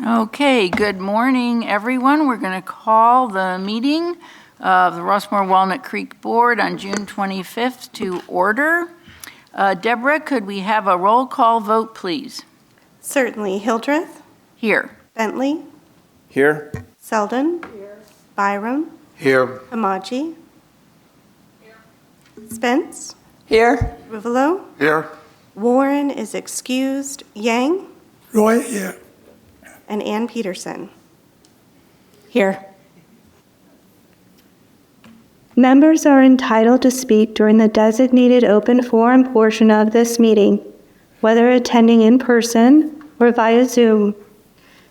Okay, good morning, everyone. We're going to call the meeting of the Rossmore Walnut Creek Board on June 25th to order. Deborah, could we have a roll call vote, please? Certainly. Hildreth? Here. Bentley? Here. Selden? Here. Byram? Here. Hamaji? Here. Spence? Here. Rivolo? Here. Warren is excused. Yang? Roy here. And Ann Peterson. Here. Members are entitled to speak during the designated open forum portion of this meeting, whether attending in person or via Zoom.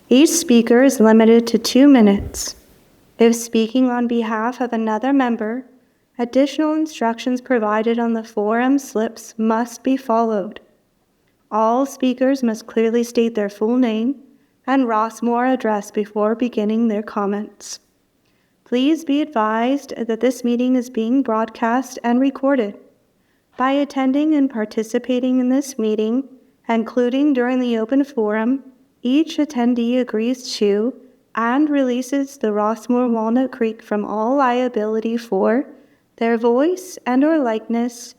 Each speaker is limited to 2 minutes. If speaking on behalf of another member, additional instructions provided on the forum slips must be followed. All speakers must clearly state their full name and Rossmore address before beginning their comments. Please be advised that this meeting is being broadcast and recorded. By attending and participating in this meeting, including during the open forum, each attendee agrees to and releases the Rossmore Walnut Creek from all liability for their voice and/or likeness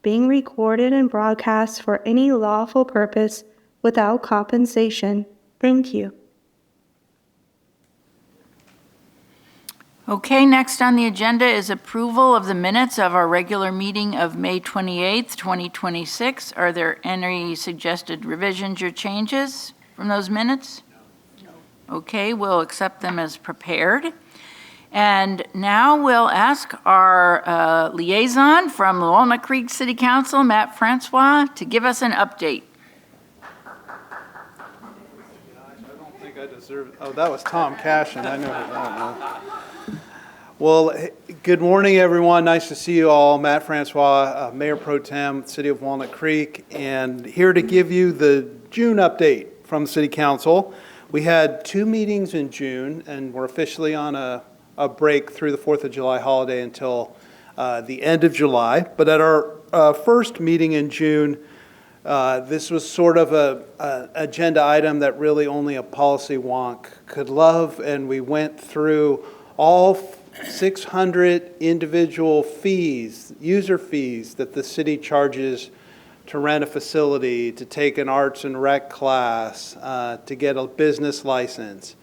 being recorded and broadcast for any lawful purpose without compensation. Thank you. Okay, next on the agenda is approval of the minutes of our regular meeting of May 28th, 2026. Are there any suggested revisions or changes from those minutes? No. Okay, we'll accept them as prepared. And now we'll ask our liaison from Walnut Creek City Council, Matt Francois, to give us an update. I deserve. Oh, that was Tom Cashin. I know. Well, good morning, everyone. Nice to see you all. Matt Francois, Mayor Pro Tem, City of Walnut Creek, and here to give you the June update from the City Council. We had 2 meetings in June, and we're officially on a break through the 4th of July holiday until the end of July. But at our first meeting in June, this was sort of a agenda item that really only a policy wonk could love, and we went through all 600 individual fees, user fees that the city charges to rent a facility, to take an arts and rec class, to get a business license.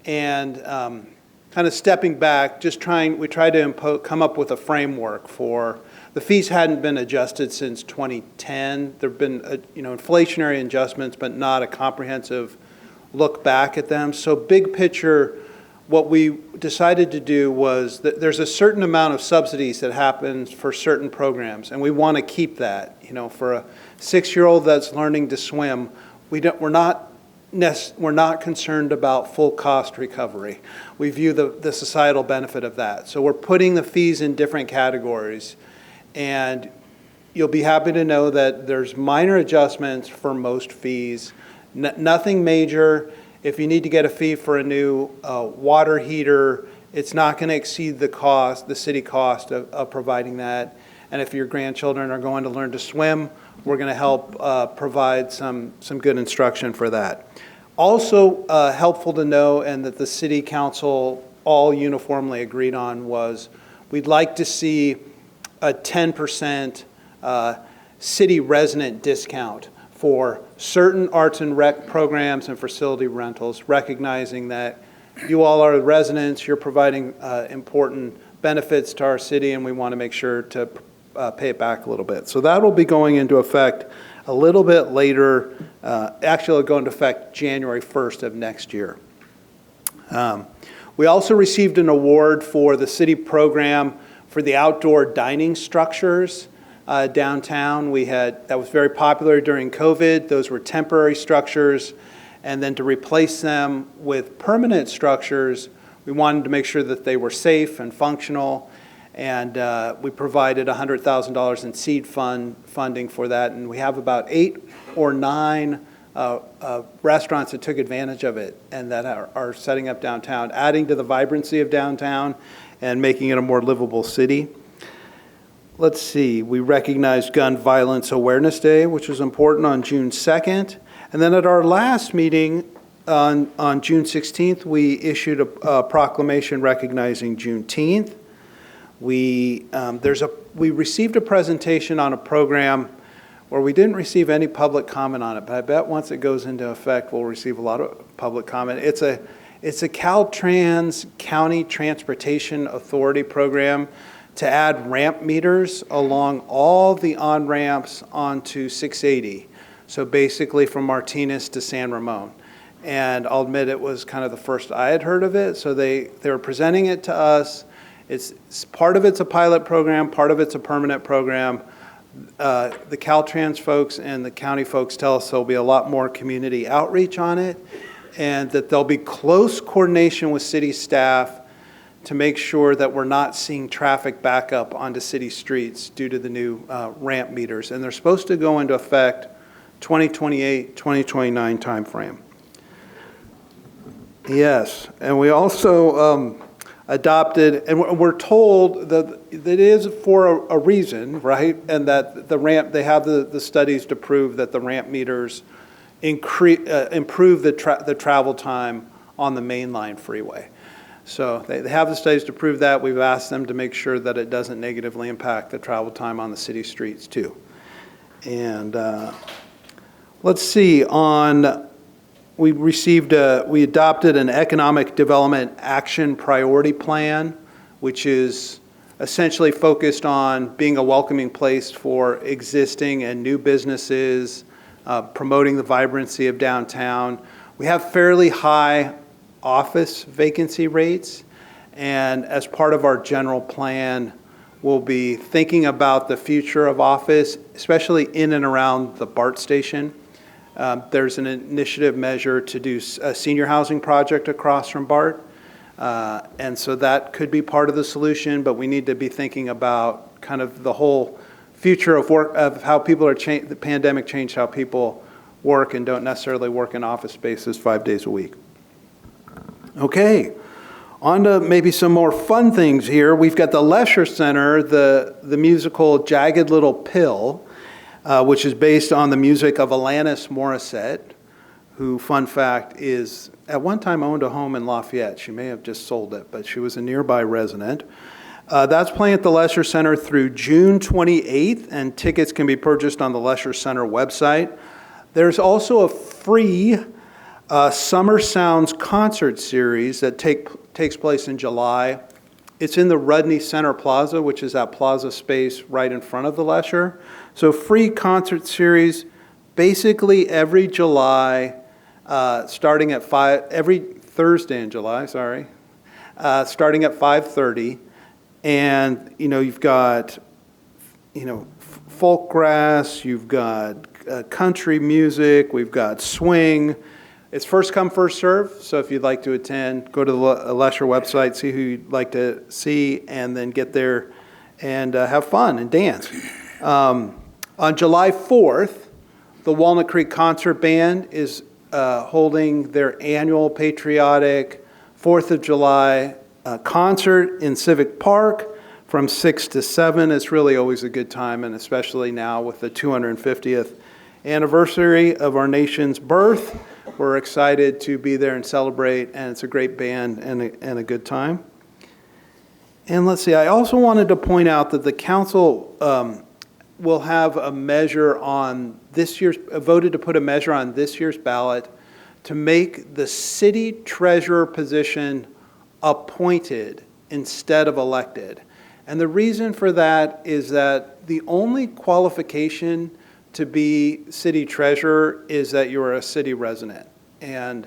And kind of stepping back, we tried to come up with a framework for. The fees hadn't been adjusted since 2010. There have been inflationary adjustments, but not a comprehensive look back at them. So big picture, what we decided to do was that there's a certain amount of subsidies that happens for certain programs, and we want to keep that. For a 6-year-old that's learning to swim, we're not concerned about full cost recovery. We view the societal benefit of that. So we're putting the fees in different categories. And you'll be happy to know that there's minor adjustments for most fees, nothing major. If you need to get a fee for a new water heater, it's not going to exceed the city cost of providing that. And if your grandchildren are going to learn to swim, we're going to help provide some good instruction for that. Also helpful to know, and that the City Council all uniformly agreed on, was we'd like to see a 10% city resident discount for certain arts and rec programs and facility rentals, recognizing that you all are residents, you're providing important benefits to our city, and we want to make sure to pay it back a little bit. So that will be going into effect a little bit later. Actually, it'll go into effect January 1st of next year. We also received an award for the city program for the outdoor dining structures downtown. That was very popular during COVID. Those were temporary structures, and then to replace them with permanent structures, we wanted to make sure that they were safe and functional, and we provided $100,000 in seed funding for that, and we have about 8 or 9 restaurants that took advantage of it and that are setting up downtown, adding to the vibrancy of downtown and making it a more livable city. Let's see, we recognized Gun Violence Awareness Day, which was important, on June 2nd. And then at our last meeting, on June 16th, we issued a proclamation recognizing Juneteenth. We received a presentation on a program where we didn't receive any public comment on it, but I bet once it goes into effect, we'll receive a lot of public comment. It's a Caltrans County Transportation Authority program to add ramp meters along all the on-ramps onto 680. So basically from Martinez to San Ramon. And I'll admit it was kind of the first I had heard of it. So they were presenting it to us. Part of it's a pilot program, part of it's a permanent program. The Caltrans folks and the county folks tell us there'll be a lot more community outreach on it, and that there'll be close coordination with city staff to make sure that we're not seeing traffic back up onto city streets due to the new ramp meters. And they're supposed to go into effect 2028, 2029 timeframe. Yes, and we also adopted, and we're told that it is for a reason, right? And that the ramp, they have the studies to prove that the ramp meters improve the travel time on the mainline freeway. So they have the studies to prove that. We've asked them to make sure that it doesn't negatively impact the travel time on the city streets too. And let's see, we adopted an economic development action priority plan, which is essentially focused on being a welcoming place for existing and new businesses, promoting the vibrancy of downtown. We have fairly high office vacancy rates, and as part of our general plan, we'll be thinking about the future of office, especially in and around the BART station. There's an initiative measure to do a senior housing project across from BART, and so that could be part of the solution, but we need to be thinking about kind of the whole future of work, of how people are the pandemic changed how people work and don't necessarily work in office spaces 5 days a week. Okay, on to maybe some more fun things here. We've got the Lesher Center, the musical Jagged Little Pill, which is based on the music of Alanis Morissette, who, fun fact, is at one time owned a home in Lafayette. She may have just sold it, but she was a nearby resident. That's playing at the Lesher Center through June 28th, and tickets can be purchased on the Lesher Center website. There's also a free Summer Sounds concert series that takes place in July. It's in the Rudney Center Plaza, which is that plaza space right in front of the Lesher. So free concert series, basically every July, starting at every Thursday in July, starting at 5:30. And, you've got, folk grass, you've got country music, we've got swing. It's first come, first serve. So if you'd like to attend, go to the Lesher website, see who you'd like to see, and then get there and have fun and dance. On July 4th, the Walnut Creek Concert Band is holding their annual patriotic 4th of July concert in Civic Park from 6 to 7. It's really always a good time, and especially now with the 250th anniversary of our nation's birth. We're excited to be there and celebrate, and it's a great band and a good time. And let's see, I also wanted to point out that the council will have a measure on voted to put a measure on this year's ballot to make the city treasurer position appointed instead of elected. And the reason for that is that the only qualification to be city treasurer is that you're a city resident. And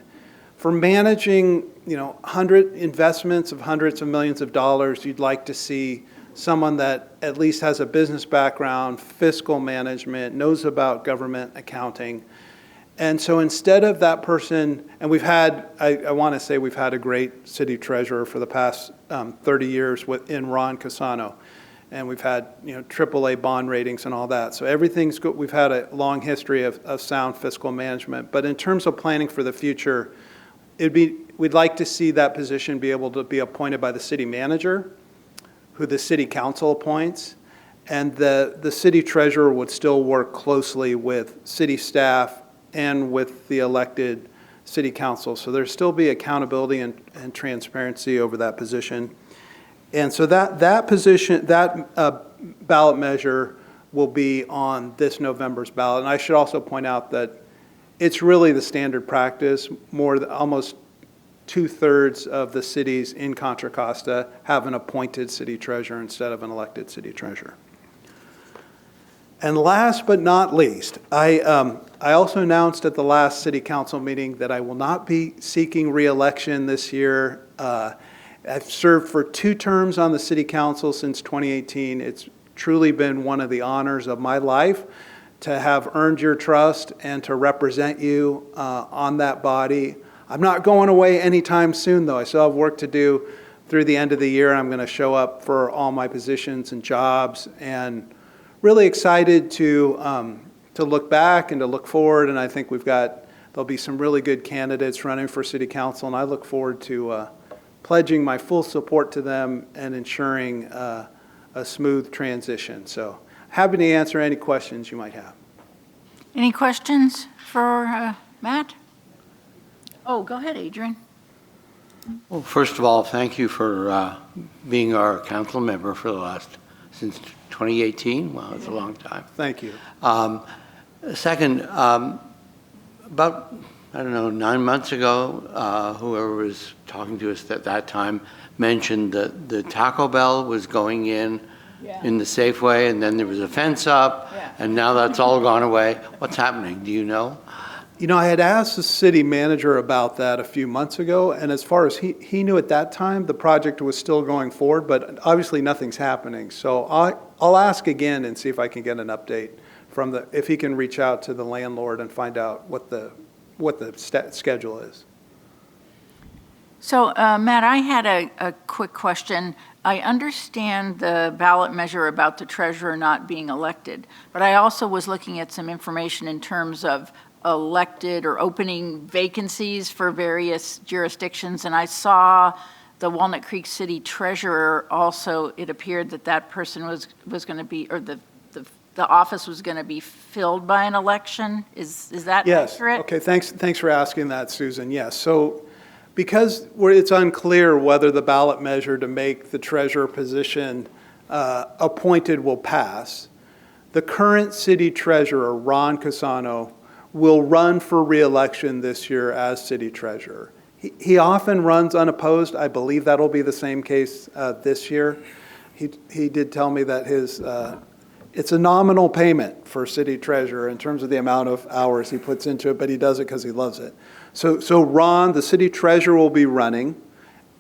for managing, investments of hundreds of millions of dollars, you'd like to see someone that at least has a business background, fiscal management, knows about government accounting. And so instead of that person, and I want to say we've had a great city treasurer for the past 30 years in Ron Casano. And we've had, AAA bond ratings and all that. So everything's good. We've had a long history of sound fiscal management. But in terms of planning for the future, we'd like to see that position be able to be appointed by the city manager, who the city council appoints. And the city treasurer would still work closely with city staff and with the elected city council. So there'll still be accountability and transparency over that position. And so that position, that ballot measure will be on this November's ballot. And I should also point out that it's really the standard practice. Almost 2/3 of the cities in Contra Costa have an appointed city treasurer instead of an elected city treasurer. And last but not least, I also announced at the last city council meeting that I will not be seeking re-election this year. I've served for 2 terms on the city council since 2018. It's truly been one of the honors of my life to have earned your trust and to represent you on that body. I'm not going away anytime soon, though. I still have work to do through the end of the year. I'm going to show up for all my positions and jobs, and really excited to look back and to look forward. And I think there'll be some really good candidates running for city council, and I look forward to pledging my full support to them and ensuring a smooth transition. So happy to answer any questions you might have. Any questions for Matt? Oh, go ahead, Adrian. Well, first of all, thank you for being our council member since 2018. Wow, it's a long time. Thank you. Second, about, 9 months ago, whoever was talking to us at that time mentioned that the Taco Bell was going in the Safeway, and then there was a fence up, and now that's all gone away. What's happening? Do you know? I had asked the city manager about that a few months ago, and as far as he knew at that time, the project was still going forward, but obviously nothing's happening. So I'll ask again and see if I can get an update if he can reach out to the landlord and find out what the schedule is. So, Matt, I had a quick question. I understand the ballot measure about the treasurer not being elected, but I also was looking at some information in terms of elected or opening vacancies for various jurisdictions, and I saw the Walnut Creek City Treasurer also, it appeared that person was going to be, or the office was going to be filled by an election. Is that accurate? Okay, thanks for asking that, Susan. Yes, so because it's unclear whether the ballot measure to make the treasurer position appointed will pass, the current city treasurer, Ron Casano, will run for re-election this year as city treasurer. He often runs unopposed. I believe that'll be the same case this year. He did tell me that it's a nominal payment for city treasurer in terms of the amount of hours he puts into it, but he does it because he loves it. So Ron, the city treasurer, will be running,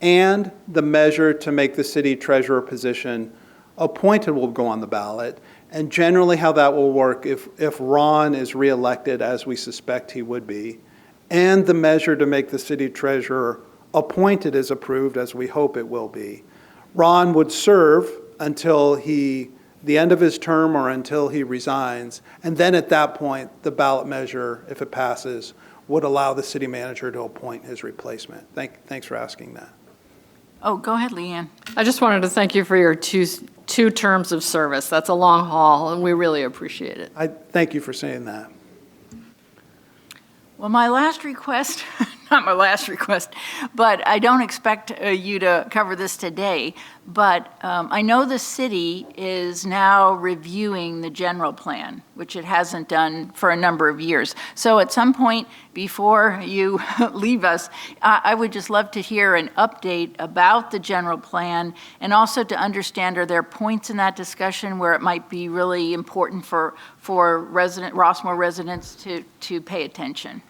and the measure to make the city treasurer position appointed will go on the ballot. And generally how that will work, if Ron is reelected, as we suspect he would be, and the measure to make the city treasurer appointed is approved, as we hope it will be, Ron would serve until the end of his term or until he resigns, and then at that point, the ballot measure, if it passes, would allow the city manager to appoint his replacement. Thanks for asking that. Oh, go ahead, Leanne. I just wanted to thank you for your two terms of service. That's a long haul, and we really appreciate it. I thank you for saying that. Well, my last request, not my last request, but I don't expect you to cover this today, but I know the city is now reviewing the general plan, which it hasn't done for a number of years. So at some point before you leave us, I would just love to hear an update about the general plan, and also to understand, are there points in that discussion where it might be really important for Rossmore residents to pay attention?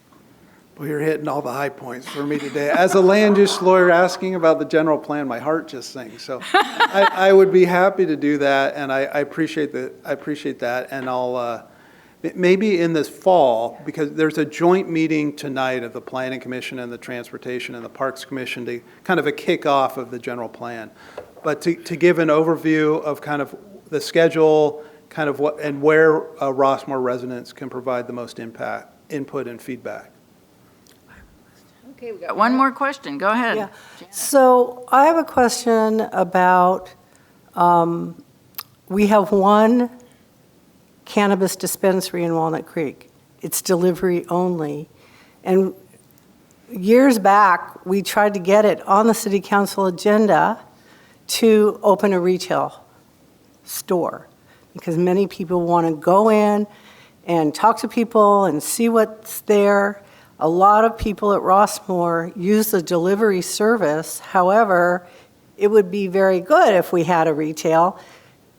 Well, you're hitting all the high points for me today. As a land use lawyer asking about the general plan, my heart just sings. So I would be happy to do that, and I appreciate that. And I'll maybe in this fall, because there's a joint meeting tonight of the Planning Commission and the Transportation and the Parks Commission to kind of a kickoff of the general plan. But to give an overview of kind of the schedule, kind of what and where Rossmore residents can provide the most input and feedback. Okay, we got one more question. Go ahead. Yeah. So I have a question about, we have one cannabis dispensary in Walnut Creek. It's delivery only. And years back, we tried to get it on the city council agenda to open a retail store, because many people want to go in and talk to people and see what's there. A lot of people at Rossmore use the delivery service. However, it would be very good if we had a retail.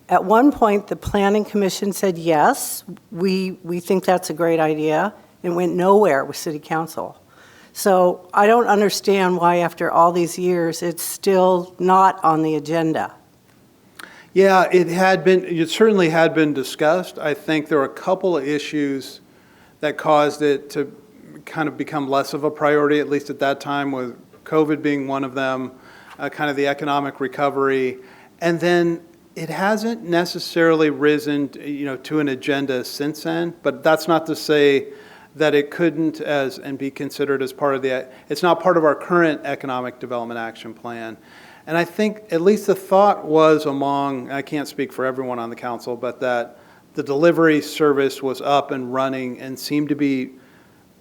At one point, the Planning Commission said, yes, we think that's a great idea. It went nowhere with City Council. So I don't understand why after all these years, it's still not on the agenda. Yeah, it certainly had been discussed. I think there were a couple of issues that caused it to kind of become less of a priority, at least at that time, with COVID being one of them, kind of the economic recovery. And then it hasn't necessarily risen, to an agenda since then, but that's not to say that it couldn't and be considered as part of it's not part of our current economic development action plan. And I think at least the thought was I can't speak for everyone on the council, but that the delivery service was up and running and seemed to be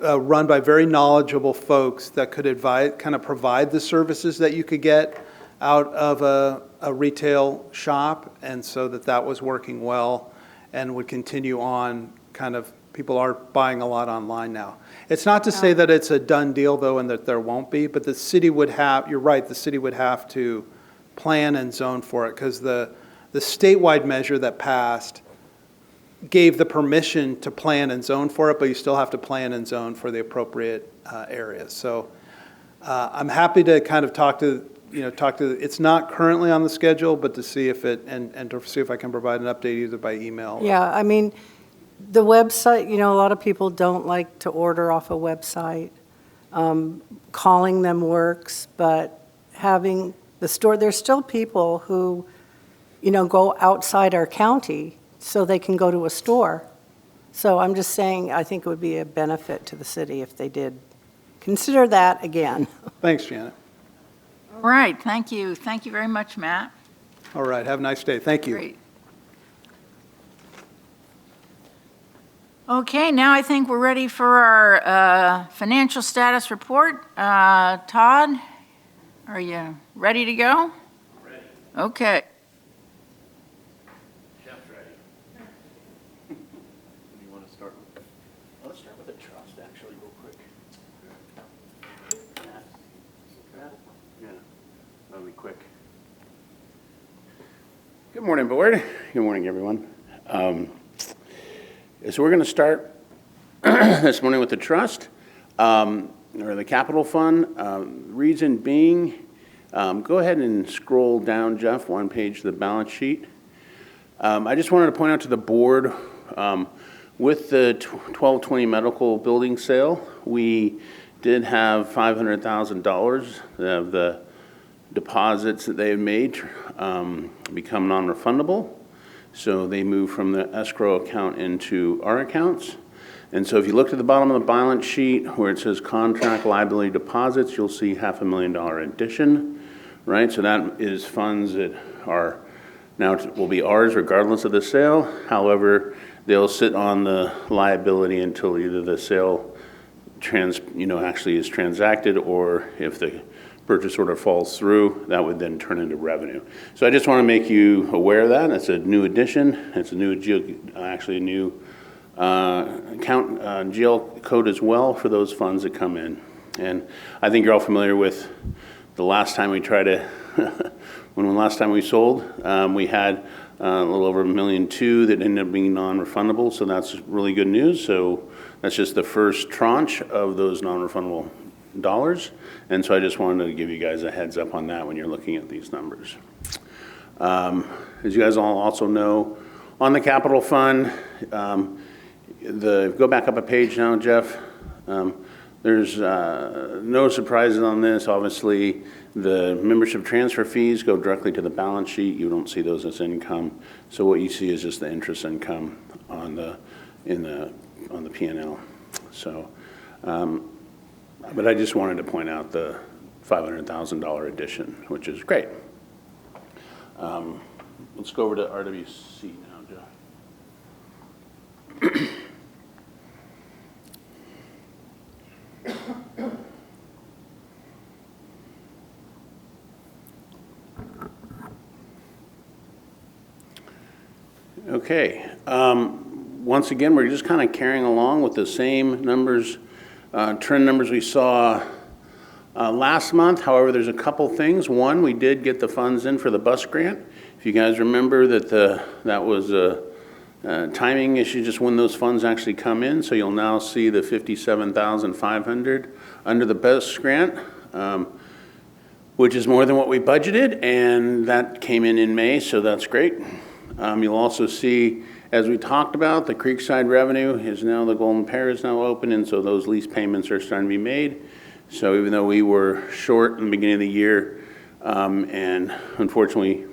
run by very knowledgeable folks that could kind of provide the services that you could get out of a retail shop, and so that was working well and would continue on. Kind of people are buying a lot online now. It's not to say that it's a done deal, though, and that there won't be, but the city would have, you're right, the city would have to plan and zone for it, because the statewide measure that passed gave the permission to plan and zone for it, but you still have to plan and zone for the appropriate areas. So I'm happy to kind of talk to, it's not currently on the schedule, but to see if and to see if I can provide an update either by email. Yeah, I mean, the website, a lot of people don't like to order off a website. Calling them works, but having the store, there's still people who, go outside our county so they can go to a store. So I'm just saying, I think it would be a benefit to the city if they did consider that again. Thanks, Janet. All right, thank you. Thank you very much, Matt. All right, have a nice day. Thank you. Great. Okay, now I think we're ready for our financial status report. Todd, are you ready to go? Ready. Okay. Jeff's ready. Do you want to start with? Let's start with the trust, actually, real quick. Yeah, that'll be quick. Good morning, board. Good morning, everyone. So we're going to start this morning with the trust, or the capital fund. Reason being, go ahead and scroll down, Jeff, one page to the balance sheet. I just wanted to point out to the board, with the 1220 medical building sale, we did have $500,000 of the deposits that they've made become non-refundable. So they move from the escrow account into our accounts. And so if you look at the bottom of the balance sheet where it says contract liability deposits, you'll see $500,000 addition, right? So that is funds that are now will be ours regardless of the sale. However, they'll sit on the liability until either the sale actually is transacted, or if the purchase order falls through, that would then turn into revenue. So I just want to make you aware of that. It's a new addition. It's a new account GL code as well for those funds that come in. And I think you're all familiar with the last time we tried to, last time we sold, we had a little over $1.2 million that ended up being non-refundable. So that's really good news. So that's just the first tranche of those non-refundable dollars. And so I just wanted to give you guys a heads up on that when you're looking at these numbers. As you guys all also know, on the capital fund, go back up a page now, Jeff. There's no surprises on this. Obviously, the membership transfer fees go directly to the balance sheet. You don't see those as income. So what you see is just the interest income on the P&L. So. But I just wanted to point out the $500,000 addition, which is great. Let's go over to RWC now, Joe. Okay. Once again, we're just kind of carrying along with the same numbers, trend numbers we saw last month. However, there's a couple things. One, we did get the funds in for the bus grant. If you guys remember that was a timing issue, just when those funds actually come in. So you'll now see the $57,500 under the bus grant, which is more than what we budgeted, and that came in May, so that's great. You'll also see, as we talked about, the Creekside revenue is now, the Golden Pear is now open, and so those lease payments are starting to be made. So even though we were short in the beginning of the year, and unfortunately,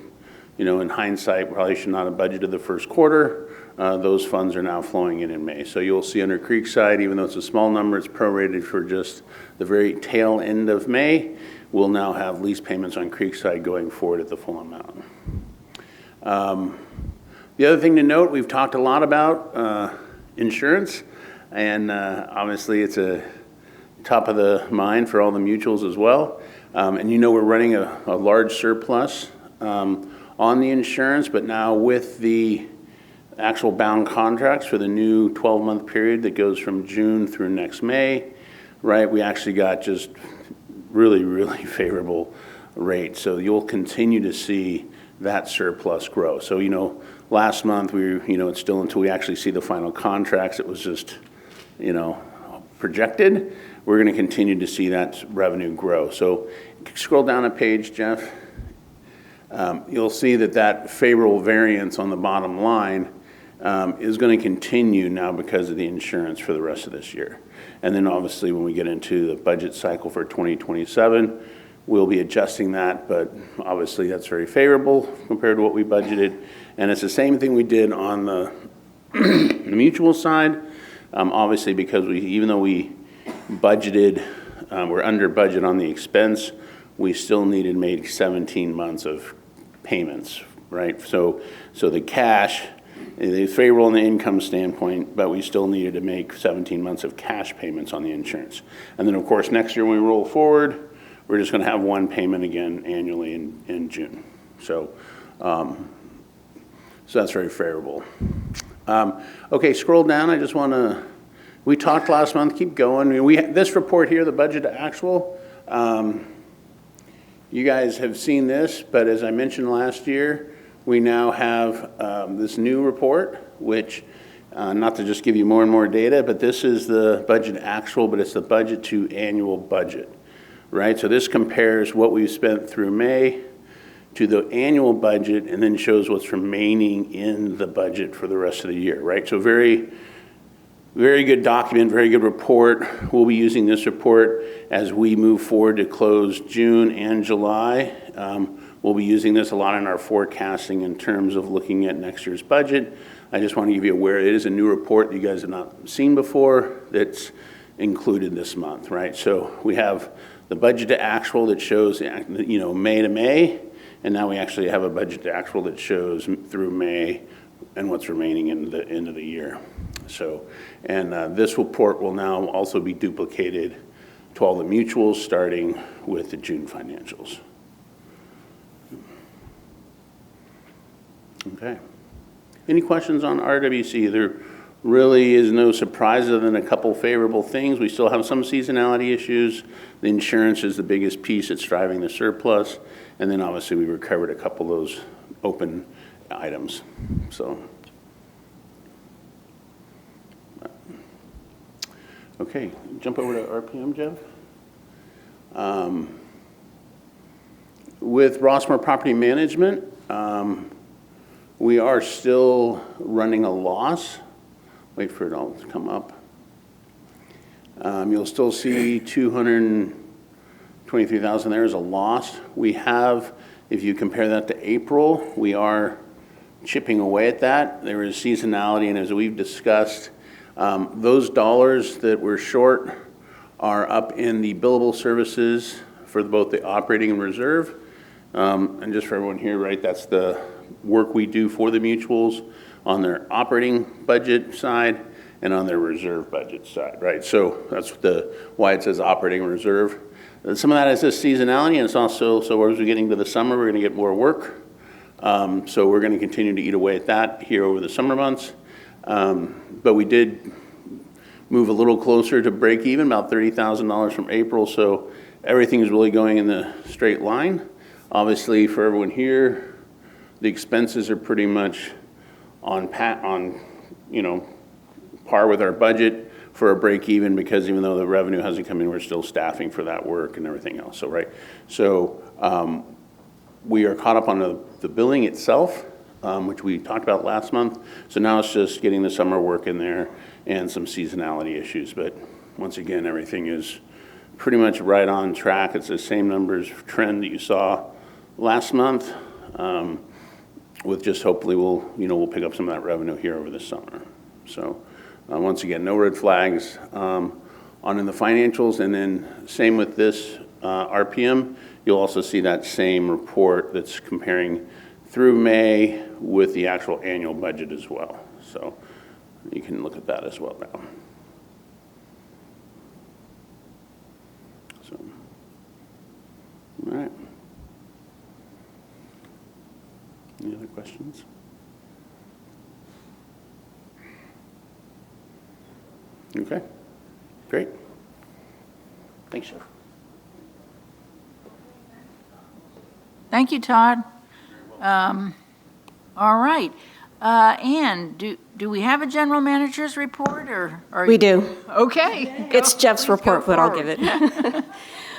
in hindsight, probably should not have budgeted the first quarter, those funds are now flowing in May. So you'll see under Creekside, even though it's a small number, it's prorated for just the very tail end of May. We'll now have lease payments on Creekside going forward at the full amount. The other thing to note, we've talked a lot about insurance, and obviously it's a top of the mind for all the mutuals as well. And we're running a large surplus on the insurance, but now with the actual bound contracts for the new 12-month period that goes from June through next May, right, we actually got just really, really favorable rates. So you'll continue to see that surplus grow. So, last month it's still until we actually see the final contracts, it was just, projected. We're going to continue to see that revenue grow. So scroll down a page, Jeff. You'll see that favorable variance on the bottom line is going to continue now because of the insurance for the rest of this year. And then obviously when we get into the budget cycle for 2027, we'll be adjusting that, but obviously that's very favorable compared to what we budgeted. And it's the same thing we did on the, the mutual side. Obviously because even though we budgeted, we're under budget on the expense, we still needed maybe 17 months of payments, right? So the cash, it's favorable on the income standpoint, but we still needed to make 17 months of cash payments on the insurance. And then of course, next year when we roll forward, we're just gonna have one payment again annually in June. So that's very favorable. Okay, scroll down. I just wanna, we talked last month, keep going. This report here, the budget to actual, you guys have seen this, but as I mentioned last year, we now have this new report, which, not to just give you more and more data, but this is the budget actual, but it's the budget to annual budget, right? So this compares what we've spent through May to the annual budget and then shows what's remaining in the budget for the rest of the year, right? So very, very good document, very good report. We'll be using this report as we move forward to close June and July. We'll be using this a lot in our forecasting in terms of looking at next year's budget. I just want to give you aware it is a new report that you guys have not seen before that's included this month, right? So we have the budget to actual that shows, May to May, and now we actually have a budget to actual that shows through May and what's remaining in the end of the year. So, and this report will now also be duplicated to all the mutuals starting with the June financials. Okay. Any questions on RWC? There really is no surprise other than a couple favorable things. We still have some seasonality issues. The insurance is the biggest piece that's driving the surplus. And then obviously we recovered a couple of those open items. So, okay, jump over to RPM, Jeff. With Rossmore Property Management, we are still running a loss. Wait for it all to come up. You'll still see 223,000 there is a loss. We have, if you compare that to April, we are chipping away at that. There is seasonality, and as we've discussed, those dollars that we're short are up in the billable services for both the operating and reserve. And just for everyone here, right, that's the work we do for the mutuals on their operating budget side and on their reserve budget side, right? So that's why it says operating reserve. Some of that is just seasonality, and it's also, so as we're getting to the summer, we're gonna get more work. So we're going to continue to eat away at that here over the summer months. But we did move a little closer to break even, about $30,000 from April, so everything is really going in the straight line. Obviously, for everyone here, the expenses are pretty much on par with our budget for a break even, because even though the revenue hasn't come in, we're still staffing for that work and everything else. So, right. So we are caught up on the billing itself, which we talked about last month. So now it's just getting the summer work in there and some seasonality issues. But once again, everything is pretty much right on track. It's the same numbers trend that you saw last month, with just hopefully we'll pick up some of that revenue here over the summer. So once again, no red flags on in the financials. And then same with this RPM, you'll also see that same report that's comparing through May with the actual annual budget as well. So you can look at that as well now. So, all right. Any other questions? Okay, great. Thanks, Jeff. Thank you, Todd. All right. Ann, do we have a general manager's report, or? We do. Okay. It's Jeff's Please go report, but I'll give forward. it.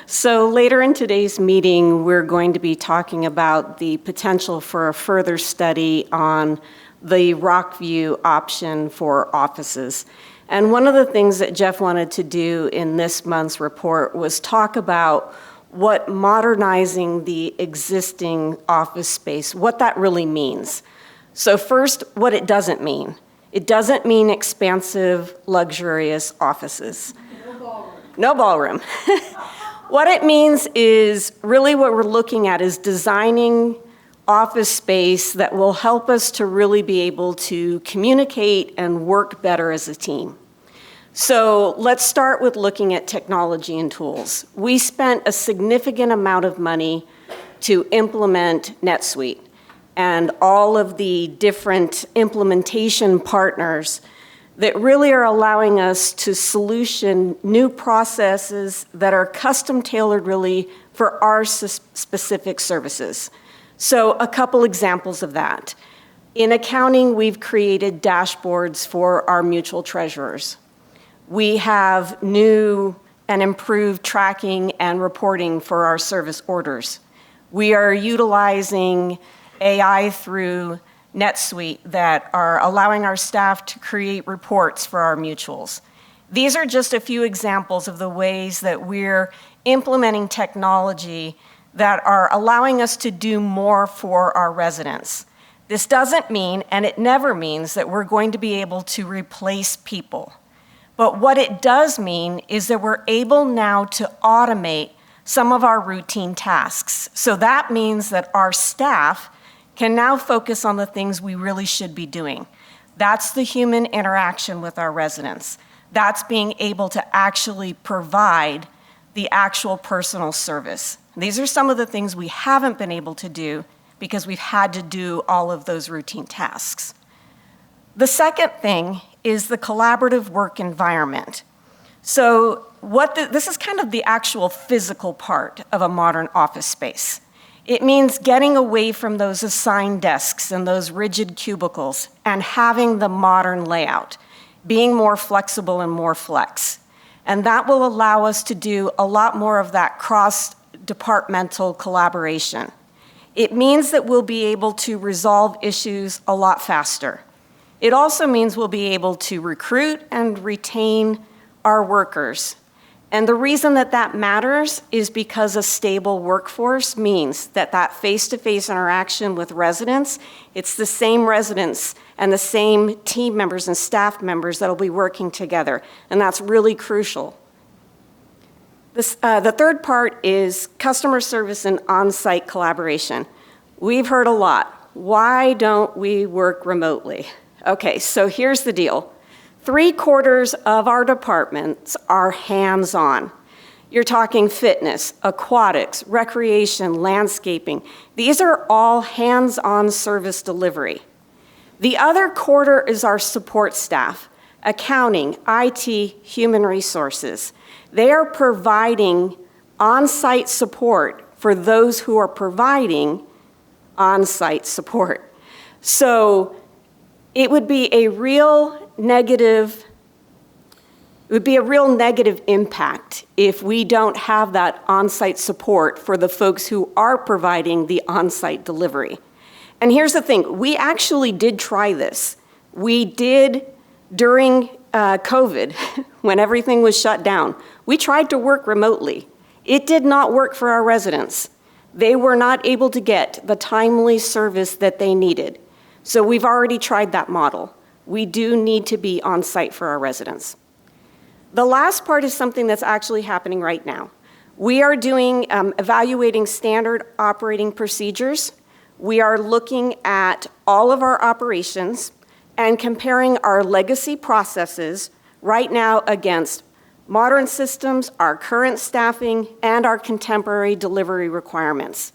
So later in today's meeting, we're going to be talking about the potential for a further study on the Rockview option for offices. And one of the things that Jeff wanted to do in this month's report was talk about what modernizing the existing office space, what that really means. So first, what it doesn't mean. It doesn't mean expansive, luxurious offices. No ballroom. What it means is really what we're looking at is designing office space that will help us to really be able to communicate and work better as a team. So let's start with looking at technology and tools. We spent a significant amount of money to implement NetSuite and all of the different implementation partners that really are allowing us to solution new processes that are custom tailored really for our specific services. So a couple examples of that. In accounting, we've created dashboards for our mutual treasurers. We have new and improved tracking and reporting for our service orders. We are utilizing AI through NetSuite that are allowing our staff to create reports for our mutuals. These are just a few examples of the ways that we're implementing technology that are allowing us to do more for our residents. This doesn't mean, and it never means, that we're going to be able to replace people. But what it does mean is that we're able now to automate some of our routine tasks. So that means that our staff can now focus on the things we really should be doing. That's the human interaction with our residents. That's being able to actually provide the actual personal service. These are some of the things we haven't been able to do because we've had to do all of those routine tasks. The second thing is the collaborative work environment. So this is kind of the actual physical part of a modern office space. It means getting away from those assigned desks and those rigid cubicles and having the modern layout, being more flexible and more flex. And that will allow us to do a lot more of that cross-departmental collaboration. It means that we'll be able to resolve issues a lot faster. It also means we'll be able to recruit and retain our workers. And the reason that that matters is because a stable workforce means that that face-to-face interaction with residents, it's the same residents and the same team members and staff members that'll be working together, and that's really crucial. The third part is customer service and on-site collaboration. We've heard a lot. Why don't we work remotely? Okay, so here's the deal. 3/4 of our departments are hands-on. You're talking fitness, aquatics, recreation, landscaping. These are all hands-on service delivery. The other quarter is our support staff, accounting, IT, human resources. They are providing on-site support for those who are providing on-site support. So it would be a real negative impact if we don't have that on-site support for the folks who are providing the on-site delivery. And here's the thing, we actually did try this. We did during COVID, when everything was shut down. We tried to work remotely. It did not work for our residents. They were not able to get the timely service that they needed. So we've already tried that model. We do need to be on site for our residents. The last part is something that's actually happening right now. We are doing evaluating standard operating procedures. We are looking at all of our operations and comparing our legacy processes right now against modern systems, our current staffing, and our contemporary delivery requirements.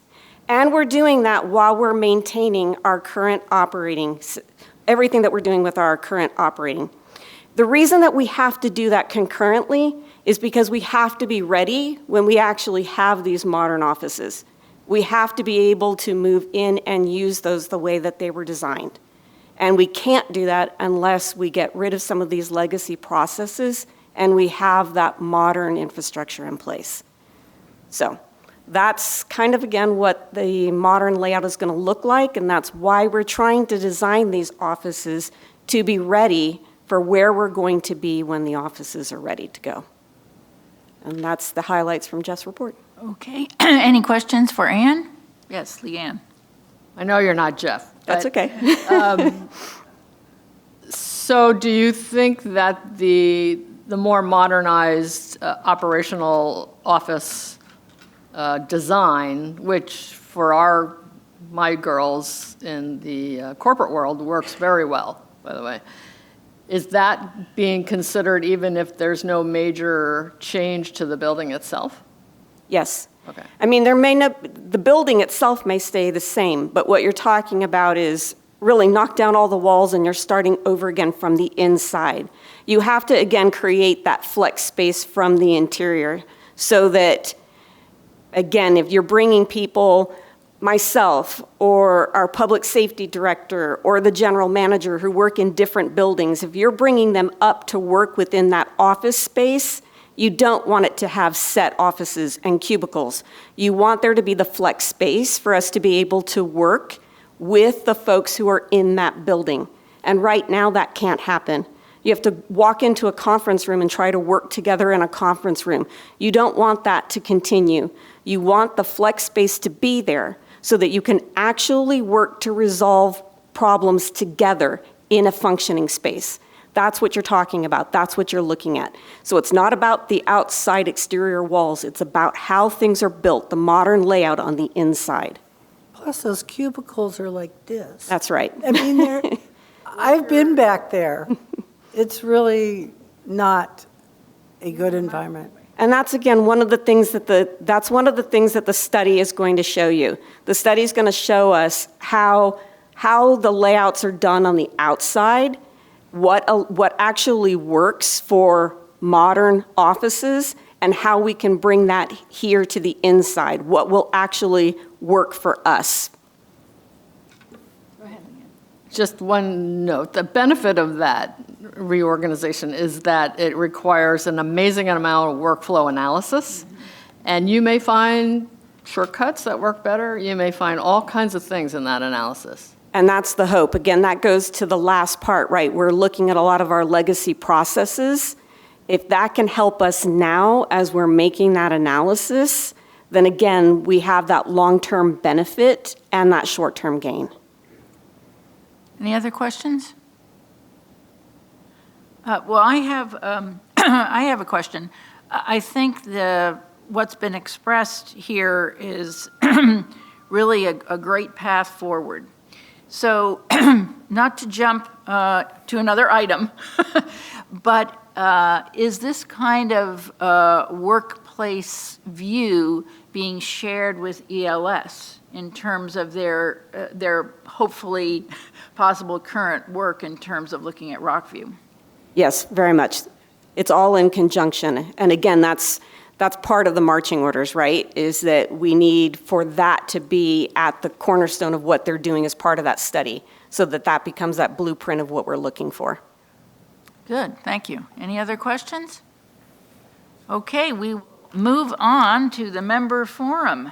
And we're doing that while we're maintaining our current operating, everything that we're doing with our current operating. The reason that we have to do that concurrently is because we have to be ready when we actually have these modern offices. We have to be able to move in and use those the way that they were designed. And we can't do that unless we get rid of some of these legacy processes and we have that modern infrastructure in place. So that's kind of, again, what the modern layout is going to look like, and that's why we're trying to design these offices to be ready for where we're going to be when the offices are ready to go. And that's the highlights from Jeff's report. Okay. Any questions for Ann? Yes, Leanne. I know you're not Jeff. That's okay. So do you think that the more modernized operational office design, which for my girls in the corporate world works very well, by the way, is that being considered even if there's no major change to the building itself? Yes. Okay. I mean, the building itself may stay the same, but what you're talking about is really knock down all the walls and you're starting over again from the inside. You have to, again, create that flex space from the interior so that, again, if you're bringing people, myself or our public safety director or the general manager who work in different buildings, if you're bringing them up to work within that office space, you don't want it to have set offices and cubicles. You want there to be the flex space for us to be able to work with the folks who are in that building. And right now that can't happen. You have to walk into a conference room and try to work together in a conference room. You don't want that to continue. You want the flex space to be there so that you can actually work to resolve problems together in a functioning space. That's what you're talking about. That's what you're looking at. So it's not about the outside exterior walls. It's about how things are built, the modern layout on the inside. Plus, those cubicles are like this. That's right. I mean, I've been back there. It's really not a good environment. And that's, again, one of the things that the study is going to show you. The study is going to show us how the layouts are done on the outside, what actually works for modern offices, and how we can bring that here to the inside, what will actually work for us. Just one note, the benefit of that reorganization is that it requires an amazing amount of workflow analysis, and you may find shortcuts that work better. You may find all kinds of things in that analysis. And that's the hope. Again, that goes to the last part, right? We're looking at a lot of our legacy processes. If that can help us now as we're making that analysis, then again, we have that long-term benefit and that short-term gain. Any other questions? Well, I have I have a question. I think what's been expressed here is really a great path forward. So, not to jump to another item, but is this kind of work place view being shared with ELS in terms of their hopefully possible current work in terms of looking at Rockview? Yes, very much. It's all in conjunction. And again, that's part of the marching orders, right? Is that we need for that to be at the cornerstone of what they're doing as part of that study, so that becomes that blueprint of what we're looking for. Good, thank you. Any other questions? Okay, we move on to the member forum.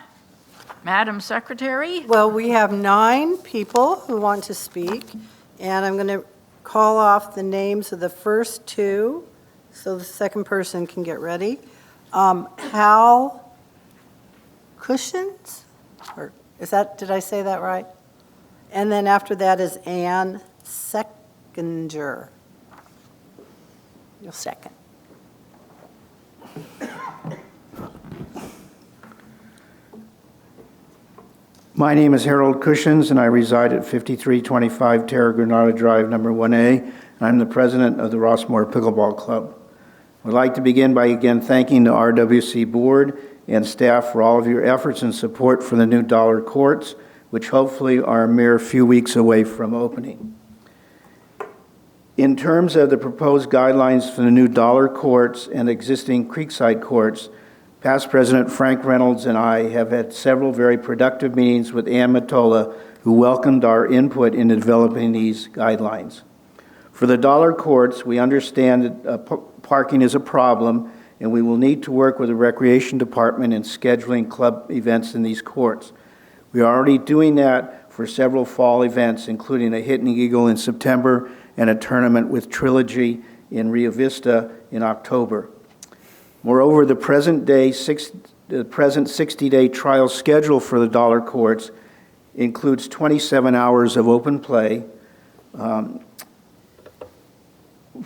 Madam Secretary? Well, we have 9 people who want to speak, and I'm going to call off the names of the first 2 so the second person can get ready. Hal Cushions? Or did I say that right? And then after that is Ann Seckinger. You'll second. My name is Harold Cushions, and I reside at 5325 Terra Granada Drive, number 1A, and I'm the president of the Rossmore Pickleball Club. I'd like to begin by again thanking the RWC board and staff for all of your efforts and support for the new dollar courts, which hopefully are a mere few weeks away from opening. In terms of the proposed guidelines for the new dollar courts and existing Creekside courts, past President Frank Reynolds and I have had several very productive meetings with Ann Matola, who welcomed our input in developing these guidelines. For the dollar courts, we understand that parking is a problem, and we will need to work with the Recreation Department in scheduling club events in these courts. We are already doing that for several fall events, including a Hitting Eagle in September and a tournament with Trilogy in Rio Vista in October. Moreover, the present 60-day trial schedule for the dollar courts includes 27 hours of open play,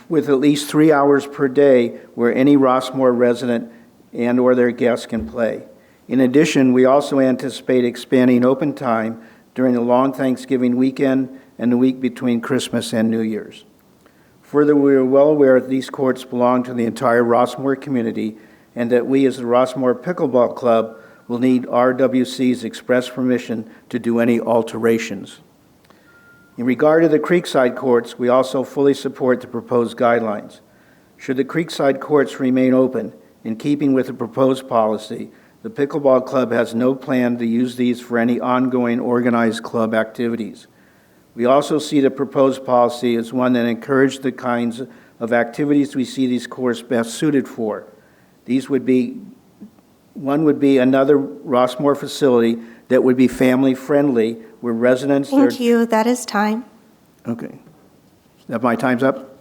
with at least 3 hours per day where any Rossmore resident and or their guests can play. In addition, we also anticipate expanding open time during the long Thanksgiving weekend and the week between Christmas and New Year's. Further, we are well aware that these courts belong to the entire Rossmore community and that we as the Rossmore Pickleball Club will need RWC's express permission to do any alterations. In regard to the Creekside courts, we also fully support the proposed guidelines. Should the Creekside courts remain open, in keeping with the proposed policy, the Pickleball Club has no plan to use these for any ongoing organized club activities. We also see the proposed policy as one that encourages the kinds of activities we see these courts best suited for. One would be another Rossmore facility that would be family-friendly, where residents... Thank you. That is time. Okay. That my time's up?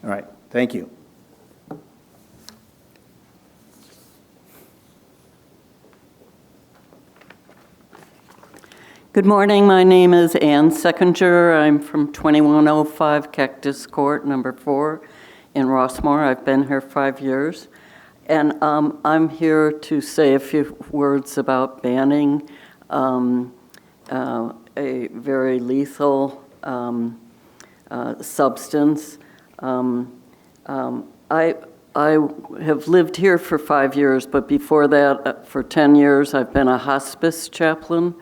All right. Thank you. Good morning. My name is Ann Seckinger. I'm from 2105 Cactus Court, number 4 in Rossmore. I've been here 5 years. And I'm here to say a few words about banning a very lethal substance. I have lived here for 5 years, but before that, for 10 years, I've been a hospice chaplain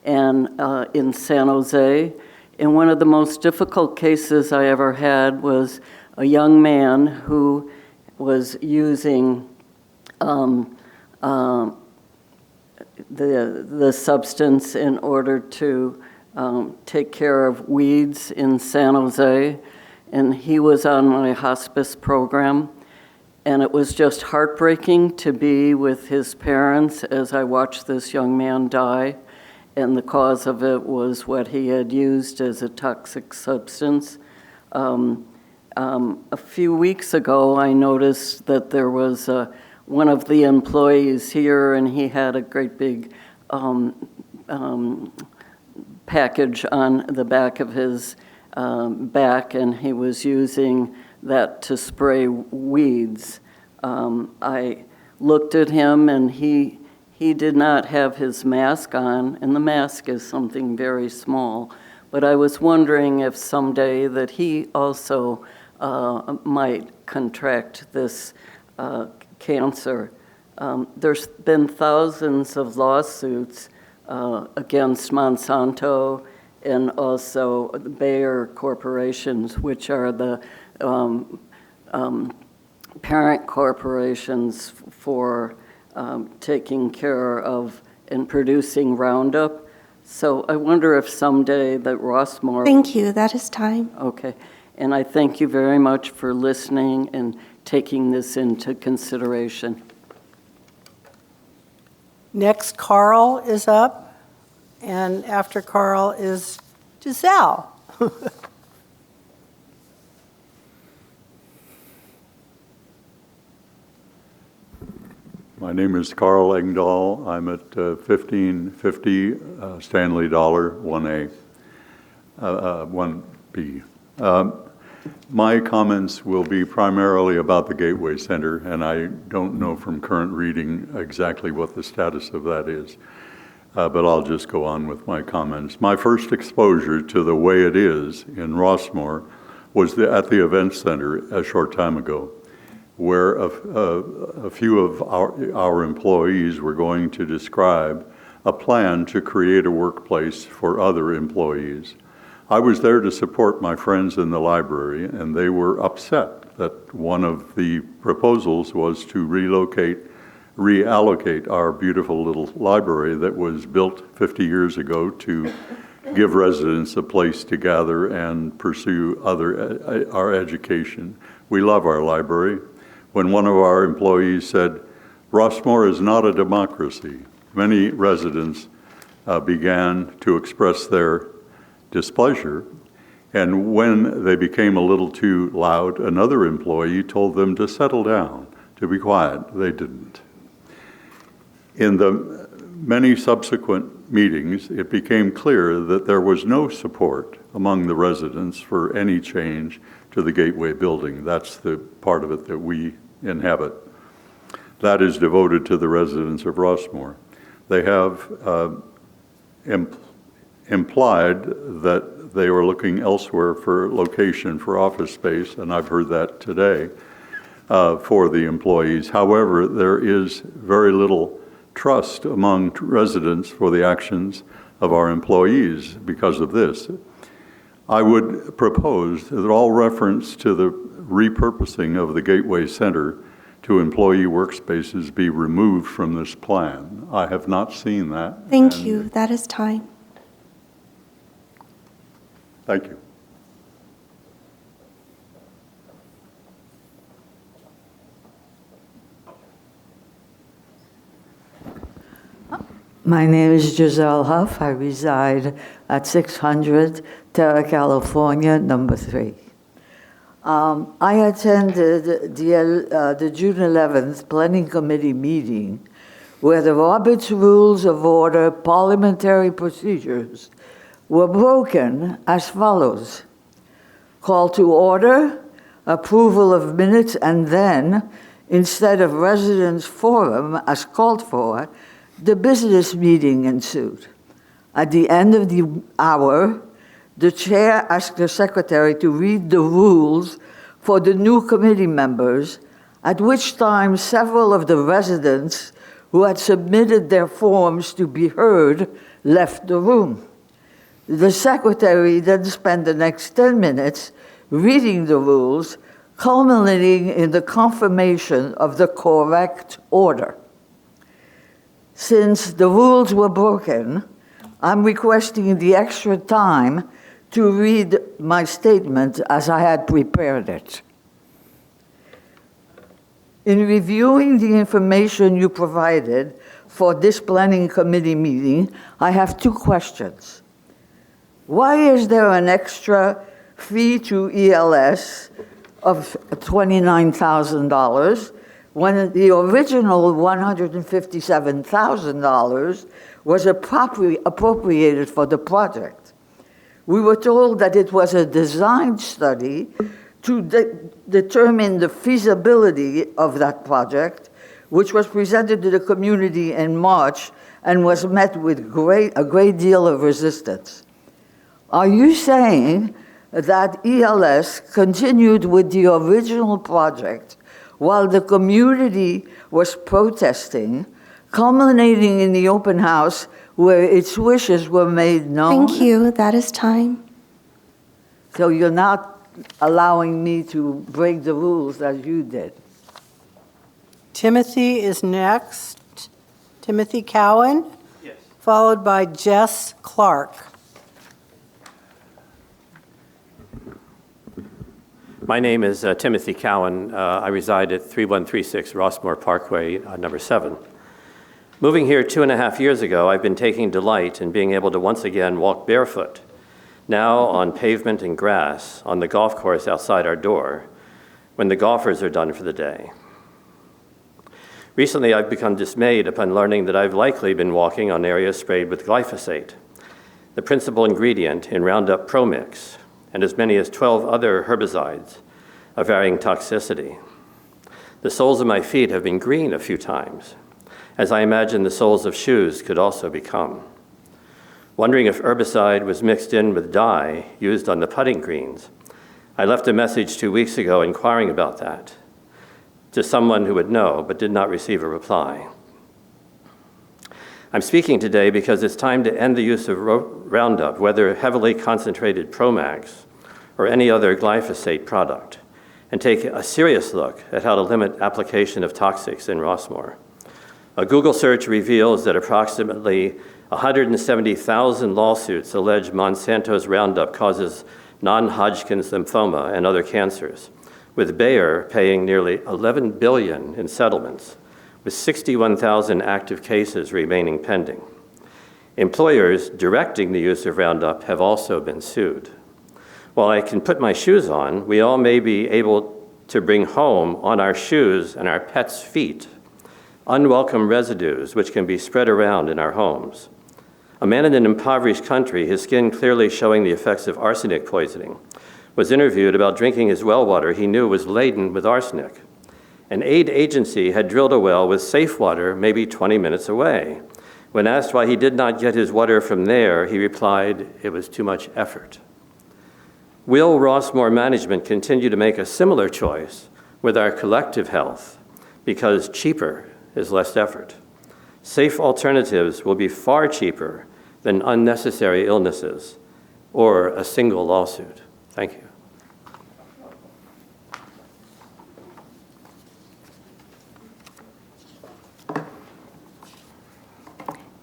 and in San Jose. And one of the most difficult cases I ever had was a young man who was using the substance in order to take care of weeds in San Jose. And he was on my hospice program. And it was just heartbreaking to be with his parents as I watched this young man die. And the cause of it was what he had used as a toxic substance. A few weeks ago, I noticed that there was one of the employees here, and he had a great big package on the back of his back, and he was using that to spray weeds. I looked at him, and he did not have his mask on, and the mask is something very small. But I was wondering if someday that he also might contract this cancer. There's been thousands of lawsuits against Monsanto and also the Bayer corporations, which are the parent corporations for taking care of and producing Roundup. So I wonder if someday that Rossmore... Thank you. That is time. Okay. And I thank you very much for listening and taking this into consideration. Next, Carl is up, and after Carl is Giselle. My name is Carl Engdahl. I'm at 1550 Stanley Dollar 1A, 1B. My comments will be primarily about the Gateway Center, and I don't know from current reading exactly what the status of that is, but I'll just go on with my comments. My first exposure to the way it is in Rossmore was at the Event Center a short time ago, where a few of our employees were going to describe a plan to create a workplace for other employees. I was there to support my friends in the library, and they were upset that one of the proposals was to reallocate our beautiful little library that was built 50 years ago to give residents a place to gather and pursue our education. We love our library. When one of our employees said, "Rossmore is not a democracy," many residents began to express their displeasure, and when they became a little too loud, another employee told them to settle down, to be quiet. They didn't. In the many subsequent meetings, it became clear that there was no support among the residents for any change to the Gateway building. That's the part of it that we inhabit. That is devoted to the residents of Rossmore. They have implied that they were looking elsewhere for location for office space, and I've heard that today for the employees. However, there is very little trust among residents for the actions of our employees because of this. I would propose that all reference to the repurposing of the Gateway Center to employee workspaces be removed from this plan. I have not seen that. Thank you. That is time. Thank you. My name is Giselle Huff. I reside at 600 Terra, California, number 3. I attended the June 11th Planning Committee meeting where the Roberts Rules of Order parliamentary procedures were broken as follows. Call to order, approval of minutes, and then, instead of residents' forum as called for, the business meeting ensued. At the end of the hour, the chair asked the secretary to read the rules for the new committee members, at which time several of the residents who had submitted their forms to be heard left the room. The secretary then spent the next 10 minutes reading the rules, culminating in the confirmation of the correct order. Since the rules were broken, I'm requesting the extra time to read my statement as I had prepared it. In reviewing the information you provided for this planning committee meeting, I have 2 questions. Why is there an extra fee to ELS of $29,000 when the original $157,000 was appropriated for the project? We were told that it was a design study to determine the feasibility of that project, which was presented to the community in March and was met with a great deal of resistance. Are you saying that ELS continued with the original project while the community was protesting, culminating in the open house where its wishes were made known. Thank you. That is time. So you're not allowing me to break the rules as you did. Timothy is next. Timothy Cowan? Yes. Followed by Jess Clark. My name is Timothy Cowan. I reside at 3136 Rossmore Parkway, number 7. Moving here 2.5 years ago, I've been taking delight in being able to once again walk barefoot, now on pavement and grass on the golf course outside our door, when the golfers are done for the day. Recently, I've become dismayed upon learning that I've likely been walking on areas sprayed with glyphosate, the principal ingredient in Roundup Pro Mix, and as many as 12 other herbicides of varying toxicity. The soles of my feet have been green a few times, as I imagine the soles of shoes could also become. Wondering if herbicide was mixed in with dye used on the putting greens, I left a message 2 weeks ago inquiring about that to someone who would know, but did not receive a reply. I'm speaking today because it's time to end the use of Roundup, whether heavily concentrated Promax or any other glyphosate product, and take a serious look at how to limit application of toxics in Rossmore. A Google search reveals that approximately 170,000 lawsuits allege Monsanto's Roundup causes non-Hodgkin's lymphoma and other cancers, with Bayer paying nearly $11 billion in settlements, with 61,000 active cases remaining pending. Employers directing the use of Roundup have also been sued. While I can put my shoes on, we all may be able to bring home on our shoes and our pets' feet unwelcome residues which can be spread around in our homes. A man in an impoverished country, his skin clearly showing the effects of arsenic poisoning, was interviewed about drinking his well water he knew was laden with arsenic. An aid agency had drilled a well with safe water maybe 20 minutes away. When asked why he did not get his water from there, he replied, "It was too much effort." Will Rossmore management continue to make a similar choice with our collective health because cheaper is less effort? Safe alternatives will be far cheaper than unnecessary illnesses or a single lawsuit. Thank you.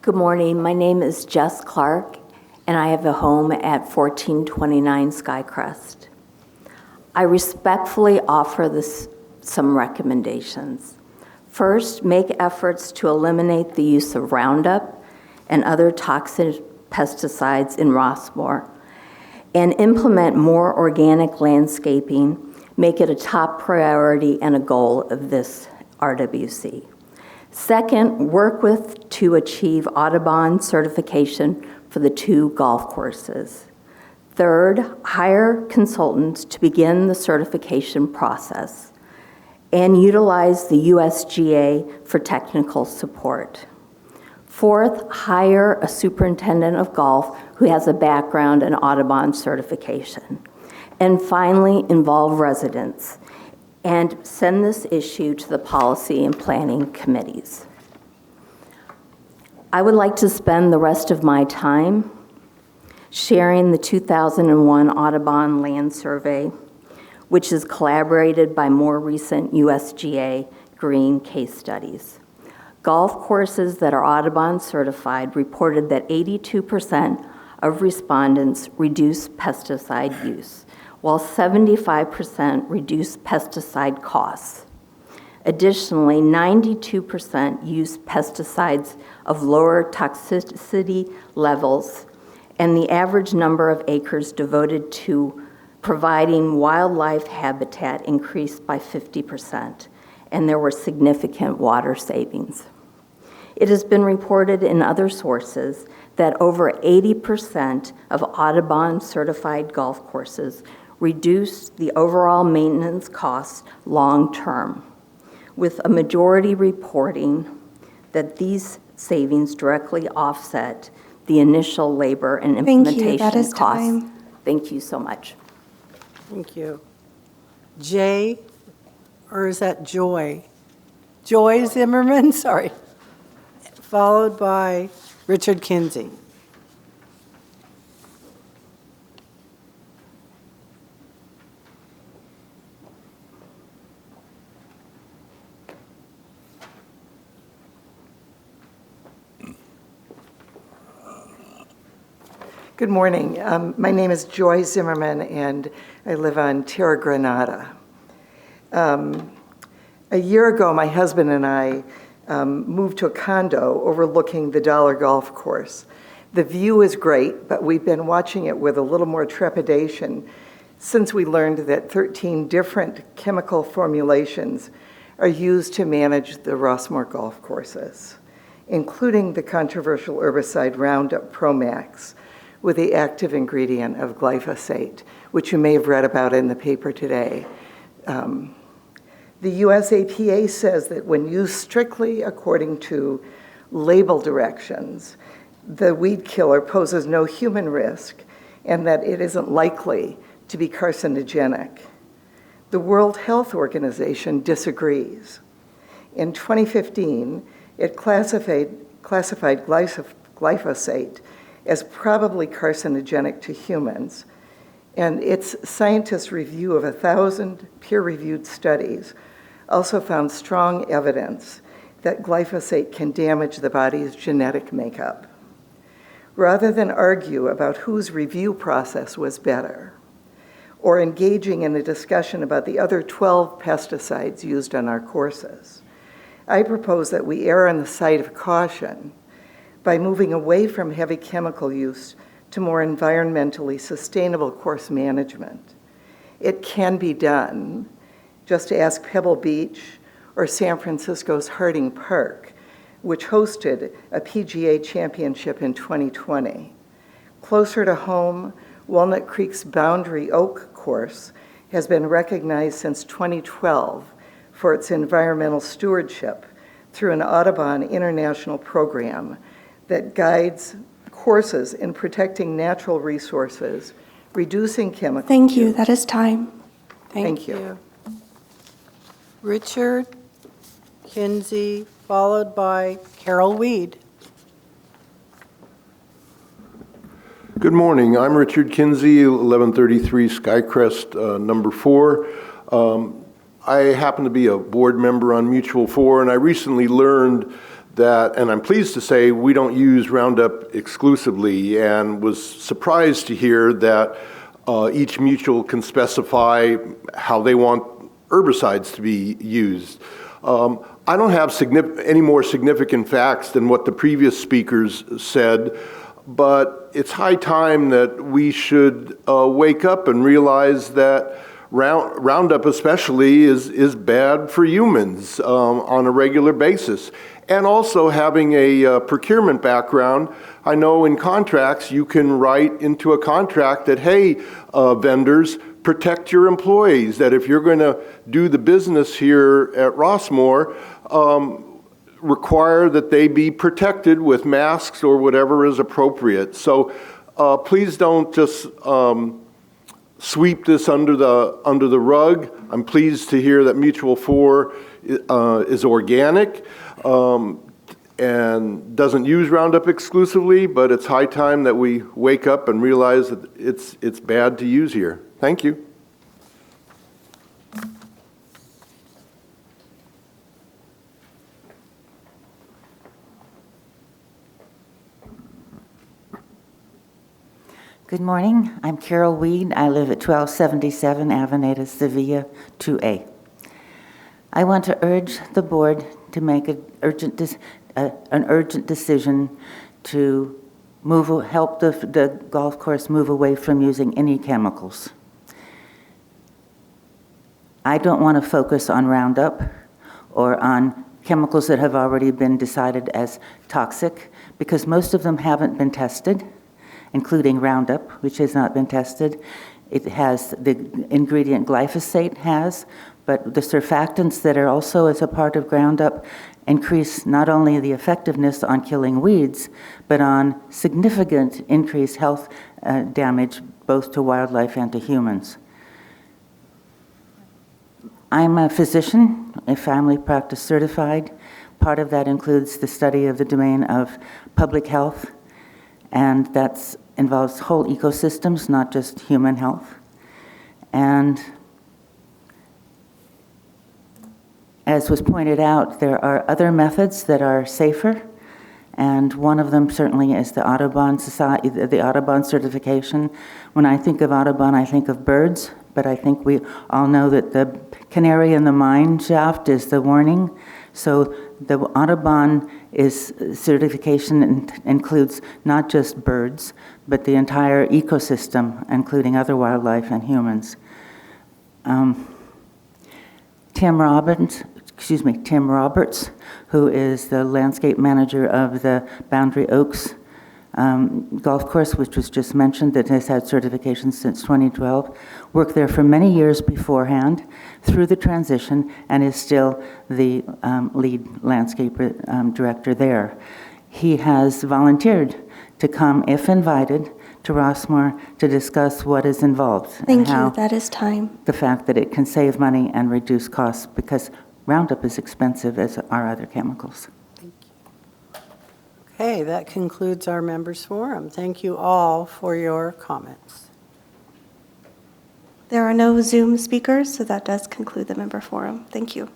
Good morning. My name is Jess Clark, and I have a home at 1429 Skycrest. I respectfully offer some recommendations. First, make efforts to eliminate the use of Roundup and other toxic pesticides in Rossmore, and implement more organic landscaping. Make it a top priority and a goal of this RWC. Second, work to achieve Audubon certification for the 2 golf courses. Third, hire consultants to begin the certification process and utilize the USGA for technical support. Fourth, hire a superintendent of golf who has a background in Audubon certification. And finally, involve residents and send this issue to the policy and planning committees. I would like to spend the rest of my time sharing the 2001 Audubon Land Survey, which is collaborated by more recent USGA green case studies. Golf courses that are Audubon certified reported that 82% of respondents reduced pesticide use, while 75% reduced pesticide costs. Additionally, 92% used pesticides of lower toxicity levels, and the average number of acres devoted to providing wildlife habitat increased by 50%, and there were significant water savings. It has been reported in other sources that over 80% of Audubon certified golf courses reduce the overall maintenance costs long-term, with a majority reporting that these savings directly offset the initial labor and implementation Thank you. That is costs. time. Thank you so much. Thank you. Jay, or is that Joy? Joy Zimmerman, sorry. Followed by Richard Kinsey. Good morning. My name is Joy Zimmerman, and I live on Terra Granada. A year ago, my husband and I moved to a condo overlooking the Dollar Golf Course. The view is great, but we've been watching it with a little more trepidation since we learned that 13 different chemical formulations are used to manage the Rossmore golf courses, including the controversial herbicide Roundup Pro Max, with the active ingredient of glyphosate, which you may have read about in the paper today. The US EPA says that when used strictly according to label directions, the weed killer poses no human risk and that it isn't likely to be carcinogenic. The World Health Organization disagrees. In 2015, it classified glyphosate as probably carcinogenic to humans, and its scientists' review of 1,000 peer-reviewed studies also found strong evidence that glyphosate can damage the body's genetic makeup. Rather than argue about whose review process was better, or engaging in a discussion about the other 12 pesticides used on our courses, I propose that we err on the side of caution by moving away from heavy chemical use to more environmentally sustainable course management. It can be done. Just ask Pebble Beach or San Francisco's Harding Park, which hosted a PGA championship in 2020. Closer to home, Walnut Creek's Boundary Oak course has been recognized since 2012 for its environmental stewardship through an Audubon International program that guides courses in protecting natural resources, reducing chemicals. Thank you. That is time. Thank you. Richard Kinsey, followed by Carol Weed. Good morning. I'm Richard Kinsey, 1133 Skycrest, number 4. I happen to be a board member on Mutual 4, and I recently learned that, and I'm pleased to say, we don't use Roundup exclusively, and was surprised to hear that each mutual can specify how they want herbicides to be used. I don't have any more significant facts than what the previous speakers said, but it's high time that we should wake up and realize that Roundup especially is bad for humans on a regular basis. And also having a procurement background, I know in contracts you can write into a contract that, hey, vendors, protect your employees, that if you're going to do the business here at Rossmore, require that they be protected with masks or whatever is appropriate. So please don't just sweep this under the rug. I'm pleased to hear that Mutual 4 is organic and doesn't use Roundup exclusively, but it's high time that we wake up and realize that it's bad to use here. Thank you. Good morning. I'm Carol Weed. I live at 1277 Avenida Sevilla 2A. I want to urge the board to make an urgent decision to help the golf course move away from using any chemicals. I don't want to focus on Roundup or on chemicals that have already been decided as toxic, because most of them haven't been tested, including Roundup, which has not been tested. It has the ingredient glyphosate has, but the surfactants that are also as a part of Roundup increase not only the effectiveness on killing weeds, but on significant increased health damage both to wildlife and to humans. I'm a physician, a family practice certified. Part of that includes the study of the domain of public health, and that involves whole ecosystems, not just human health. And as was pointed out, there are other methods that are safer, and one of them certainly is the Audubon Society, the Audubon certification. When I think of Audubon, I think of birds, but I think we all know that the canary in the mine shaft is the warning. So the Audubon certification includes not just birds, but the entire ecosystem, including other wildlife and humans. Tim Roberts, who is the landscape manager of the Boundary Oaks golf course, which was just mentioned, that has had certification since 2012, worked there for many years beforehand through the transition and is still the lead landscape director there. He has volunteered to come, if invited, to Rossmore to discuss what is involved. Thank you. That is time. The fact that it can save money and reduce costs, because Roundup is expensive as are other chemicals. Okay, that concludes our members' forum. Thank you all for your comments. There are no Zoom speakers, so that does conclude the member forum. Thank you.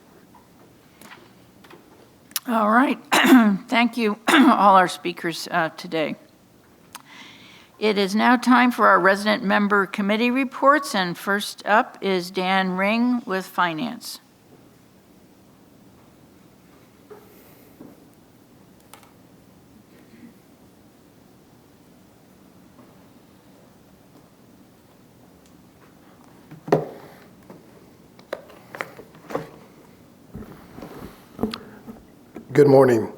All right. Thank you, all our speakers today. It is now time for our resident member committee reports, and first up is Dan Ring with Finance. Good morning.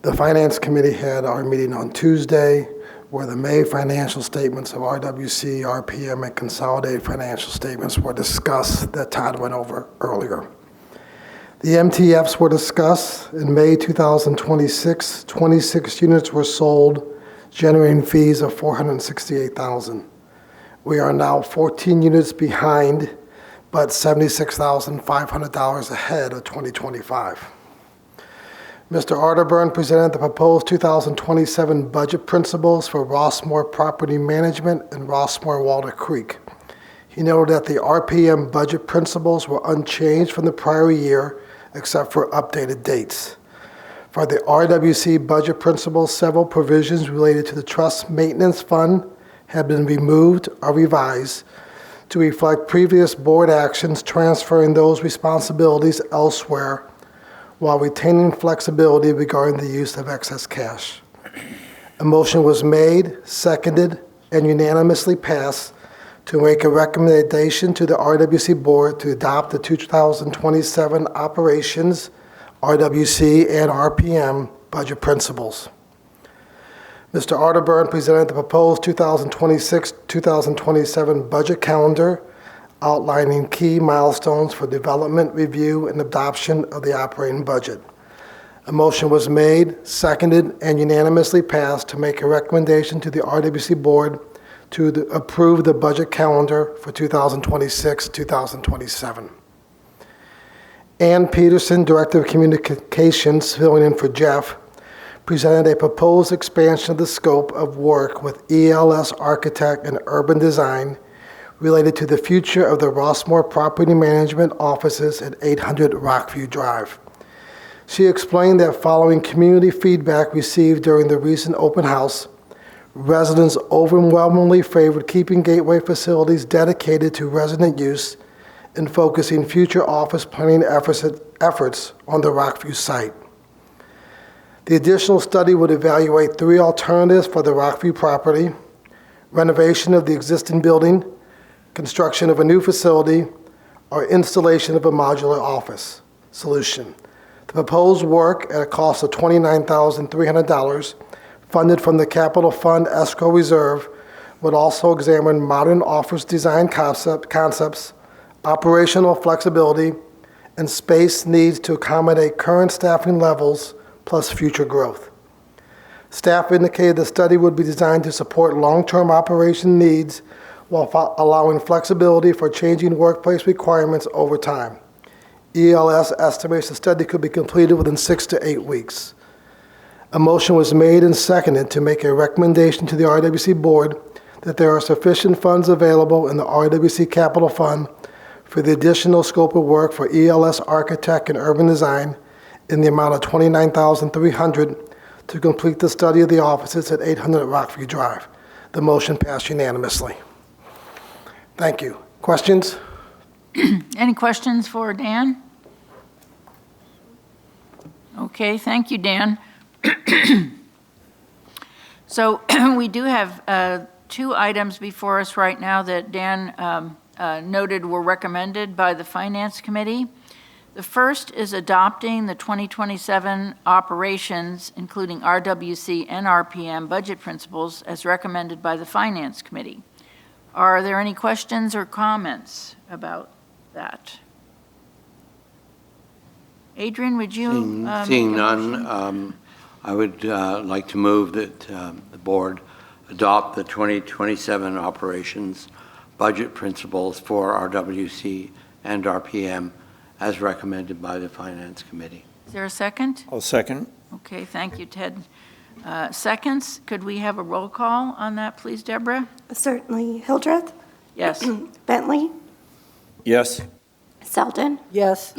The Finance Committee had our meeting on Tuesday, where the May financial statements of RWC, RPM, and consolidated financial statements were discussed that Todd went over earlier. The MTFs were discussed. In May 2026, 26 units were sold, generating fees of $468,000. We are now 14 units behind, but $76,500 ahead of 2025. Mr. Arterburn presented the proposed 2027 budget principles for Rossmore Property Management and Rossmore Walter Creek. He noted that the RPM budget principles were unchanged from the prior year, except for updated dates. For the RWC budget principles, several provisions related to the trust maintenance fund have been removed or revised to reflect previous board actions, transferring those responsibilities elsewhere, while retaining flexibility regarding the use of excess cash. A motion was made, seconded, and unanimously passed to make a recommendation to the RWC board to adopt the 2027 operations, RWC and RPM budget principles. Mr. Arterburn presented the proposed 2026-2027 budget calendar, outlining key milestones for development, review, and adoption of the operating budget. A motion was made, seconded, and unanimously passed to make a recommendation to the RWC board to approve the budget calendar for 2026-2027. Ann Peterson, Director of Communications, filling in for Jeff, presented a proposed expansion of the scope of work with ELS Architect and Urban Design related to the future of the Rossmore Property Management offices at 800 Rockview Drive. She explained that following community feedback received during the recent open house, residents overwhelmingly favored keeping Gateway facilities dedicated to resident use and focusing future office planning efforts on the Rockview site. The additional study would evaluate 3 alternatives for the Rockview property: renovation of the existing building, construction of a new facility, or installation of a modular office solution. The proposed work, at a cost of $29,300, funded from the Capital Fund Escrow Reserve, would also examine modern office design concepts, operational flexibility, and space needs to accommodate current staffing levels plus future growth. Staff indicated the study would be designed to support long-term operation needs while allowing flexibility for changing workplace requirements over time. ELS estimates the study could be completed within 6 to 8 weeks. A motion was made and seconded to make a recommendation to the RWC Board that there are sufficient funds available in the RWC Capital Fund for the additional scope of work for ELS Architect and Urban Design in the amount of $29,300 to complete the study of the offices at 800 Rockview Drive. The motion passed unanimously. Thank you. Questions? Any questions for Dan? Okay, thank you, Dan. So we do have 2 items before us right now that Dan noted were recommended by the Finance Committee. The first is adopting the 2027 operations, including RWC and RPM budget principles as recommended by the Finance Committee. Are there any questions or comments about that? Adrian, would you? Seeing none, I would like to move that the board adopt the 2027 operations budget principles for RWC and RPM as recommended by the Finance Committee. Is there a second? I'll second. Okay, thank you, Ted. Seconds, could we have a roll call on that, please, Deborah? Certainly. Hildreth? Yes. Bentley? Yes. Selden? Yes.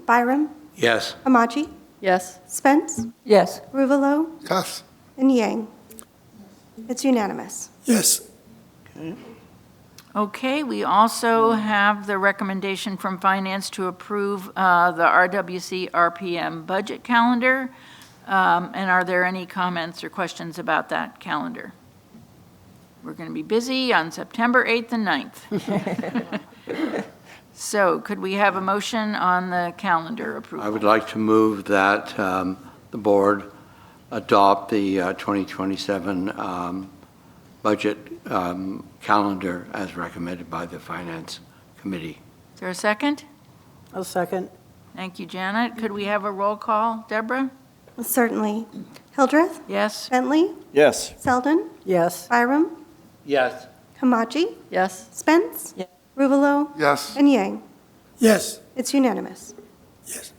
Byram? Yes. Hamachi? Yes. Spence? Yes. Ruvalo? Yes. And Yang? It's unanimous. Yes. Okay, we also have the recommendation from Finance to approve the RWC RPM budget calendar. And are there any comments or questions about that calendar? We're going to be busy on September 8th and 9th. So could we have a motion on the calendar approval? I would like to move that the board adopt the 2027 budget calendar as recommended by the Finance Committee. Is there a second? I'll second. Thank you, Janet. Could we have a roll call? Deborah? Certainly. Hildreth? Yes. Bentley? Yes. Selden? Yes. Byram? Yes. Hamachi? Yes. Spence? Yes. Ruvalo? Yes. And Yang? Yes. It's unanimous. Yes.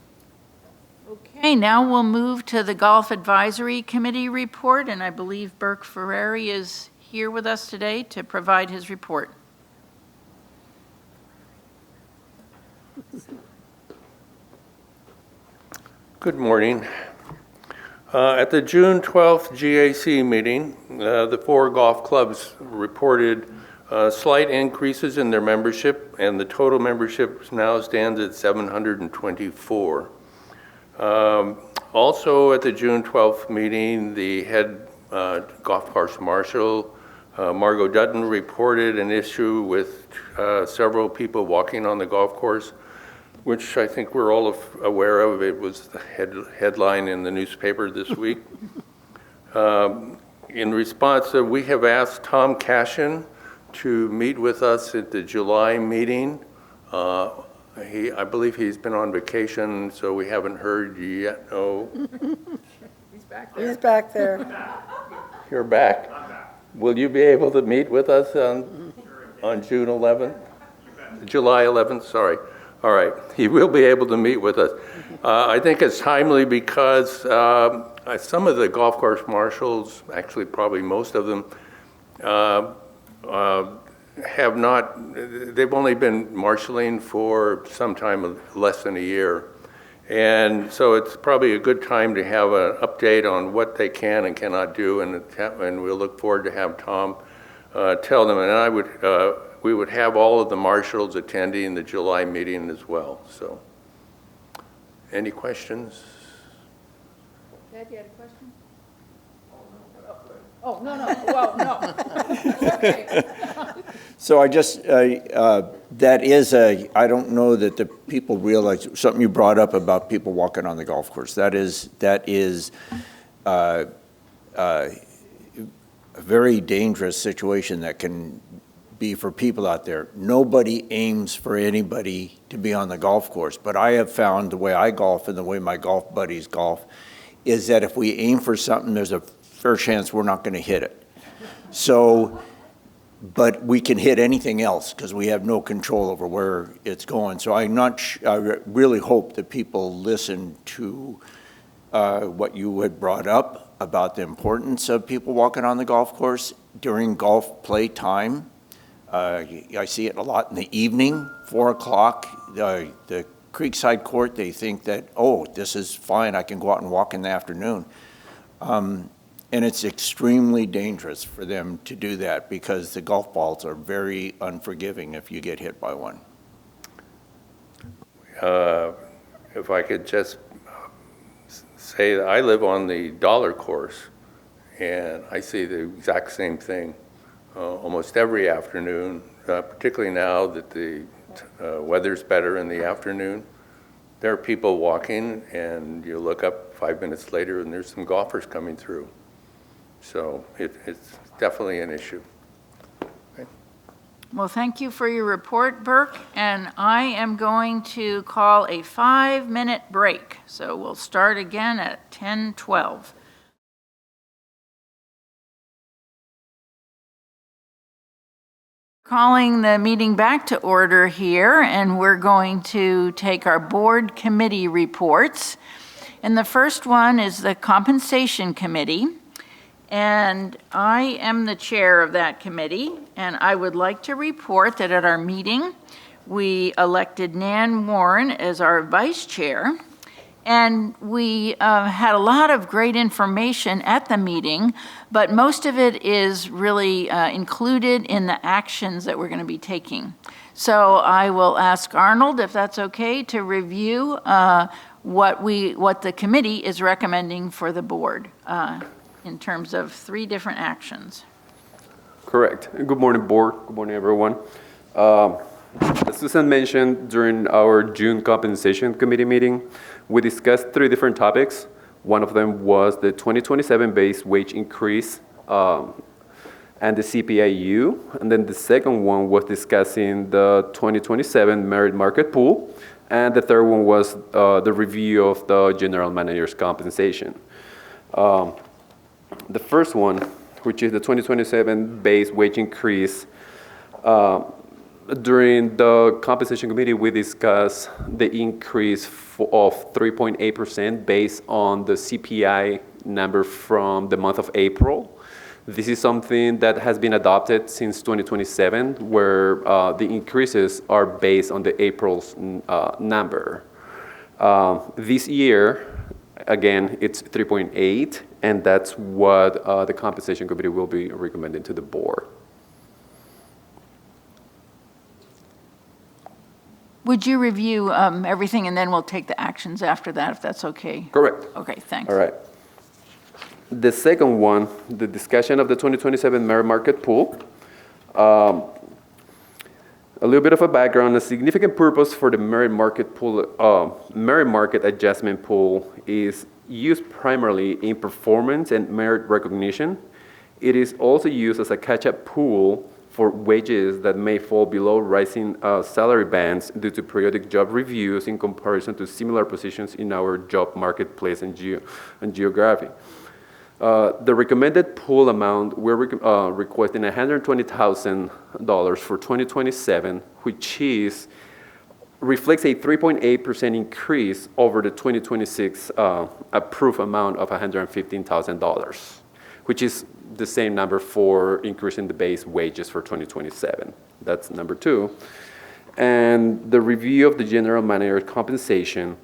Okay, now we'll move to the Golf Advisory Committee report, and I believe Burke Ferrari is here with us today to provide his report. Good morning. At the June 12th GAC meeting, the 4 golf clubs reported slight increases in their membership, and the total membership now stands at 724. Also at the June 12th meeting, the head golf course marshal, Margot Dutton, reported an issue with several people walking on the golf course, which I think we're all aware of. It was the headline in the newspaper this week. In response, we have asked Tom Cashin to meet with us at the July meeting. I believe he's been on vacation, so we haven't heard yet. No. He's back there. He's back there. You're back. Will you be able to meet with us on June 11th? July 11th, sorry. All right, he will be able to meet with us. I think it's timely because some of the golf course marshals, actually probably most of them, have not, they've only been marshaling for some time, less than a year. And so it's probably a good time to have an update on what they can and cannot do, and we'll look forward to have Tom tell them. And we would have all of the marshals attending the July meeting as well. So, any questions? Ted, you had a question? Oh, no, well, no. Okay. So I just, that is I don't know that the people realize, something you brought up about people walking on the golf course. That is a very dangerous situation that can be for people out there. Nobody aims for anybody to be on the golf course, but I have found the way I golf and the way my golf buddies golf is that if we aim for something, there's a fair chance we're not going to hit it. So but we can hit anything else because we have no control over where it's going. So I'm not, I really hope that people listen to what you had brought up about the importance of people walking on the golf course during golf play time. I see it a lot in the evening, 4 o'clock, the Creekside Court, they think that, oh, this is fine, I can go out and walk in the afternoon. And it's extremely dangerous for them to do that because the golf balls are very unforgiving if you get hit by one. If I could just say that I live on the dollar course, and I see the exact same thing almost every afternoon, particularly now that the weather's better in the afternoon. There are people walking, and you look up 5 minutes later, and there's some golfers coming through. So it's definitely an issue. Okay. Well, thank you for your report, Burke, and I am going to call a 5-minute break. So we'll start again at 10:12. Calling the meeting back to order here, and we're going to take our board committee reports. And the first one is the Compensation Committee. And I am the chair of that committee, and I would like to report that at our meeting, we elected Nan Warren as our vice chair, and we had a lot of great information at the meeting, but most of it is really included in the actions that we're going to be taking. So I will ask Arnold, if that's okay, to review what the committee is recommending for the board. In terms of 3 different actions. Correct. Good morning, board. Good morning, everyone. As Susan mentioned, during our June Compensation Committee meeting, we discussed 3 different topics. One of them was the 2027 base wage increase and the CPIU. And then the second one was discussing the 2027 merit market pool. And the third one was the review of the general manager's compensation. The first one, which is the 2027 base wage increase, during the compensation committee, we discussed the increase of 3.8% based on the CPI number from the month of April. This is something that has been adopted since 2027, where the increases are based on the April's number. This year, again, it's 3.8, and that's what the compensation committee will be recommending to the board. Would you review everything, and then we'll take the actions after that, if that's okay? Correct. Okay, thanks. All right. The second one, the discussion of the 2027 merit market pool. A little bit of a background. A significant purpose for the merit market pool, merit market adjustment pool is used primarily in performance and merit recognition. It is also used as a catch-up pool for wages that may fall below rising salary bands due to periodic job reviews in comparison to similar positions in our job marketplace and geography. The recommended pool amount, we're requesting $120,000 for 2027, which reflects a 3.8% increase over the 2026 approved amount of $115,000, which is the same number for increasing the base wages for 2027. That's number 2. And the review of the general manager's compensation.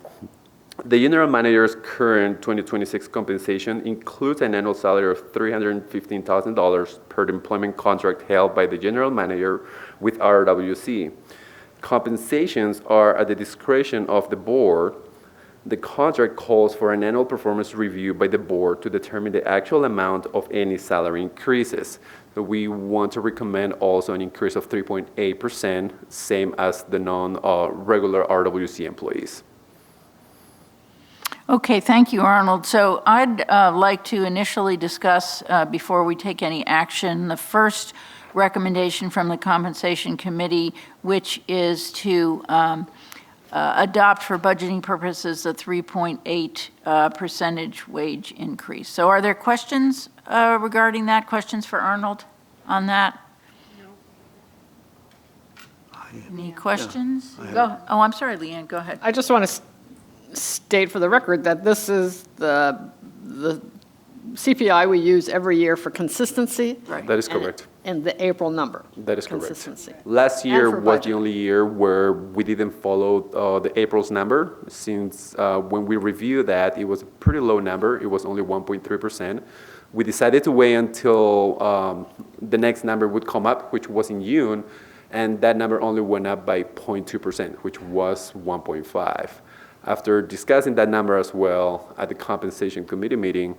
The general manager's current 2026 compensation includes an annual salary of $315,000 per employment contract held by the general manager with RWC. Compensations are at the discretion of the board. The contract calls for an annual performance review by the board to determine the actual amount of any salary increases. So we want to recommend also an increase of 3.8%, same as the non-regular RWC employees. Okay, thank you, Arnold. So I'd like to initially discuss, before we take any action, the first recommendation from the Compensation Committee, which is to adopt for budgeting purposes the 3.8 percentage wage increase. So are there questions regarding that? Questions for Arnold on that? No. Any questions? Go. Oh, I'm sorry, Leanne, go ahead. I just want to state for the record that this is the CPI we use every year for consistency. Right. That is correct. And the April number. That is correct. Consistency. Last year for was budget. the only year where we didn't follow the April's number, since when we reviewed that, it was a pretty low number. It was only 1.3%. We decided to wait until the next number would come up, which was in June, and that number only went up by 0.2%, which was 1.5. After discussing that number as well at the compensation committee meeting,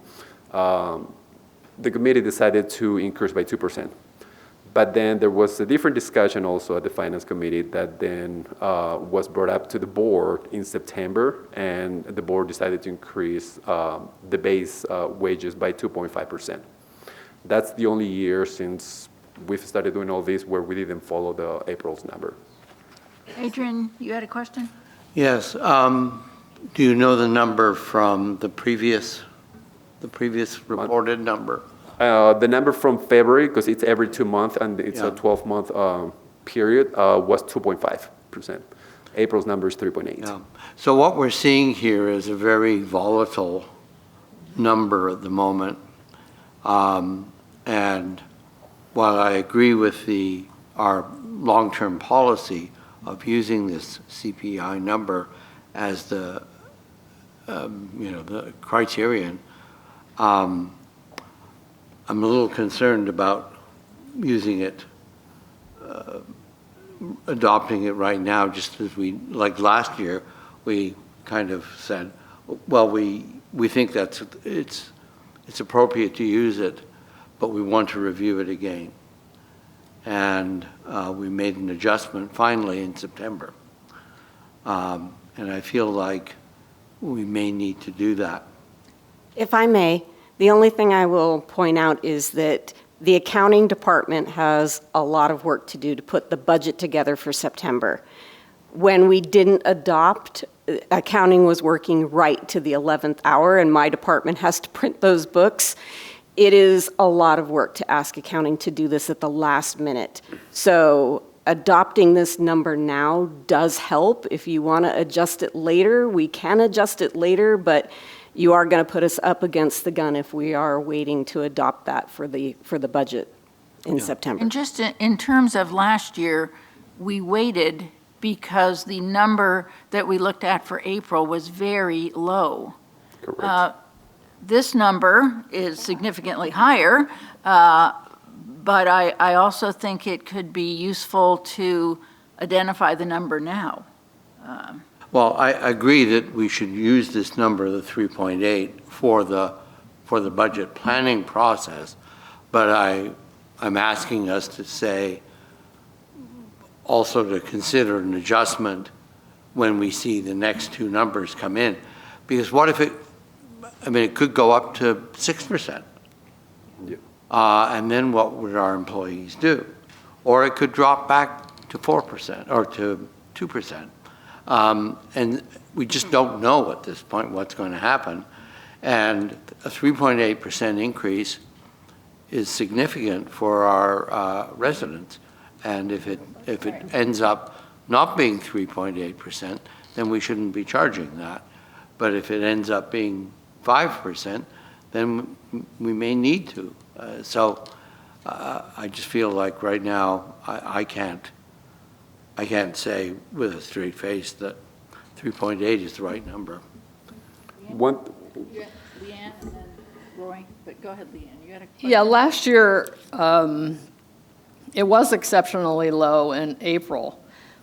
the committee decided to increase by 2%. But then there was a different discussion also at the finance committee that then was brought up to the board in September, and the board decided to increase the base wages by 2.5%. That's the only year since we've started doing all this where we didn't follow the April's number. Adrian, you had a question? Yes. Do you know the number from the previous reported number? The number from February, because it's every 2 months and it's a 12-month period, was 2.5%. April's number is 3.8. Yeah. So what we're seeing here is a very volatile number at the moment. And while I agree with our long-term policy of using this CPI number as the criterion, I'm a little concerned about using it, adopting it right now, just as like last year, we kind of said, well, we think it's appropriate to use it, but we want to review it again. And we made an adjustment finally in September. And I feel like we may need to do that. If I may, the only thing I will point out is that the accounting department has a lot of work to do to put the budget together for September. When we didn't adopt, accounting was working right to the 11th hour, and my department has to print those books. It is a lot of work to ask accounting to do this at the last minute. So adopting this number now does help. If you want to adjust it later, we can adjust it later, but you are going to put us up against the gun if we are waiting to adopt that for the budget in September. And just in terms of last year, we waited because the number that we looked at for April was very low. Correct. This number is significantly higher, but I also think it could be useful to identify the number now. Well, I agree that we should use this number, the 3.8, for the budget planning process, but I'm asking us to say also to consider an adjustment when we see the next two numbers come in. Because what if it could go up to 6%. Yeah. And then what would our employees do? Or it could drop back to 4% or to 2%. And we just don't know at this point what's going to happen. And a 3.8% increase is significant for our residents. And if it ends up not being 3.8%, then we shouldn't be charging that. But if it ends up being 5%, then we may need to. So I just feel like right now I can't say with a straight face that 3.8 is the right number. One. Leanne and then Roy, but go ahead, Leanne. You had a question? Yeah, last year it was exceptionally low in April,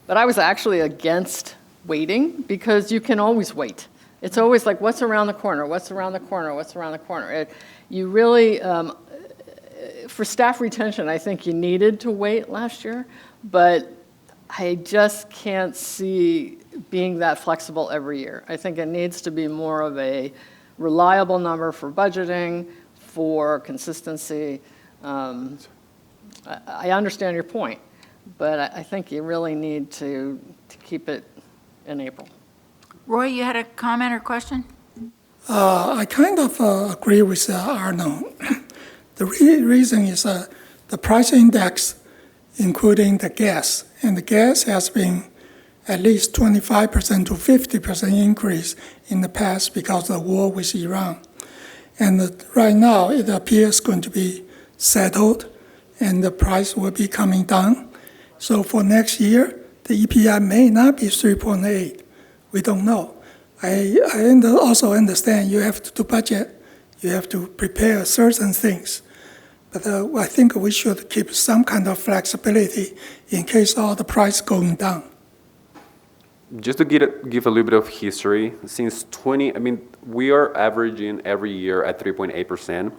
but I was actually against waiting because you can always wait. It's always like, what's around the corner? What's around the corner? What's around the corner? You really, for staff retention, I think you needed to wait last year, but I just can't see being that flexible every year. I think it needs to be more of a reliable number for budgeting, for consistency. I understand your point, but I think you really need to keep it in April. Roy, you had a comment or question? I kind of agree with Arno. The reason is the price index including the gas. And the gas has been at least 25% to 50% increase in the past because of the war with Iran. And right now, it appears going to be settled, and the price will be coming down. So for next year, the EPI may not be 3.8. We don't know. I also understand you have to do budget. You have to prepare certain things. But I think we should keep some kind of flexibility in case all the price going down. Just to give a little bit of history, since we are averaging every year at 3.8%.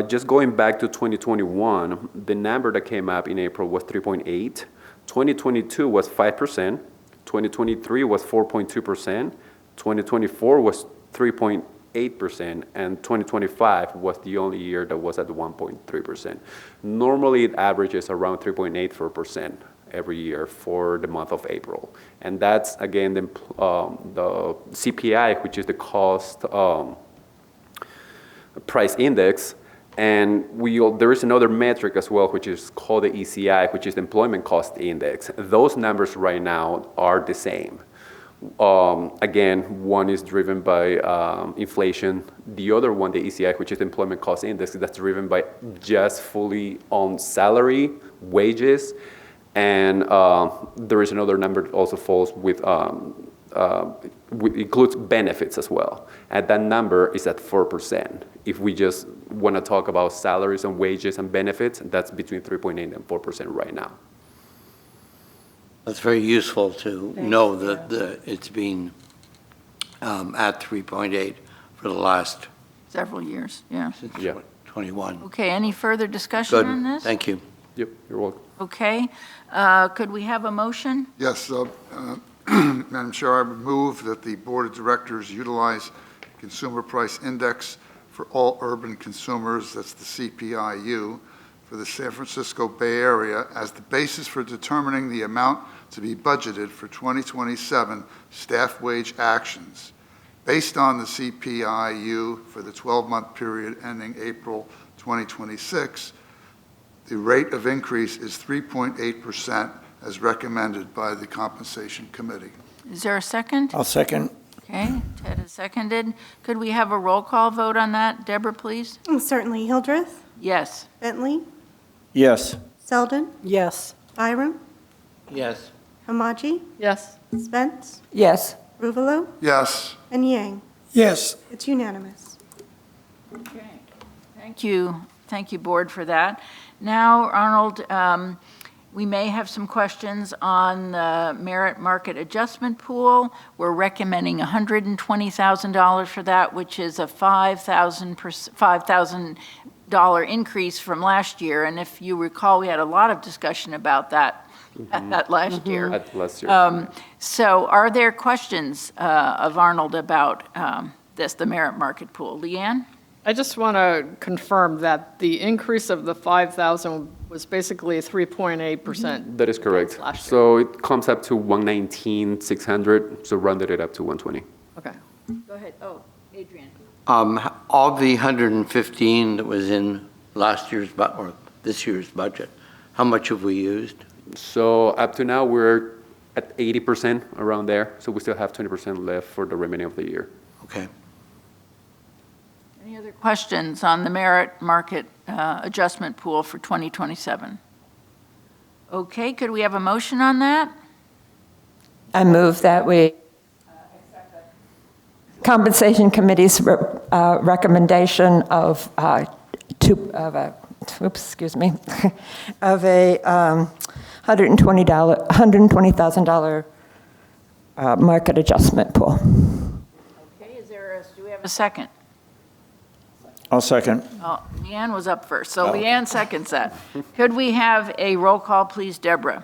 Just going back to 2021, the number that came up in April was 3.8. 2022 was 5%. 2023 was 4.2%. 2024 was 3.8%, and 2025 was the only year that was at 1.3%. Normally, it averages around 3.84% every year for the month of April. And that's, again, the CPI, which is the cost price index. And there is another metric as well, which is called the ECI, which is the employment cost index. Those numbers right now are the same. Again, one is driven by inflation. The other one, the ECI, which is the employment cost index, that's driven by just fully on salary, wages, and there is another number that also falls with includes benefits as well. And that number is at 4%. If we just want to talk about salaries and wages and benefits, that's between 3.8 and 4% right now. That's very useful to know that it's been at 3.8 for the last Several years, yeah. since 21. Okay, any further discussion on this? Thank you. Yep, you're welcome. Okay, could we have a motion? Yes, Madam Chair, I would move that the Board of Directors utilize Consumer Price Index for all urban consumers, that's the CPIU, for the San Francisco Bay Area as the basis for determining the amount to be budgeted for 2027 staff wage actions. Based on the CPIU for the 12-month period ending April 2026, the rate of increase is 3.8% as recommended by the Compensation Committee. Is there a second? I'll second. Okay, Ted has seconded. Could we have a roll call vote on that? Deborah, please? Certainly. Hildreth? Yes. Bentley? Yes. Selden? Yes. Byram? Yes. Hamaji? Yes. Spence? Yes. Ruvalo? Yes. And Yang? Yes. It's unanimous. Okay. Thank you. Thank you, Board, for that. Now, Arnold, we may have some questions on the merit market adjustment pool. We're recommending $120,000 for that, which is a $5,000 increase from last year. And if you recall, we had a lot of discussion about that at last year. At last year. So are there questions of Arnold about the merit market pool? Leanne? I just want to confirm that the increase of the 5,000 was basically 3.8%. That is correct. Last year. So it comes up to 119,600, so rounded it up to 120. Okay. Go ahead. Oh, Adrian. Of the 115 that was in last year's or this year's budget, how much have we used? So up to now, we're at 80% around there. So we still have 20% left for the remaining of the year. Okay. Any other questions on the merit market adjustment pool for 2027? Okay, could we have a motion on that? I move that we accept the Compensation Committee's recommendation of $120,000 market adjustment pool. Okay, do we have a second? I'll second. Oh, Leanne was up first, so Leanne seconds that. Could we have a roll call, please, Deborah?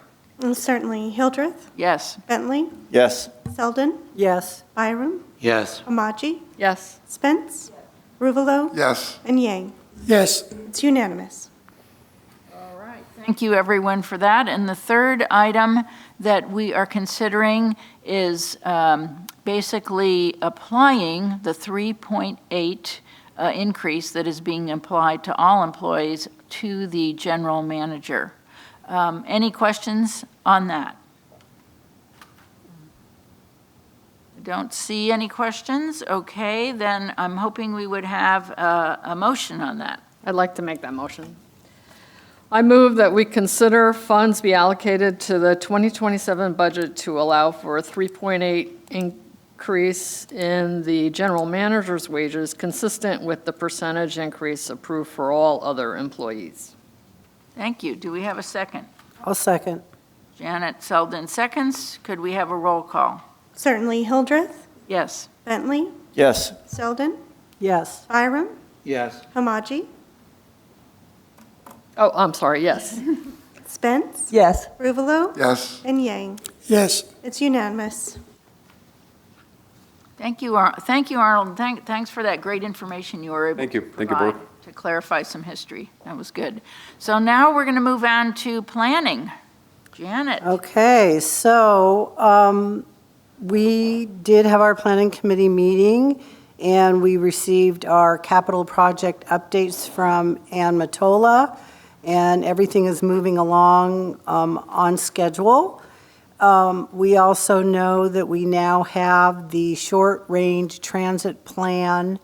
Certainly. Hildreth? Yes. Bentley? Yes. Selden? Yes. Byram? Yes. Hamaji? Yes. Spence? Ruvalo? Yes. And Yang? Yes. It's unanimous. All right. Thank you, everyone, for that. And the third item that we are considering is basically applying the 3.8 increase that is being applied to all employees to the general manager. Any questions on that? Don't see any questions. Okay, then I'm hoping we would have a motion on that. I'd like to make that motion. I move that we consider funds be allocated to the 2027 budget to allow for a 3.8 increase in the general manager's wages consistent with the percentage increase approved for all other employees. Thank you. Do we have a second? I'll second. Janet Selden seconds. Could we have a roll call? Certainly. Hildreth, Yes. Bentley, Yes. Selden, Yes. Byram, Yes. Hamaji, Oh, I'm sorry, yes. Spence, Yes. Ruvalo, Yes. and Yang. Yes. It's unanimous. Thank you, thank you, Arnold. Thanks for that great information you were able Thank you. to Thank you, provide Board. to clarify some history. That was good. So now we're going to move on to planning. Janet. Okay, so we did have our planning committee meeting, and we received our capital project updates from Ann Matola, and everything is moving along on schedule. We also know that we now have the short-range transit plan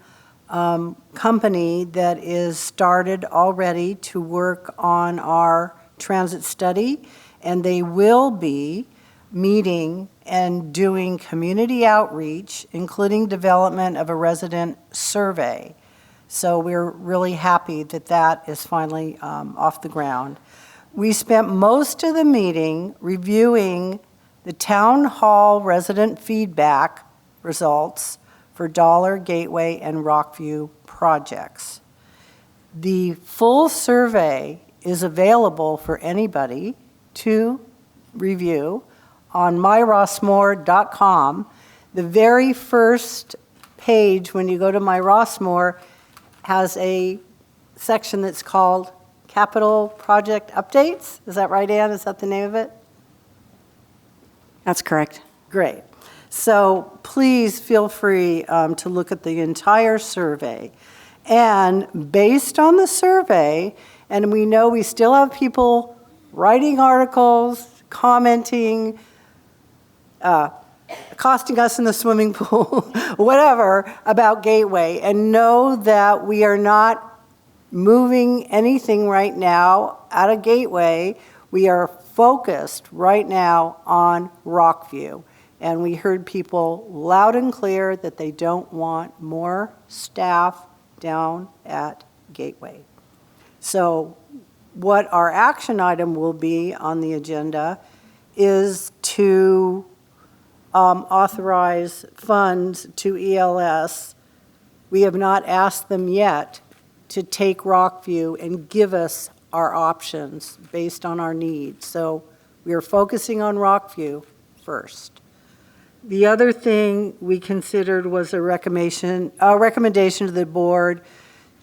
company that is started already to work on our transit study, and they will be meeting and doing community outreach, including development of a resident survey. So we're really happy that that is finally off the ground. We spent most of the meeting reviewing the town hall resident feedback results for Dollar, Gateway, and Rockview projects. The full survey is available for anybody to review on myrossmore.com. The very first page, when you go to My Rossmore, has a section that's called Capital Project Updates. Is that right, Ann? Is that the name of it? That's correct. Great. So please feel free to look at the entire survey. And based on the survey, and we know we still have people writing articles, commenting, accosting us in the swimming pool, whatever, about Gateway, and know that we are not moving anything right now out of Gateway. We are focused right now on Rockview. And we heard people loud and clear that they don't want more staff down at Gateway. So what our action item will be on the agenda is to authorize funds to ELS. We have not asked them yet to take Rockview and give us our options based on our needs. So we are focusing on Rockview first. The other thing we considered was a recommendation to the board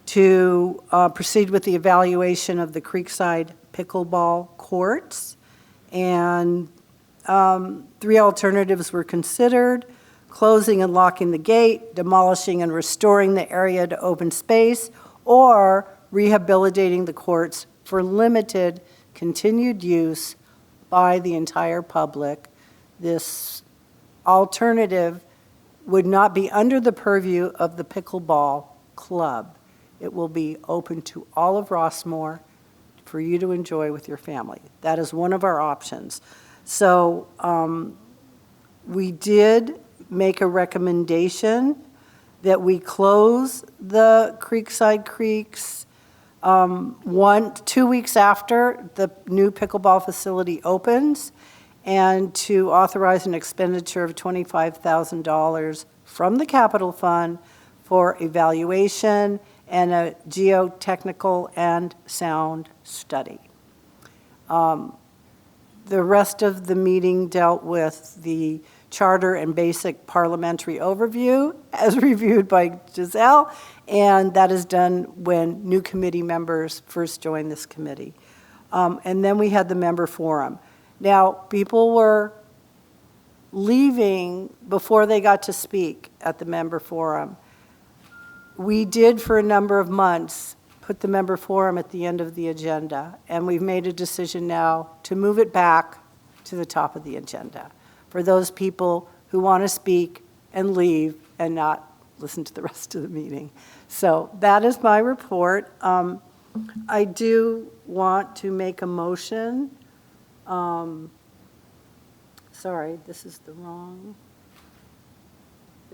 to proceed with the evaluation of the Creekside pickleball courts. And 3 alternatives were considered: closing and locking the gate, demolishing and restoring the area to open space, or rehabilitating the courts for limited continued use by the entire public. This alternative would not be under the purview of the pickleball club. It will be open to all of Rossmore for you to enjoy with your family. That is one of our options. So we did make a recommendation that we close the Creekside Creeks 2 weeks after the new pickleball facility opens, and to authorize an expenditure of $25,000 from the capital fund for evaluation and a geotechnical and sound study. The rest of the meeting dealt with the charter and basic parliamentary overview as reviewed by Giselle, and that is done when new committee members first join this committee. And then we had the member forum. Now, people were leaving before they got to speak at the member forum. We did, for a number of months, put the member forum at the end of the agenda, and we've made a decision now to move it back to the top of the agenda for those people who want to speak and leave and not listen to the rest of the meeting. So that is my report. I do want to make a motion. Sorry, this is the wrong.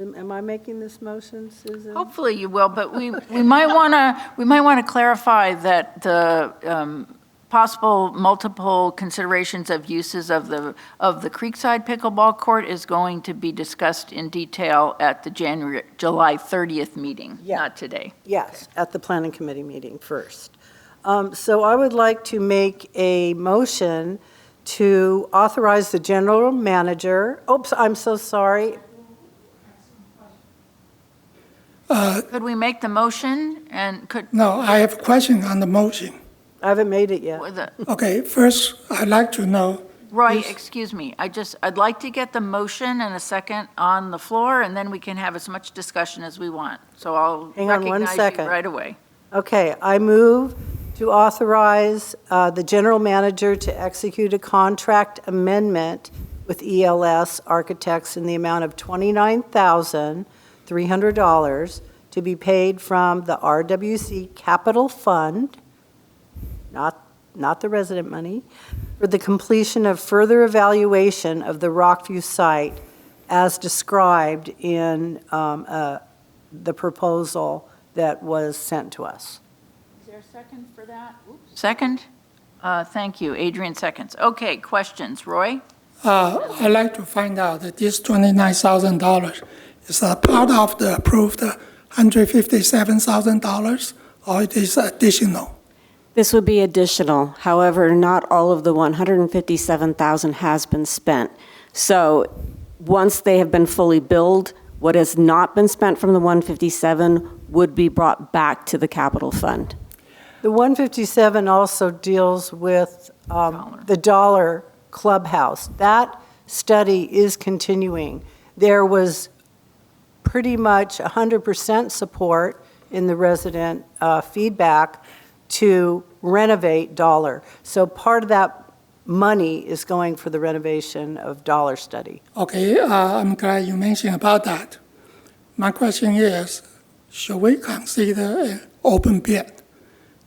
Am I making this motion, Susan? Hopefully you will, but we might want to clarify that the possible multiple considerations of uses of the Creekside pickleball court is going to be discussed in detail at the July 30th meeting, not today. Yes, at the planning committee meeting first. So I would like to make a motion to authorize the general manager. Oops, I'm so sorry. Could we make the motion and could? No, I have a question on the motion. I haven't made it yet. Okay, first, I'd like to know. Roy, excuse me. I'd like to get the motion and a second on the floor, and then we can have as much discussion as we want. So I'll Hang on one recognize second. you right away. Okay, I move to authorize the general manager to execute a contract amendment with ELS Architects in the amount of $29,300 to be paid from the RWC Capital Fund, not the resident money, for the completion of further evaluation of the Rockview site as described in the proposal that was sent to us. Is there a second for that? Oops. Second? Thank you. Adrian seconds. Okay, questions. Roy? I'd like to find out that this $29,000 is a part of the approved $157,000, or it is additional? This would be additional. However, not all of the $157,000 has been spent. So once they have been fully billed, what has not been spent from the 157 would be brought back to the capital fund. The 157 also deals with the Dollar Clubhouse. That study is continuing. There was pretty much 100% support in the resident feedback to renovate Dollar. So part of that money is going for the renovation of Dollar study. Okay, I'm glad you mentioned about that. My question is, should we consider an open bid?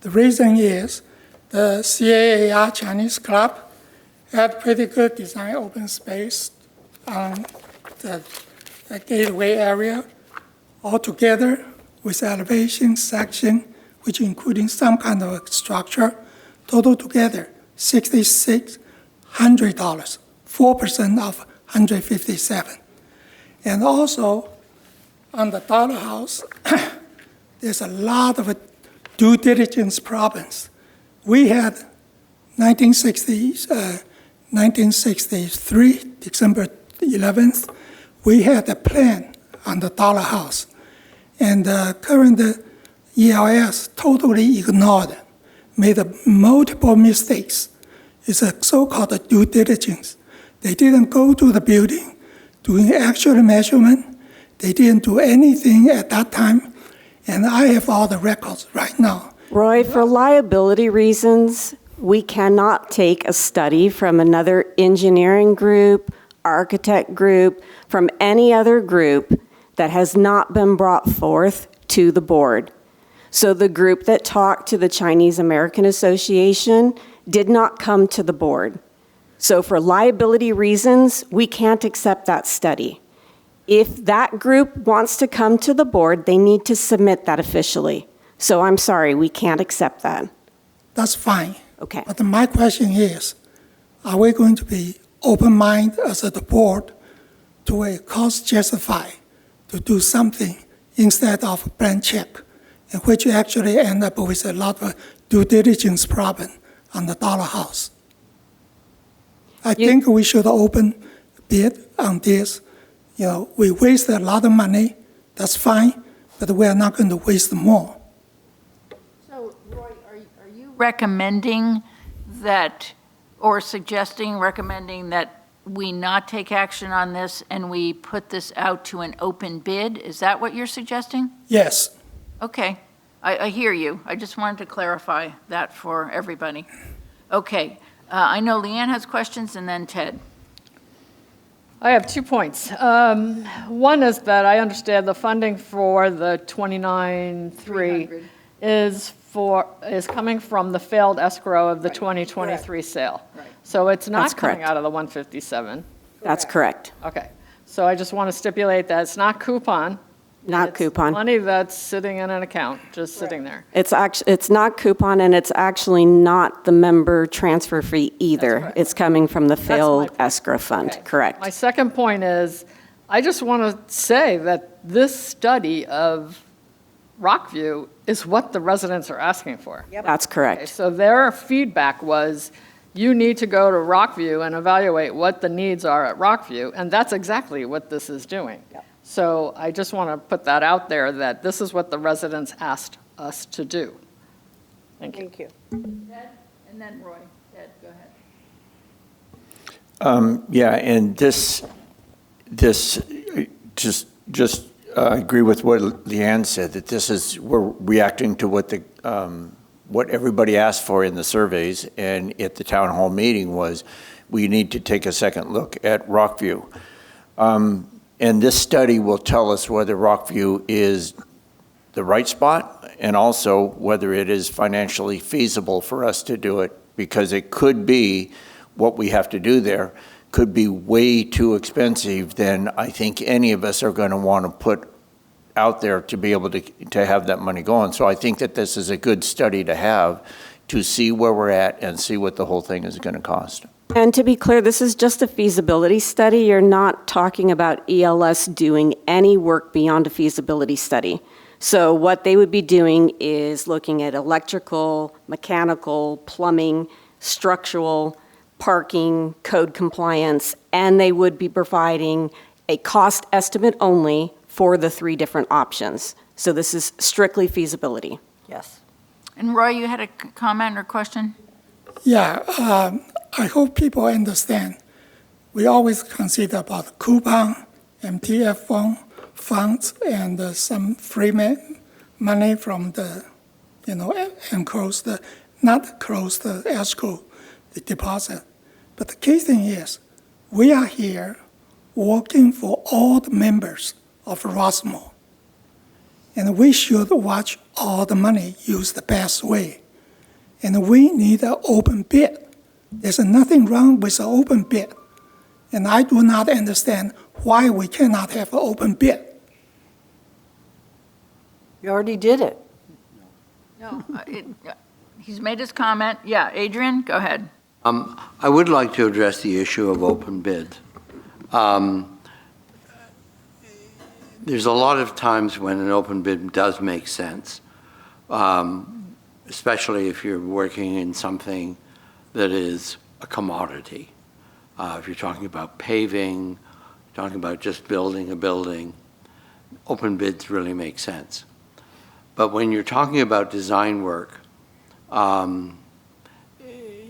The reason is the CAAR Chinese Club had pretty good design open space on the gateway area altogether with elevation section, which including some kind of structure, total together $6,600, 4% of 157. And also on the Dollar House, there's a lot of due diligence problems. We had 1963, December 11th, we had a plan on the Dollar House. And the current ELS totally ignored, made multiple mistakes. It's a so-called due diligence. They didn't go to the building, doing actual measurement. They didn't do anything at that time. And I have all the records right now. Roy, for liability reasons, we cannot take a study from another engineering group, architect group, from any other group that has not been brought forth to the board. So the group that talked to the Chinese American Association did not come to the board. So for liability reasons, we can't accept that study. If that group wants to come to the board, they need to submit that officially. So I'm sorry, we can't accept that. That's fine. Okay. But my question is, are we going to be open-minded as the board to a cost justify to do something instead of blank check, in which you actually end up with a lot of due diligence problem on the Dollar House? I think we should open bid on this. You know, we waste a lot of money, that's fine, but we are not going to waste more. So, Roy, are you recommending that, or recommending that we not take action on this and we put this out to an open bid? Is that what you're suggesting? Yes. Okay. I hear you. I just wanted to clarify that for everybody. Okay, I know Leanne has questions, and then Ted. I have 2 points. One is that I understand the funding for the 29.3 is coming from the failed escrow of the 2023 sale. Right. So it's not That's coming correct. out of the 157. That's correct. Okay. So I just want to stipulate that it's not coupon. Not It's coupon. money that's sitting in an account, just sitting there. It's not coupon, and it's actually not the member transfer fee either. correct. It's coming from the my failed point. escrow fund, Okay. correct. My second point is, I just want to say that this study of Rockview is what the residents are asking for. That's Okay, correct. so their feedback was, you need to go to Rockview and evaluate what the needs are at Rockview, and that's exactly what this is doing. So I just want to put that out there, that this is what the residents asked us to do. Thank you. Thank you. Ted, and then Roy. Ted, go ahead. Yeah, and this just agree with what Leanne said, that this is, we're reacting to what what everybody asked for in the surveys and at the town hall meeting was, we need to take a second look at Rockview. And this study will tell us whether Rockview is the right spot and also whether it is financially feasible for us to do it, because it could be what we have to do there could be way too expensive than I think any of us are going to want to put out there to be able to have that money going. So I think that this is a good study to have to see where we're at and see what the whole thing is going to cost. And to be clear, this is just a feasibility study. You're not talking about ELS doing any work beyond a feasibility study. So what they would be doing is looking at electrical, mechanical, plumbing, structural, parking, code compliance, and they would be providing a cost estimate only for the 3 different options. So this is strictly feasibility. Yes. And Roy, you had a comment or question? Yeah, I hope people understand. We always consider about coupon, MTF funds, and some free money from the, and not close the escrow, the deposit. But the key thing is, we are here working for all the members of Rossmore. And we should watch all the money used the best way. And we need an open bid. There's nothing wrong with an open bid. And I do not understand why we cannot have an open bid. You already did it. No. He's made his comment. Yeah, Adrian, go ahead. I would like to address the issue of open bids. There's a lot of times when an open bid does make sense, especially if you're working in something that is a commodity. If you're talking about paving, talking about just building a building, open bids really make sense. But when you're talking about design work,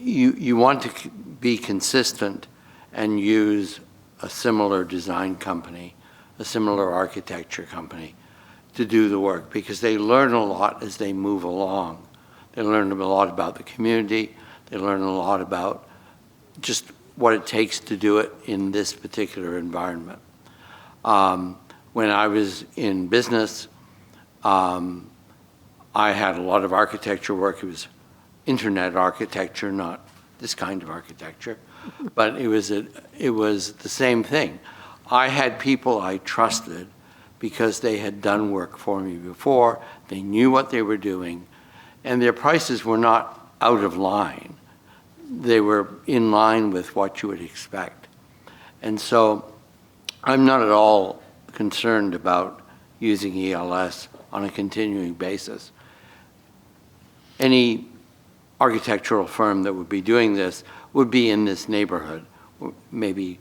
you want to be consistent and use a similar design company, a similar architecture company to do the work, because they learn a lot as they move along. They learn a lot about the community. They learn a lot about just what it takes to do it in this particular environment. When I was in business, I had a lot of architecture work. It was internet architecture, not this kind of architecture, but it was the same thing. I had people I trusted because they had done work for me before. They knew what they were doing, and their prices were not out of line. They were in line with what you would expect. And so I'm not at all concerned about using ELS on a continuing basis. Any architectural firm that would be doing this would be in this neighborhood, maybe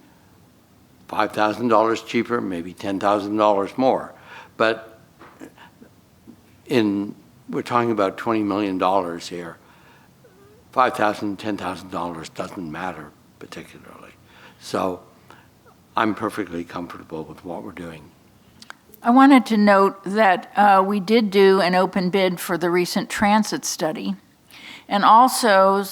$5,000 cheaper, maybe $10,000 more. But we're talking about $20 million here. $5,000, $10,000 doesn't matter particularly. So I'm perfectly comfortable with what we're doing. I wanted to note that we did do an open bid for the recent transit study. And also,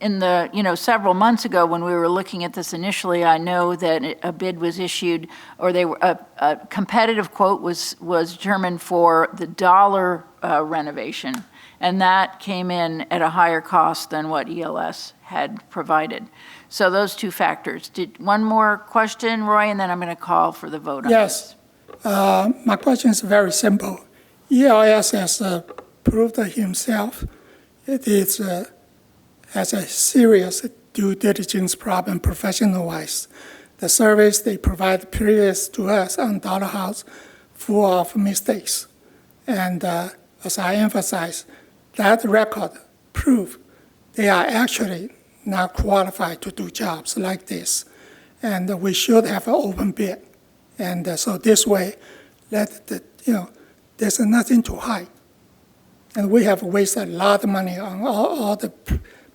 in the, several months ago when we were looking at this initially, I know that a bid was issued, or a competitive quote was determined for the dollar renovation. And that came in at a higher cost than what ELS had provided. So those two factors. One more question, Roy, and then I'm going to call for the vote on Yes. My question is very simple. ELS has proved himself it is has a serious due diligence problem professional-wise. The service they provide previous to us on Dollar House full of mistakes. And as I emphasize, that record proves they are actually not qualified to do jobs like this. And we should have an open bid. And so this way, there's nothing to hide. And we have wasted a lot of money on all the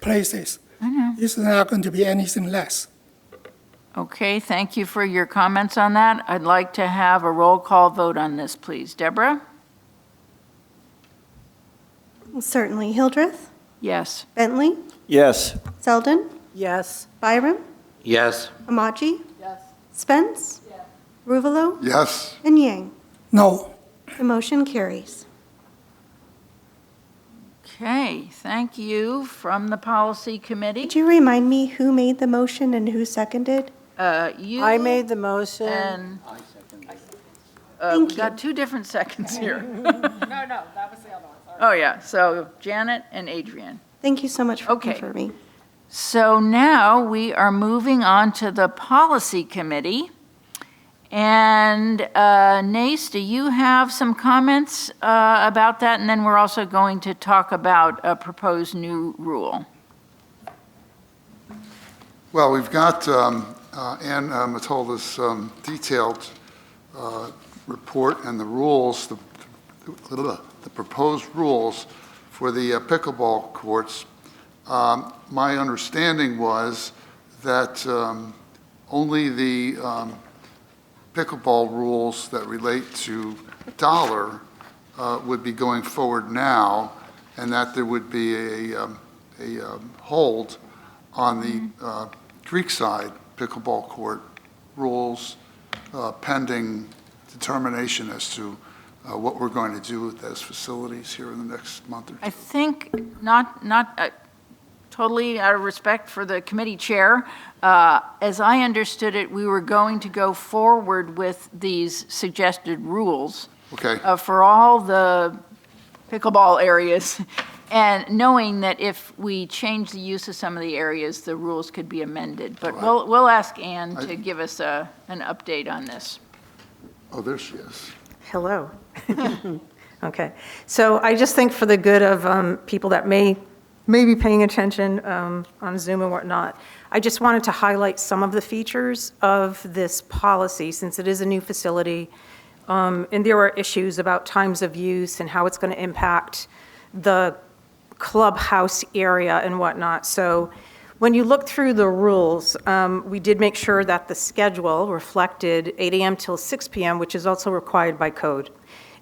places. I know. This is not going to be anything less. Okay, thank you for your comments on that. I'd like to have a roll call vote on this, please. Deborah? Certainly. Hildreth? Yes. Bentley? Yes. Selden? Yes. Byram? Yes. Amaji? Yes. Spence? Yes. Ruvalo? Yes. And Yang. No. The motion carries. Okay, thank you. From the Policy Committee. Could you remind me who made the motion and who seconded? You I made the motion. and Thank we got two different seconds here. No, that was the other one, sorry. Oh, yeah, so Janet and Adrian. Thank you so much for Okay. confirming. So now we are moving on to the Policy Committee. And Nace, do you have some comments about that? And then we're also going to talk about a proposed new rule. Well, we've got Ann Matola's detailed report and the rules, the proposed rules for the pickleball courts. My understanding was that only the pickleball rules that relate to dollar would be going forward now, and that there would be a hold on the Creekside pickleball court rules pending determination as to what we're going to do with those facilities here in the next month or two. I think, not totally out of respect for the committee chair, as I understood it, we were going to go forward with these suggested rules for all the pickleball areas, and knowing that if we change the use of some of the areas, the rules could be amended. But we'll ask Ann to give us an update on this. Oh, there she is. Hello. Okay. So I just think for the good of people that may be paying attention on Zoom and whatnot, I just wanted to highlight some of the features of this policy since it is a new facility. And there are issues about times of use and how it's going to impact the clubhouse area and whatnot. So when you look through the rules, we did make sure that the schedule reflected 8 a.m. till 6 p.m., which is also required by code.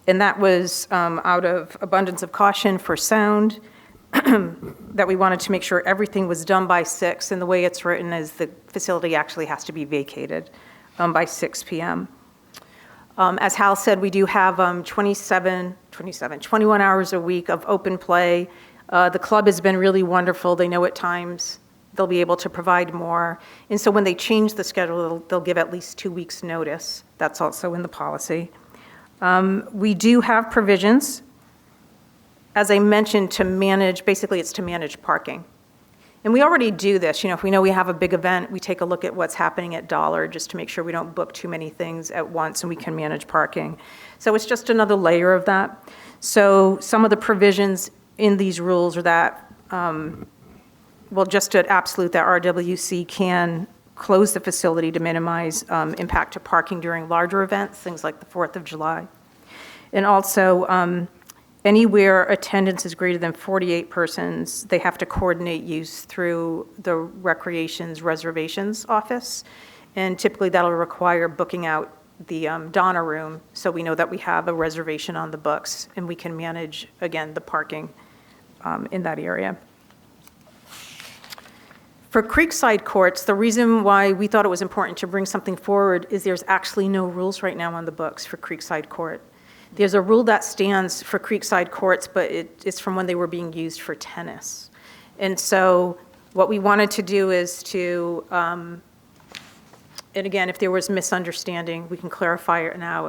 And that was out of abundance of caution for sound, that we wanted to make sure everything was done by 6, and the way it's written is the facility actually has to be vacated by 6 p.m. As Hal said, we do have 21 hours a week of open play. The club has been really wonderful. They know at times they'll be able to provide more. And so when they change the schedule, they'll give at least 2 weeks' notice. That's also in the policy. We do have provisions, as I mentioned, to manage, basically it's to manage parking. And we already do this. If we know we have a big event, we take a look at what's happening at Dollar just to make sure we don't book too many things at once and we can manage parking. So it's just another layer of that. So some of the provisions in these rules are that, just at absolute, that RWC can close the facility to minimize impact to parking during larger events, things like the 4th of July. And also, anywhere attendance is greater than 48 persons, they have to coordinate use through the Recreations Reservations Office. And typically that'll require booking out Donna Room, so we know that we have a reservation on the books, and we can manage, again, the parking in that area. For Creekside Courts, the reason why we thought it was important to bring something forward is there's actually no rules right now on the books for Creekside Court. There's a rule that stands for Creekside Courts, but it's from when they were being used for tennis. And so what we wanted to do is to, and again, if there was misunderstanding, we can clarify it now,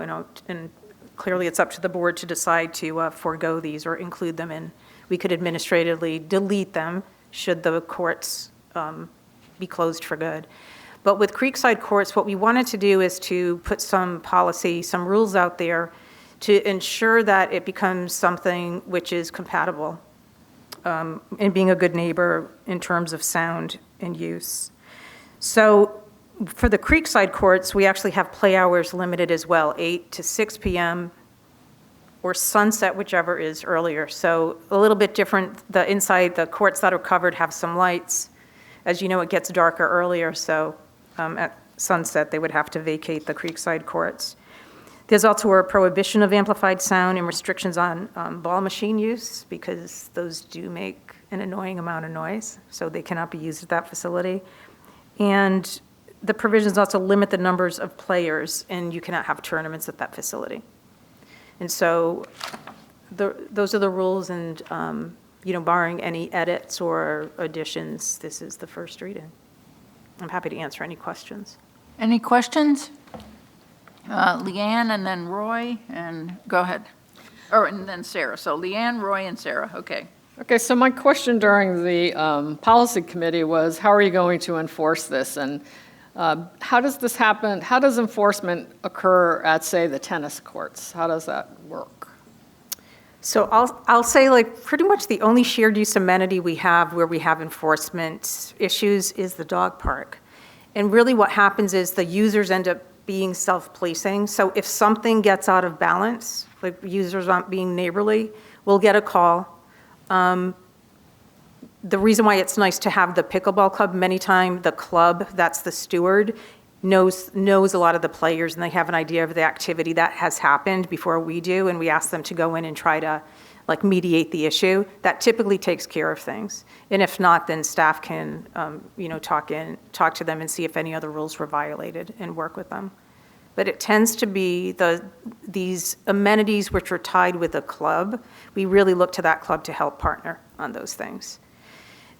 and clearly it's up to the board to decide to forego these or include them in. We could administratively delete them should the courts be closed for good. But with Creekside Courts, what we wanted to do is to put some policy, some rules out there to ensure that it becomes something which is compatible and being a good neighbor in terms of sound and use. So for the Creekside Courts, we actually have play hours limited as well, 8 to 6 p.m. or sunset, whichever is earlier. So a little bit different. The inside, the courts that are covered have some lights. As you know, it gets darker earlier, so at sunset, they would have to vacate the Creekside Courts. There's also a prohibition of amplified sound and restrictions on ball machine use, because those do make an annoying amount of noise, so they cannot be used at that facility. And the provisions also limit the numbers of players, and you cannot have tournaments at that facility. And so those are the rules, and barring any edits or additions, this is the first reading. I'm happy to answer any questions. Any questions? Leanne and then Roy, and go ahead. And then Sarah. So Leanne, Roy, and Sarah. Okay. Okay, so my question during the policy committee was, how are you going to enforce this? And how does this happen? How does enforcement occur at, say, the tennis courts? How does that work? So I'll say, like, pretty much the only shared use amenity we have where we have enforcement issues is the dog park. And really what happens is the users end up being self-policing. So if something gets out of balance, like users aren't being neighborly, we'll get a call. The reason why it's nice to have the pickleball club, many times the club, that's the steward, knows a lot of the players, and they have an idea of the activity that has happened before we do, and we ask them to go in and try to mediate the issue. That typically takes care of things. And if not, then staff can talk to them and see if any other rules were violated and work with them. But it tends to be these amenities which are tied with a club. We really look to that club to help partner on those things.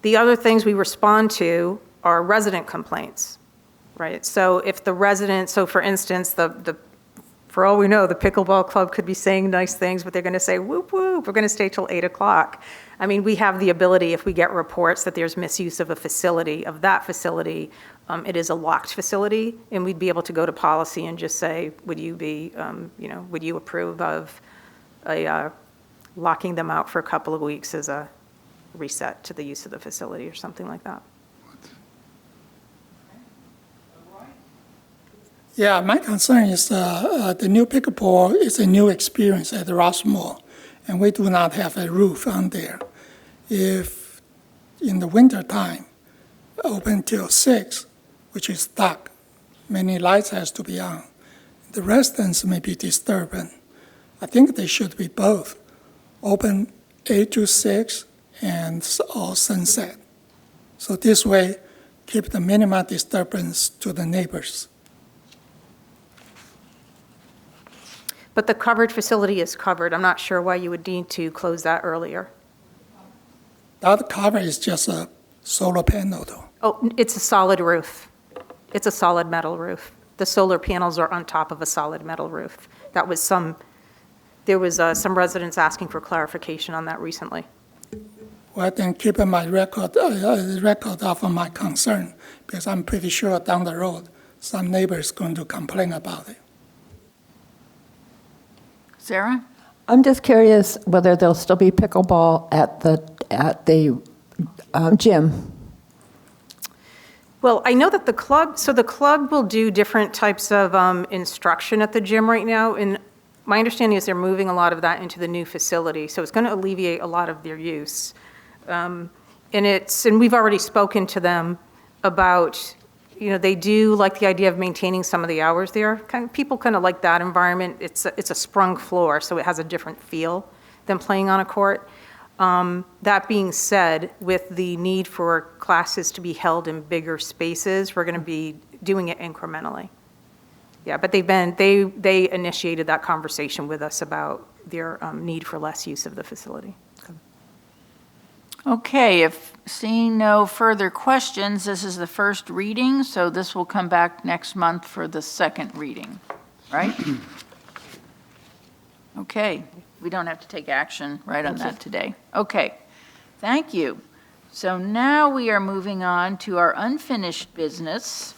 The other things we respond to are resident complaints, right? So if the resident, for instance, for all we know, the pickleball club could be saying nice things, but they're going to say, whoop, whoop, we're going to stay till 8 o'clock. I mean, we have the ability, if we get reports that there's misuse of a facility, it is a locked facility, and we'd be able to go to policy and just say, would you approve of locking them out for a couple of weeks as a reset to the use of the facility or something like that? Yeah, my concern is the new pickleball is a new experience at Ross Mall, and we do not have a roof on there. If in the winter time, open till 6, which is dark, many lights has to be on. The residents may be disturbed. I think they should be both, open 8 to 6 and all sunset. So this way, keep the minimum disturbance to the neighbors. But the covered facility is covered. I'm not sure why you would need to close that earlier. That cover is just a solar panel, though. Oh, it's a solid roof. It's a solid metal roof. The solar panels are on top of a solid metal roof. There was some residents asking for clarification on that recently. Well, then keep my record of my concern, because I'm pretty sure down the road, some neighbors going to complain about it. Sarah? I'm just curious whether there'll still be pickleball at the gym. Well, I know that the club will do different types of instruction at the gym right now, and my understanding is they're moving a lot of that into the new facility, so it's going to alleviate a lot of their use. And we've already spoken to them about, they do like the idea of maintaining some of the hours there. People kind of like that environment. It's a sprung floor, so it has a different feel than playing on a court. That being said, with the need for classes to be held in bigger spaces, we're going to be doing it incrementally. Yeah, but they initiated that conversation with us about their need for less use of the facility. Okay, if seeing no further questions, this is the first reading, so this will come back next month for the second reading, right? Okay, we don't have to take action right on that today. Okay, thank you. So now we are moving on to our unfinished business,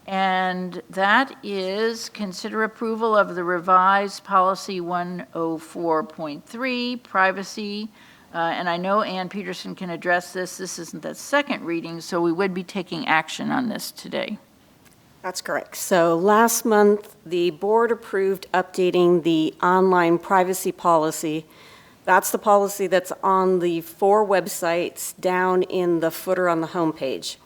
and that is consider approval of the revised policy 104.3, privacy. And I know Ann Peterson can address this. This isn't the second reading, so we would be taking action on this today. That's correct. So last month, the board approved updating the online privacy policy. That's the policy that's on the 4 websites down in the footer on the homepage.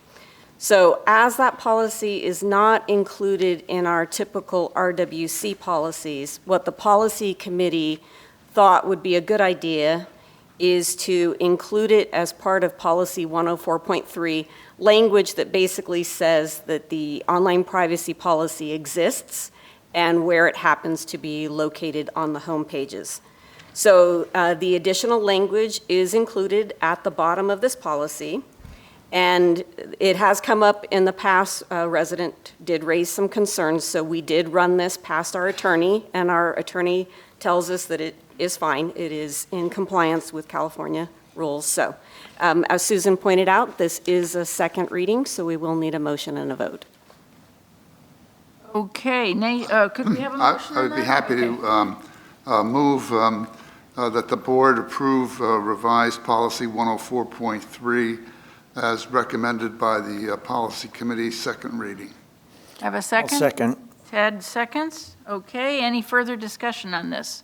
So as that policy is not included in our typical RWC policies, what the policy committee thought would be a good idea is to include it as part of policy 104.3, language that basically says that the online privacy policy exists and where it happens to be located on the home pages. So the additional language is included at the bottom of this policy, and it has come up in the past. A resident did raise some concerns, so we did run this past our attorney, and our attorney tells us that it is fine. It is in compliance with California rules. So as Susan pointed out, this is a second reading, so we will need a motion and a vote. Okay, could we have a motion? I would be happy to move that the board approve revised policy 104.3 as recommended by the policy committee, second reading. Have a second? I'll second. Ted seconds. Okay, any further discussion on this?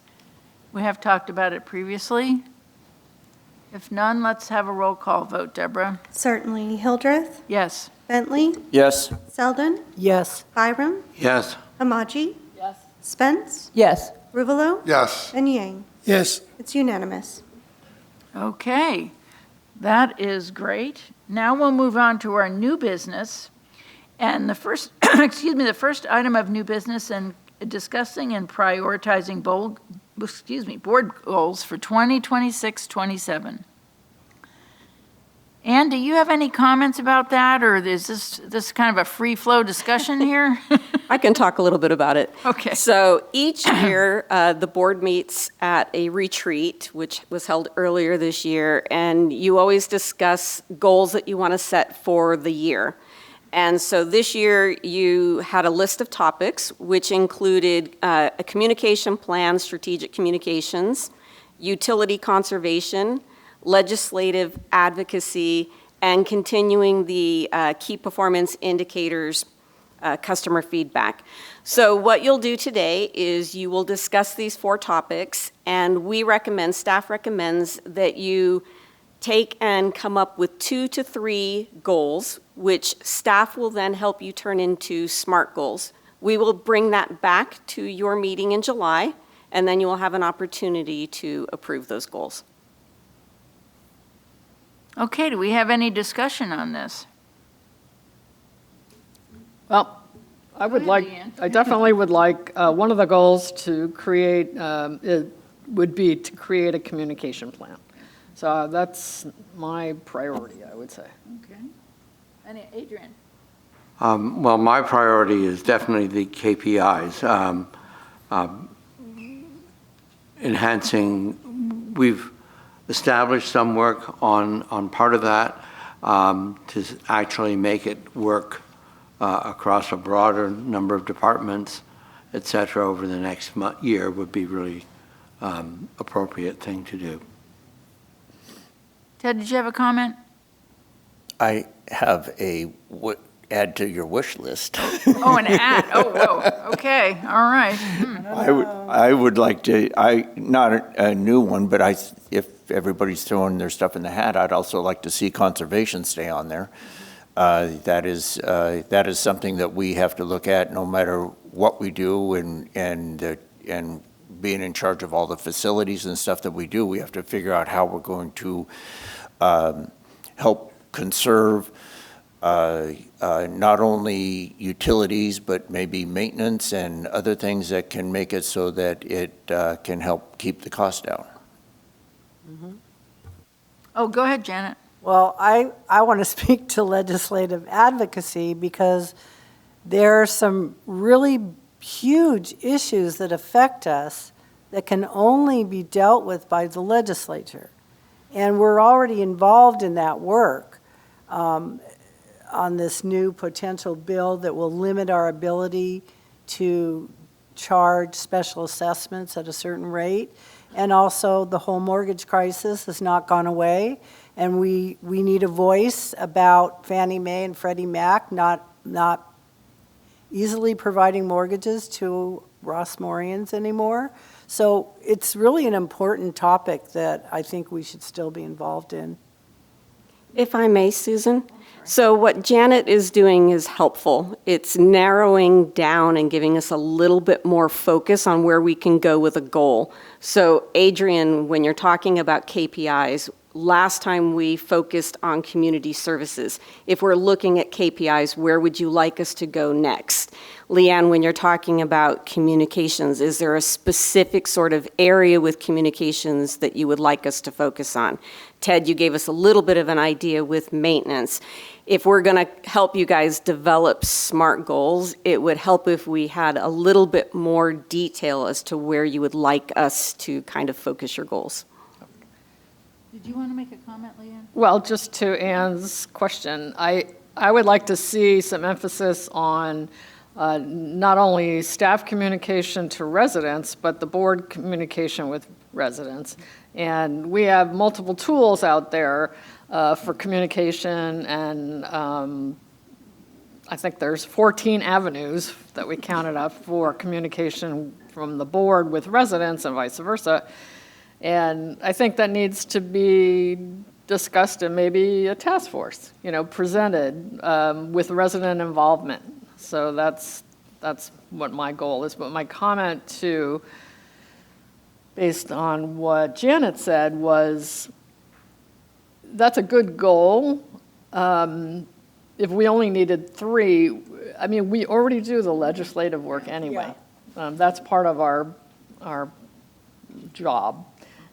We have talked about it previously. If none, let's have a roll call vote, Deborah. Certainly. Hildreth? Yes. Bentley? Yes. Selden? Yes. Byram? Yes. Hamaji? Yes. Spence? Yes. Ruvalo? Yes. And Yang? Yes. It's unanimous. Okay, that is great. Now we'll move on to our new business. And the first, the first item of new business and discussing and prioritizing board goals for 2026-27. Ann, do you have any comments about that, or is this kind of a free flow discussion here? I can talk a little bit about it. Okay. So each year, the board meets at a retreat, which was held earlier this year, and you always discuss goals that you want to set for the year. And so this year, you had a list of topics, which included a communication plan, strategic communications, utility conservation, legislative advocacy, and continuing the key performance indicators, customer feedback. So what you'll do today is you will discuss these 4 topics, and staff recommends that you take and come up with 2 to 3 goals, which staff will then help you turn into SMART goals. We will bring that back to your meeting in July, and then you will have an opportunity to approve those goals. Okay, do we have any discussion on this? Well, I definitely would like, one of the goals to create, would be to create a communication plan. So that's my priority, I would say. Okay. And Adrian? Well, my priority is definitely the KPIs. Enhancing, we've established some work on part of that to actually make it work across a broader number of departments, et cetera, over the next year would be really appropriate thing to do. Ted, did you have a comment? I have a add to your wish list. Oh, an ad. Oh, whoa. Okay. All right. I would like to, not a new one, but if everybody's throwing their stuff in the hat, I'd also like to see conservation stay on there. that is something that we have to look at no matter what we do, and being in charge of all the facilities and stuff that we do, we have to figure out how we're going to help conserve not only utilities, but maybe maintenance and other things that can make it so that it can help keep the cost down. Oh, go ahead, Janet. Well, I want to speak to legislative advocacy because there are some really huge issues that affect us that can only be dealt with by the legislature. And we're already involved in that work on this new potential bill that will limit our ability to charge special assessments at a certain rate. And also the whole mortgage crisis has not gone away. And we need a voice about Fannie Mae and Freddie Mac not easily providing mortgages to Rossmorians anymore. So it's really an important topic that I think we should still be involved in. If I may, Susan. So what Janet is doing is helpful. It's narrowing down and giving us a little bit more focus on where we can go with a goal. So Adrian, when you're talking about KPIs, last time we focused on community services. If we're looking at KPIs, where would you like us to go next? Leanne, when you're talking about communications, is there a specific sort of area with communications that you would like us to focus on? Ted, you gave us a little bit of an idea with maintenance. If we're going to help you guys develop SMART goals, it would help if we had a little bit more detail as to where you would like us to kind of focus your goals. Did you want to make a comment, Leanne? Well, just to Ann's question, I would like to see some emphasis on not only staff communication to residents, but the board communication with residents. And we have multiple tools out there for communication, and I think there's 14 avenues that we counted up for communication from the board with residents and vice versa. And I think that needs to be discussed in maybe a task force, presented with resident involvement. So that's what my goal is. But my comment too, based on what Janet said, was that's a good goal. If we only needed 3, we already do the legislative work anyway. Yeah. That's part of our job.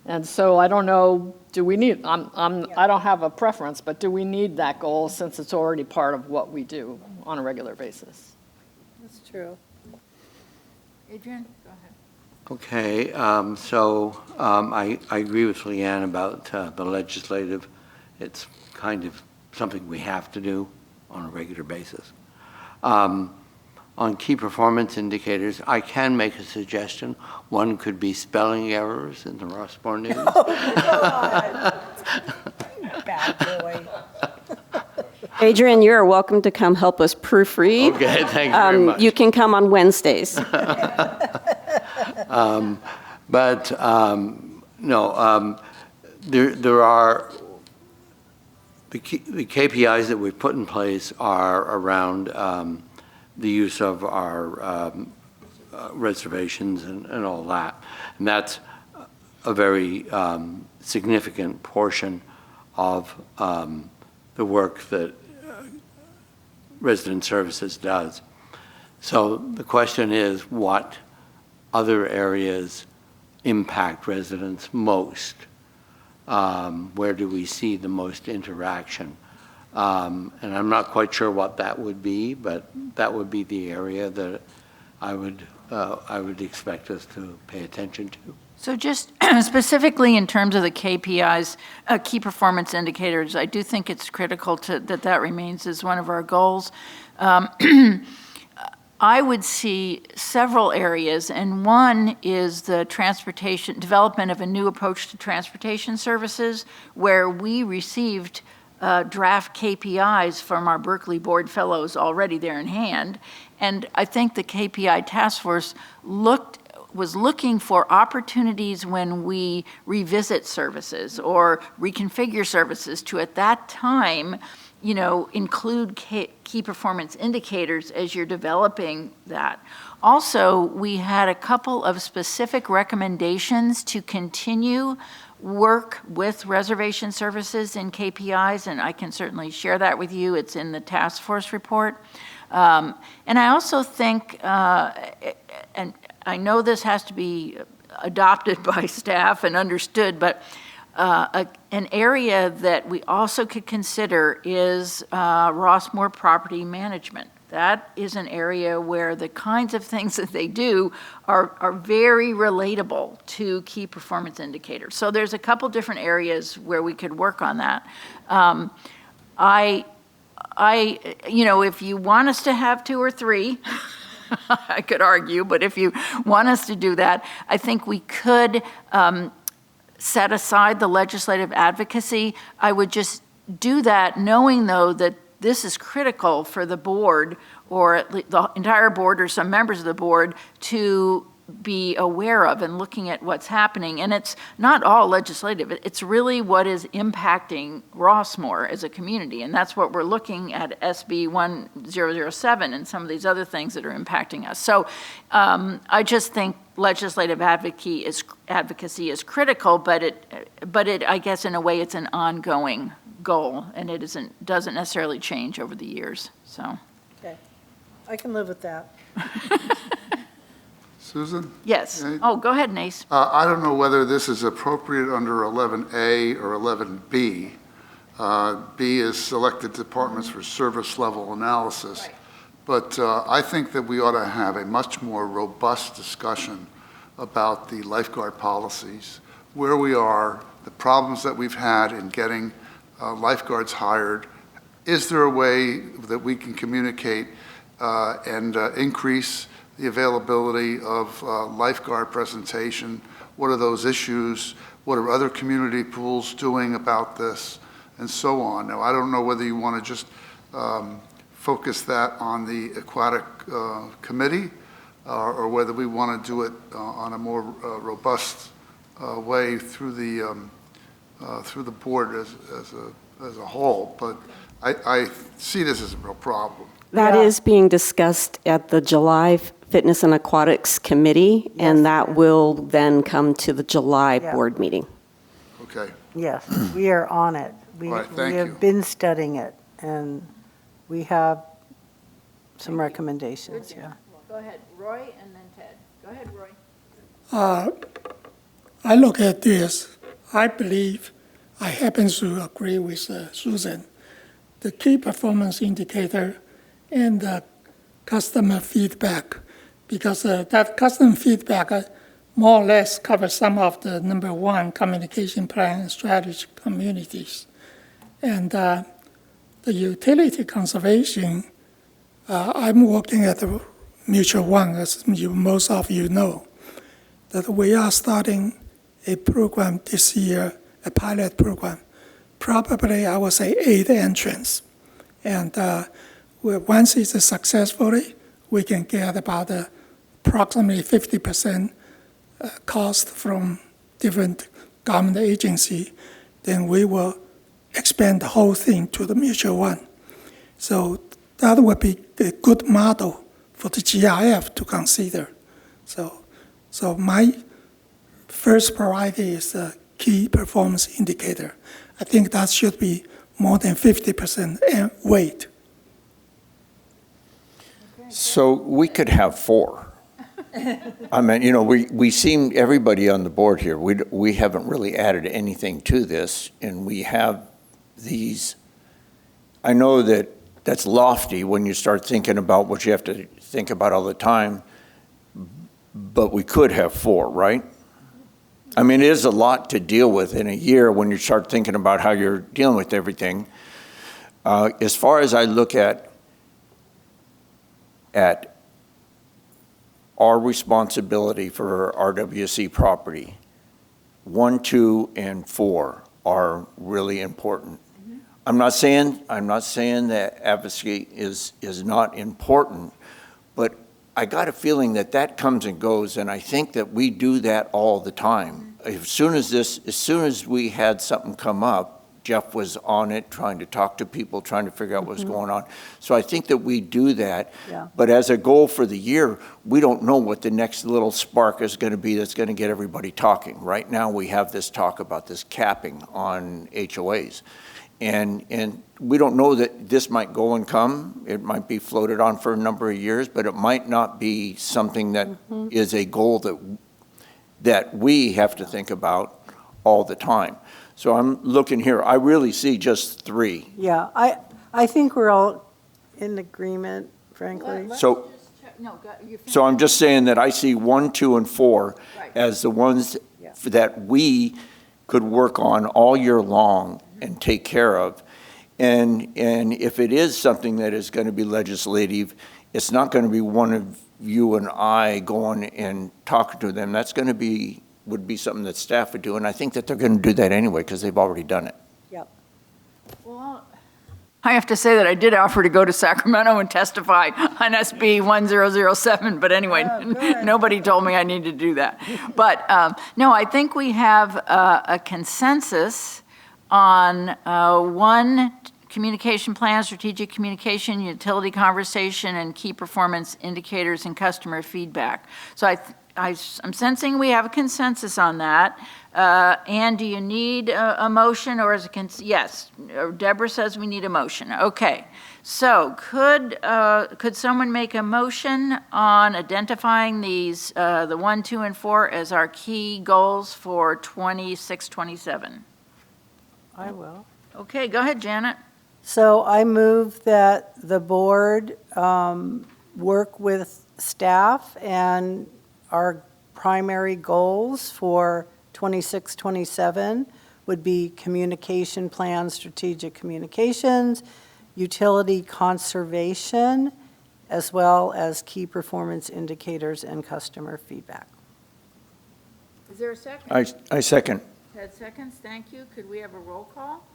And so I don't know, do we need, I don't have a preference, but do we need that goal since it's already part of what we do on a regular basis? That's true. Adrian, go ahead. Okay, I agree with Leanne about the legislative. It's kind of something we have to do on a regular basis. On key performance indicators, I can make a suggestion. One could be spelling errors in the Rossmore News. Oh, God. Bad boy. Adrian, you're welcome to come help us proofread. Okay, thank you very much. You can come on Wednesdays. There are the KPIs that we've put in place are around the use of our reservations and all that. And that's a very significant portion of the work that Resident Services does. So the question is, what other areas impact residents most? Where do we see the most interaction? And I'm not quite sure what that would be, but that would be the area that I would expect us to pay attention to. So just specifically in terms of the KPIs, key performance indicators, I do think it's critical that remains as one of our goals. I would see several areas, and one is the development of a new approach to transportation services, where we received draft KPIs from our Berkeley Board Fellows already there in hand. And I think the KPI task force was looking for opportunities when we revisit services or reconfigure services to, at that time, include key performance indicators as you're developing that. Also, we had a couple of specific recommendations to continue work with reservation services in KPIs, and I can certainly share that with you. It's in the task force report. And I also think, and I know this has to be adopted by staff and understood, but an area that we also could consider is Rossmore property management. That is an area where the kinds of things that they do are very relatable to key performance indicators. So there's a couple different areas where we could work on that. If you want us to have 2 or 3, I could argue, but if you want us to do that, I think we could set aside the legislative advocacy. I would just do that knowing, though, that this is critical for the board, or at least the entire board or some members of the board, to be aware of and looking at what's happening. And it's not all legislative. It's really what is impacting Rossmore as a community. And that's what we're looking at SB 1007 and some of these other things that are impacting us. So I just think legislative advocacy is critical, but it, I guess in a way, it's an ongoing goal, and it doesn't necessarily change over the years. So. Okay, I can live with that. Susan? Yes. Okay. Oh, go ahead, Nace. I don't know whether this is appropriate under 11A or 11B. B is selected departments for service level analysis. Right. But I think that we ought to have a much more robust discussion about the lifeguard policies, where we are, the problems that we've had in getting lifeguards hired. Is there a way that we can communicate and increase the availability of lifeguard presentation? What are those issues? What are other community pools doing about this? And so on. Now, I don't know whether you want to just focus that on the aquatic committee or whether we want to do it on a more robust way through the board as a whole. But I see this as a real problem. That is being discussed at the July Fitness and Aquatics Committee, and that will then come to the July board meeting. Okay. Yes, we are on it. We have been studying it, and we have some recommendations. Yeah. Go ahead, Roy, and then Ted. Go ahead, Roy. I look at this. I believe I happen to agree with Susan. The key performance indicator and the customer feedback, because that customer feedback more or less covers some of the number 1 communication plan and strategy communities. And the utility conservation, I'm working at the Mutual One, as most of you know, that we are starting a program this year, a pilot program, probably I would say 8 entrants. And once it's successfully, we can get about approximately 50% cost from different government agency. Then we will expand the whole thing to the Mutual One. So that would be a good model for the GIF to consider. So my first priority is the key performance indicator. I think that should be more than 50% weight. So we could have 4. I mean, we seem, everybody on the board here, we haven't really added anything to this, and we have these. I know that that's lofty when you start thinking about what you have to think about all the time, but we could have 4, right? I mean, it is a lot to deal with in a year when you start thinking about how you're dealing with everything. As far as I look at our responsibility for RWC property, 1, 2, and 4 are really important. Mm-hmm. I'm not saying that advocacy is not important, but I got a feeling that that comes and goes, and I think that we do that all the time. As soon as we had something come up, Jeff was on it, trying to talk to people, trying to figure out what's going on. So I think that we do that. Yeah. But as a goal for the year, we don't know what the next little spark is going to be that's going to get everybody talking. Right now, we have this talk about this capping on HOAs. And we don't know that this might go and come. It might be floated on for a number of years, but it might not be something that is a goal that we have to think about all the time. So I'm looking here, I really see just 3. Yeah, I think we're all in agreement, frankly. So I'm just saying that I see 1, 2, and 4 as the ones that we could work on all year long and take care of. And if it is something that is going to be legislative, it's not going to be one of you and I going and talking to them. That's going to would be something that staff would do, and I think that they're going to do that anyway because they've already done it. Yep. Well, I have to say that I did offer to go to Sacramento and testify on SB 1007, but anyway, nobody told me I needed to do that. But no, I think we have a consensus on 1, communication plan, strategic communication, utility conversation, and key performance indicators and customer feedback. So I'm sensing we have a consensus on that. Ann, do you need a motion or is it, yes, Deborah says we need a motion. Okay, so could someone make a motion on identifying these, the 1, 2, and 4 as our key goals for 26, 27? I will. Okay, go ahead, Janet. So I move that the board work with staff and our primary goals for 26, 27 would be communication plan, strategic communications, utility conservation, as well as key performance indicators and customer feedback. Is there a second? I second. Ted seconds, thank you. Could we have a roll call?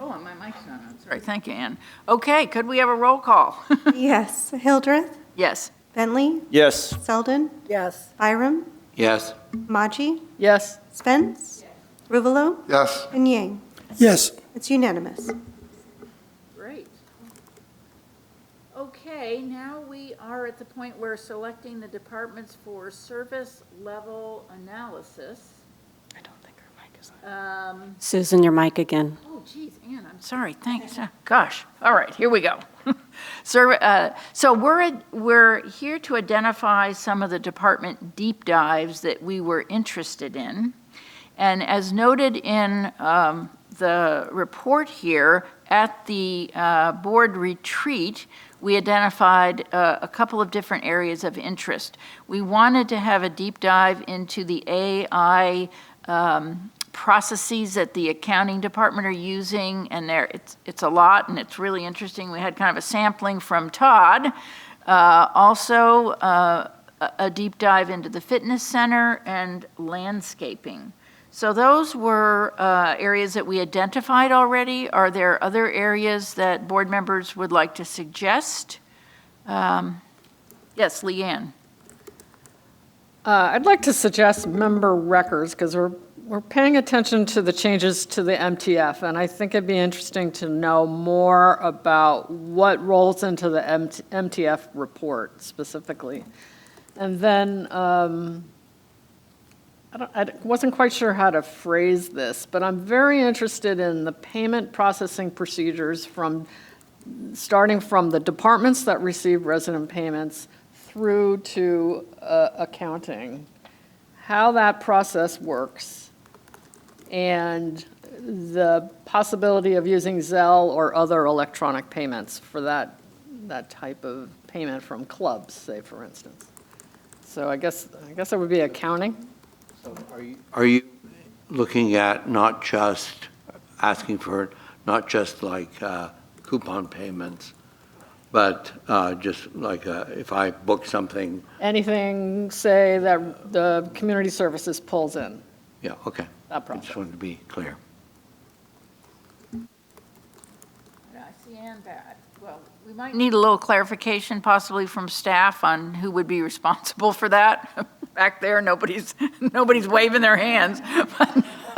Oh, and my mic's not on. Sorry, thank you, Ann. Okay, could we have a roll call? Yes. Hildreth? Yes. Bentley? Yes. Selden? Yes. Byram? Yes. Maji? Yes. Spence? Ruvalo? Yes. And Yang? Yes. It's unanimous. Great. Okay, now we are at the point where selecting the departments for service level analysis. I don't think her mic is on. Susan, your mic again. Oh, geez, Ann, I'm sorry. Thanks. Gosh. All right, here we go. So we're here to identify some of the department deep dives that we were interested in. And as noted in the report here, at the board retreat, we identified a couple of different areas of interest. We wanted to have a deep dive into the AI processes that the accounting department are using, and it's a lot, and it's really interesting. We had kind of a sampling from Todd. Also, a deep dive into the fitness center and landscaping. So those were areas that we identified already. Are there other areas that board members would like to suggest? Yes, Leanne. I'd like to suggest member records, because we're paying attention to the changes to the MTF, and I think it'd be interesting to know more about what rolls into the MTF report specifically. And then I wasn't quite sure how to phrase this, but I'm very interested in the payment processing procedures starting from the departments that receive resident payments through to accounting, how that process works, and the possibility of using Zelle or other electronic payments for that type of payment from clubs, say, for instance. So I guess it would be accounting. So are you looking at not just asking for not just like coupon payments, but just like if I book something? Anything, say, that the community services pulls in. Yeah, okay. That I process. just wanted to be clear. I see Ann bad. Well, we might need a little clarification possibly from staff on who would be responsible for that. Back there, nobody's waving their hands.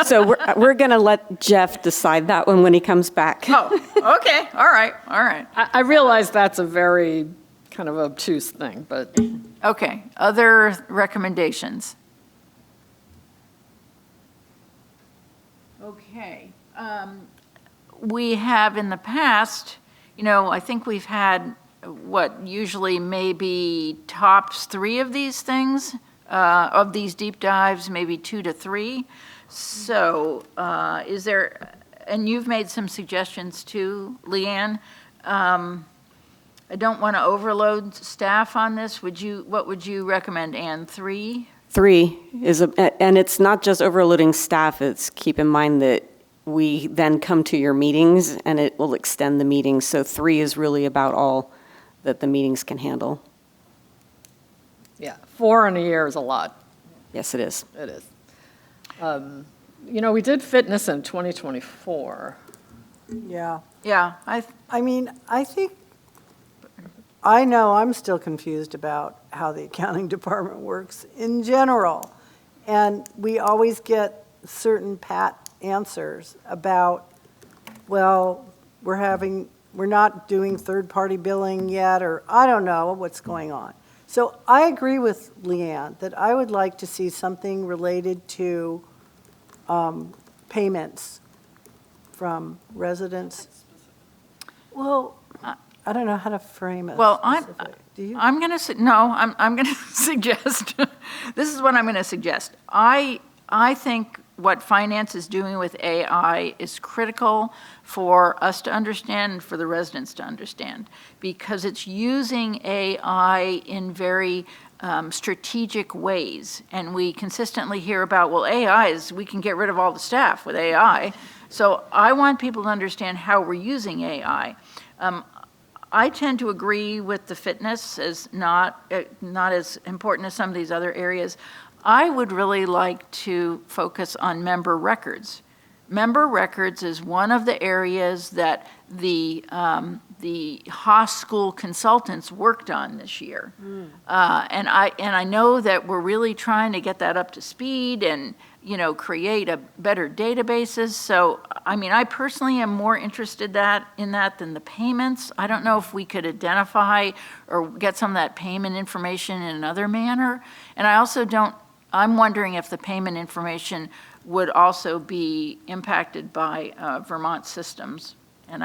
So we're going to let Jeff decide that one when he comes back. Oh, okay, all right. I realize that's a very kind of obtuse thing, but. Okay, other recommendations? Okay. We have in the past, I think we've had, usually maybe tops 3 of these things, of these deep dives, maybe 2 to 3. So is there, and you've made some suggestions too, Leanne. I don't want to overload staff on this. What would you recommend, Anne? 3? 3 is, and it's not just overloading staff, it's keep in mind that we then come to your meetings and it will extend the meetings. So 3 is really about all that the meetings can handle. Yeah, 4 in a year is a lot. Yes, it is. It is. We did fitness in 2024. Yeah. Yeah. I know I'm still confused about how the accounting department works in general. And we always get certain pat answers about, well, we're not doing third-party billing yet, or I don't know what's going on. So I agree with Leanne that I would like to see something related to payments from residents. Well, I don't know how to frame it. Well, I'm going to suggest, this is what I'm going to suggest. I think what finance is doing with AI is critical for us to understand and for the residents to understand, because it's using AI in very strategic ways. And we consistently hear about, well, we can get rid of all the staff with AI. So I want people to understand how we're using AI. I tend to agree with the fitness as not as important as some of these other areas. I would really like to focus on member records. Member records is one of the areas that the Haas School consultants worked on this year. And I know that we're really trying to get that up to speed and create a better databases. So, I personally am more interested in that than the payments. I don't know if we could identify or get some of that payment information in another manner. And I'm wondering if the payment information would also be impacted by Vermont systems. And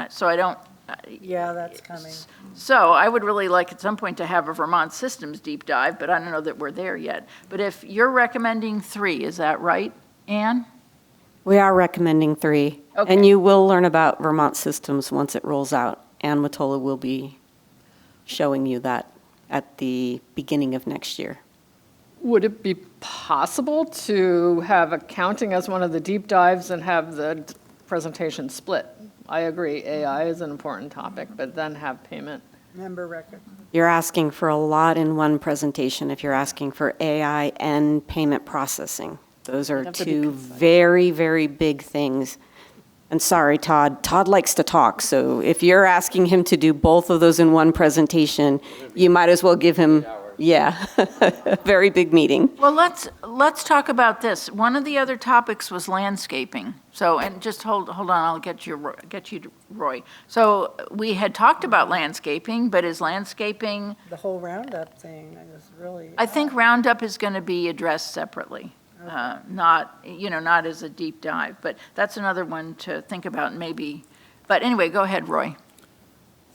yeah, that's coming. So I would really like at some point to have a Vermont systems deep dive, but I don't know that we're there yet. But if you're recommending 3, is that right, Anne? We are recommending 3. Okay. And you will learn about Vermont systems once it rolls out. Ann Matola will be showing you that at the beginning of next year. Would it be possible to have accounting as one of the deep dives and have the presentation split? I agree, AI is an important topic, but then have payment. Member record. You're asking for a lot in one presentation if you're asking for AI and payment processing. Those are 2 very, very big things. And sorry, Todd. Todd likes to talk, so if you're asking him to do both of those in one presentation, you might as well give him, a very big meeting. Well, let's talk about this. One of the other topics was landscaping. So, and just hold on, I'll get you to Roy. So we had talked about landscaping, but is landscaping? The whole Roundup thing is really. I think Roundup is going to be addressed separately, not as a deep dive. But that's another one to think about, maybe. But anyway, go ahead, Roy.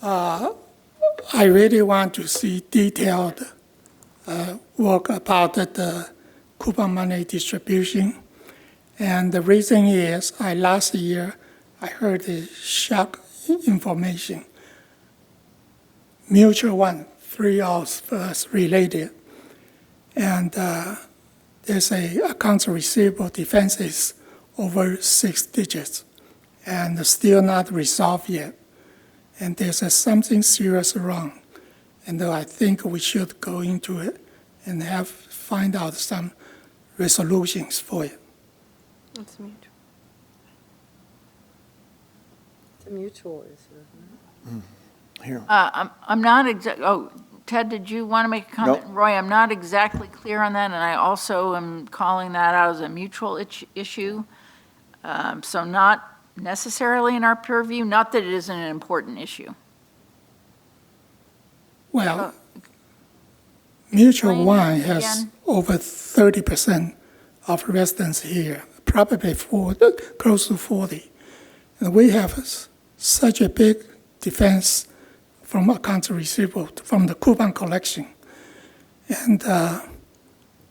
I really want to see detailed work about the coupon money distribution. And the reason is, last year, I heard the shock information. Mutual one, 3 of us related. And there's a accounts receivable defenses over 6 digits and still not resolved yet. And there's something serious wrong. And I think we should go into it and find out some resolutions for it. It's mutual. It's a mutual issue, isn't it? Here. I'm not Ted, did you want to make a comment? Nope. Roy, I'm not exactly clear on that, and I also am calling that out as a mutual issue. So not necessarily in our purview, not that it isn't an important issue. Well, Mutual One explain has again? over 30% of residents here, probably close to 40. And we have such a big defense from accounts receivable, from the coupon collection. And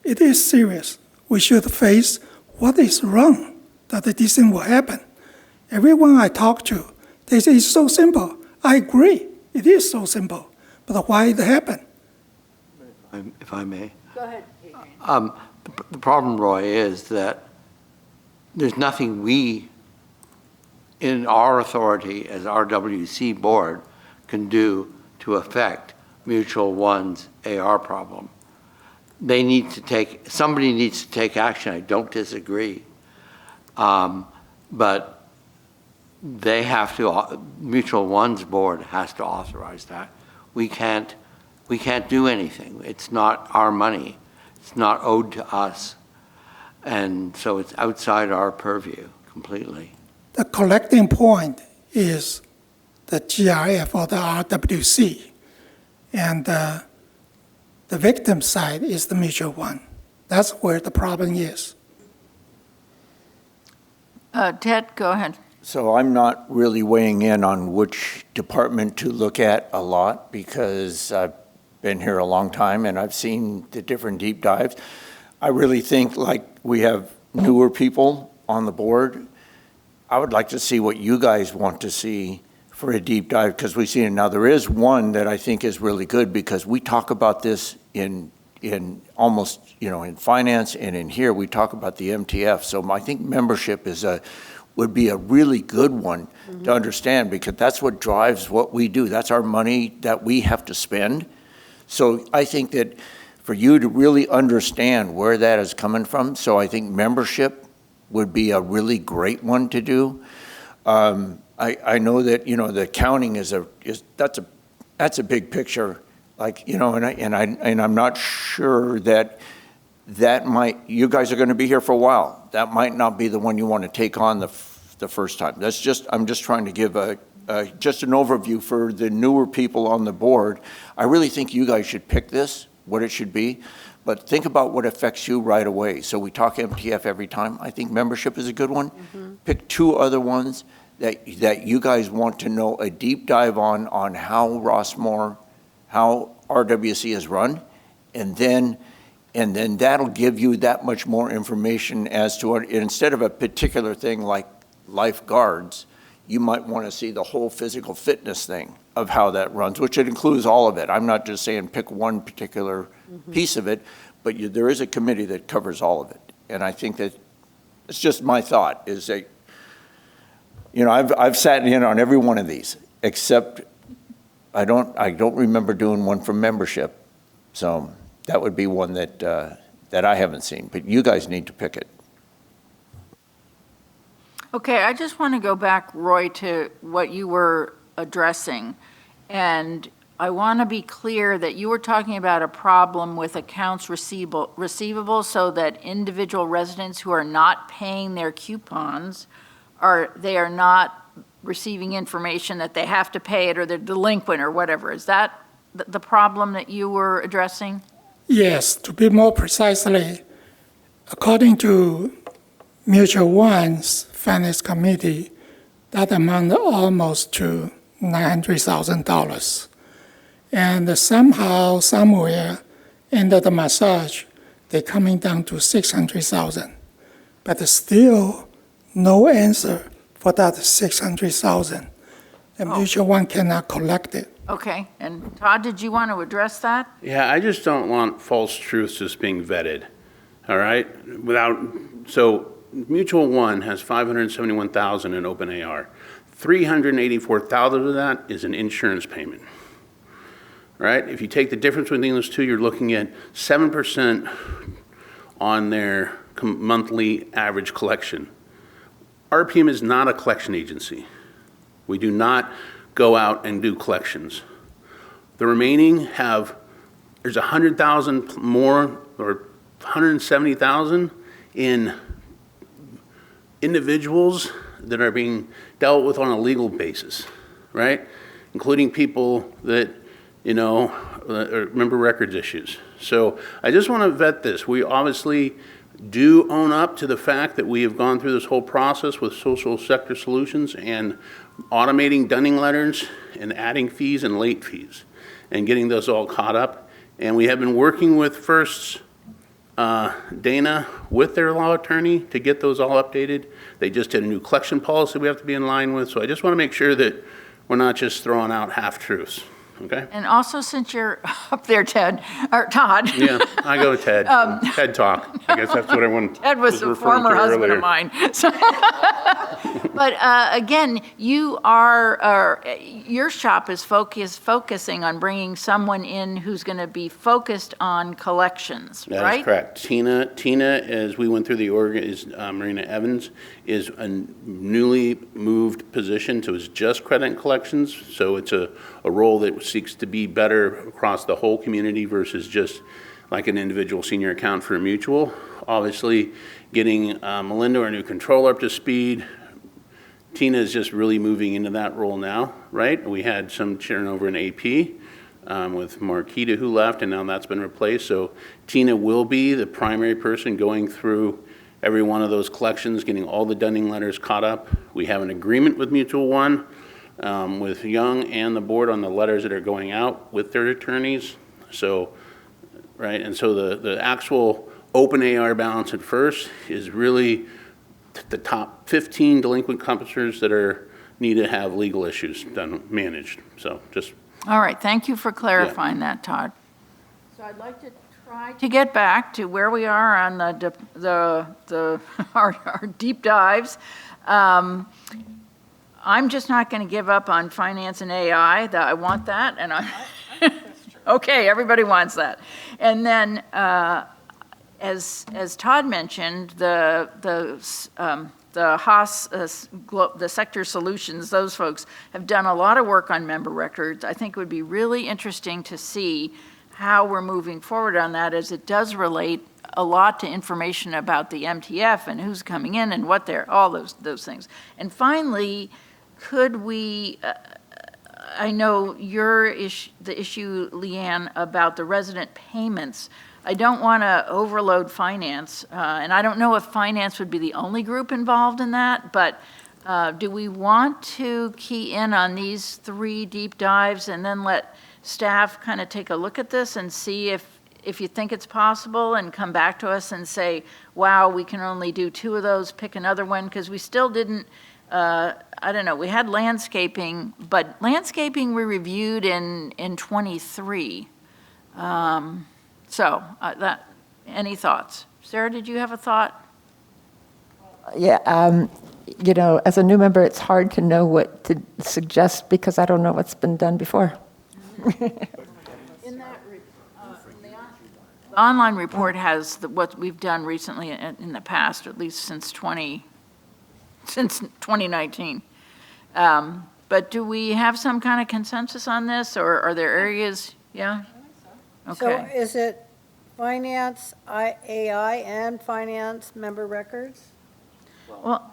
it is serious. We should face what is wrong that this thing will happen. Everyone I talk to, they say it's so simple. I agree, it is so simple. But why it happened? If I may. Go ahead. The problem, Roy, is that there's nothing we, in our authority as RWC board, can do to affect Mutual One's AR problem. Somebody needs to take action. I don't disagree. But they have to, Mutual One's board has to authorize that. We can't do anything. It's not our money. It's not owed to us. And so it's outside our purview completely. The collecting point is the GRF or the RWC. And the victim side is the Mutual One. That's where the problem is. Ted, go ahead. So I'm not really weighing in on which department to look at a lot because I've been here a long time and I've seen the different deep dives. I really think like we have newer people on the board. I would like to see what you guys want to see for a deep dive because we see it now. There is one that I think is really good because we talk about this in almost, in finance and in here we talk about the MTF. So I think membership would be a really good one to understand because that's what drives what we do. That's our money that we have to spend. So I think that for you to really understand where that is coming from, so I think membership would be a really great one to do. I know that the accounting that's a big picture, and I'm not sure that you guys are going to be here for a while. That might not be the one you want to take on the first time. I'm just trying to give just an overview for the newer people on the board. I really think you guys should pick this, what it should be, but think about what affects you right away. So we talk MTF every time. I think membership is a good one. Pick two other ones that you guys want to know a deep dive on how Rossmore, how RWC is run, and then that'll give you that much more information as to it. Instead of a particular thing like lifeguards, you might want to see the whole physical fitness thing of how that runs, which it includes all of it. I'm not just saying pick one particular piece of it, but there is a committee that covers all of it. And I think that it's just my thought is that, I've sat in on every one of these, except I don't remember doing one for membership. So that would be one that I haven't seen, but you guys need to pick it. Okay, I just want to go back, Roy, to what you were addressing. And I want to be clear that you were talking about a problem with accounts receivable so that individual residents who are not paying their coupons they are not receiving information that they have to pay it or they're delinquent or whatever. Is that the problem that you were addressing? Yes, to be more precisely, according to Mutual One's Finance Committee, that amounted almost to $900,000. And somehow, somewhere, in the massage, they're coming down to $600,000. But still, no answer for that $600,000. And Mutual One cannot collect it. Okay, and Todd, did you want to address that? Yeah, I just don't want false truths just being vetted, all right? So Mutual One has $571,000 in open AR. $384,000 of that is an insurance payment, right? If you take the difference between those two, you're looking at 7% on their monthly average collection. RPM is not a collection agency. We do not go out and do collections. The remaining there's 100,000 more, or 170,000 in individuals that are being dealt with on a legal basis, right? Including people that, are member records issues. So I just want to vet this. We obviously do own up to the fact that we have gone through this whole process with social sector solutions and automating dunning letters and adding fees and late fees and getting those all caught up. And we have been working with First Dana with their law attorney to get those all updated. They just did a new collection policy we have to be in line with. So I just want to make sure that we're not just throwing out half-truths, okay? And also, since you're up there, Ted, or Todd. Yeah, I go with Ted. Ted Talk. I guess that's what everyone Ted was a referring former to husband earlier. of mine. So but again, your shop is focusing on bringing someone in who's going to be focused on collections, That right? is correct. Tina, as we went through the org, is Marina Evans, is a newly moved position to is just credit and collections. So it's a role that seeks to be better across the whole community versus just like an individual senior account for a mutual. Obviously, getting Melinda, our new controller, up to speed. Tina is just really moving into that role now, right? We had some turnover in AP with Marquita who left, and now that's been replaced. So Tina will be the primary person going through every one of those collections, getting all the dunning letters caught up. We have an agreement with Mutual One, with Young and the board on the letters that are going out with their attorneys. So, right, and so the actual open AR balance at First is really the top 15 delinquent companies that need to have legal issues managed. So just. All right, thank you for clarifying that, Todd. So I'd like to try to get back to where we are on our deep dives. I'm just not going to give up on finance and AI. I want that, and okay, everybody wants that. And then, as Todd mentioned, the Haas, the sector solutions, those folks have done a lot of work on member records. I think it would be really interesting to see how we're moving forward on that, as it does relate a lot to information about the MTF and who's coming in and what they're, all those things. And finally, could we, I know the issue, Leanne, about the resident payments. I don't want to overload finance, and I don't know if finance would be the only group involved in that, but do we want to key in on these 3 deep dives and then let staff kind of take a look at this and see if you think it's possible, and come back to us and say, wow, we can only do 2 of those, pick another one, because we still didn't, I don't know, we had landscaping, but landscaping we reviewed in 23. So, any thoughts? Sarah, did you have a thought? Yeah, as a new member, it's hard to know what to suggest because I don't know what's been done before. In that, the online report has what we've done recently in the past, at least since 2019. But do we have some kind of consensus on this, or are there areas? Yeah. Okay. So is it finance, AI, and finance member records? Well,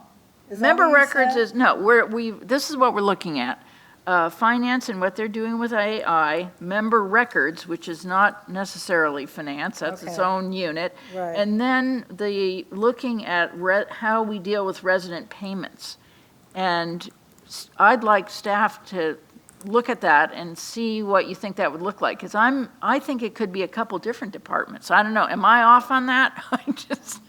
Is that member what you records said? is, no, this is what we're looking at. Finance and what they're doing with AI, member records, which is not necessarily finance, that's its Okay. own unit. Right. And then looking at how we deal with resident payments. And I'd like staff to look at that and see what you think that would look like, because I think it could be a couple different departments. I don't know, am I off on that? I just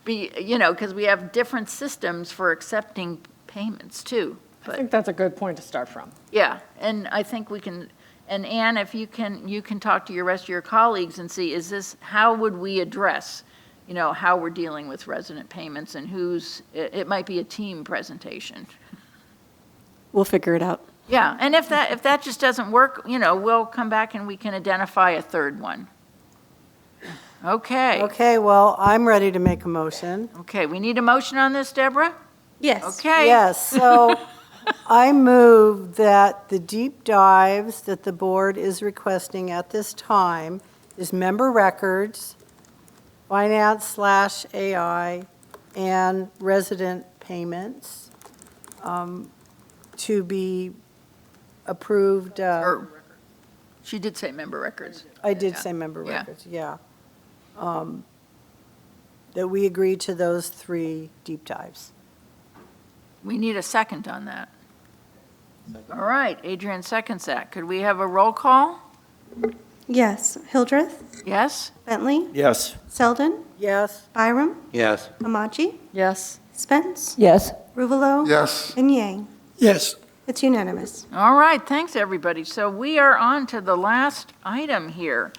because we have different systems for accepting payments too. I think that's a good point to start from. Yeah, and I think we can, and Ann, if you can talk to your rest of your colleagues and see, how would we address, how we're dealing with resident payments and it might be a team presentation. We'll figure it out. Yeah, and if that just doesn't work, we'll come back and we can identify a third one. Okay. Okay, well, I'm ready to make a motion. Okay, we need a motion on this, Deborah? Yes. Okay. Yes, so I move that the deep dives that the board is requesting at this time is member records, finance/AI, and resident payments to be approved. She did say member records. I did Yeah. say member Yeah. records, yeah. That we agree to those 3 deep dives. We need a second on that. All right, Adrian seconds that. Could we have a roll call? Yes. Hildreth? Yes? Bentley? Yes. Selden? Yes. Byram? Yes. Amaji? Yes. Spence? Yes. Ruvalo? Yes. And Yang. Yes. It's unanimous. All right, thanks, everybody. So we are on to the last item here.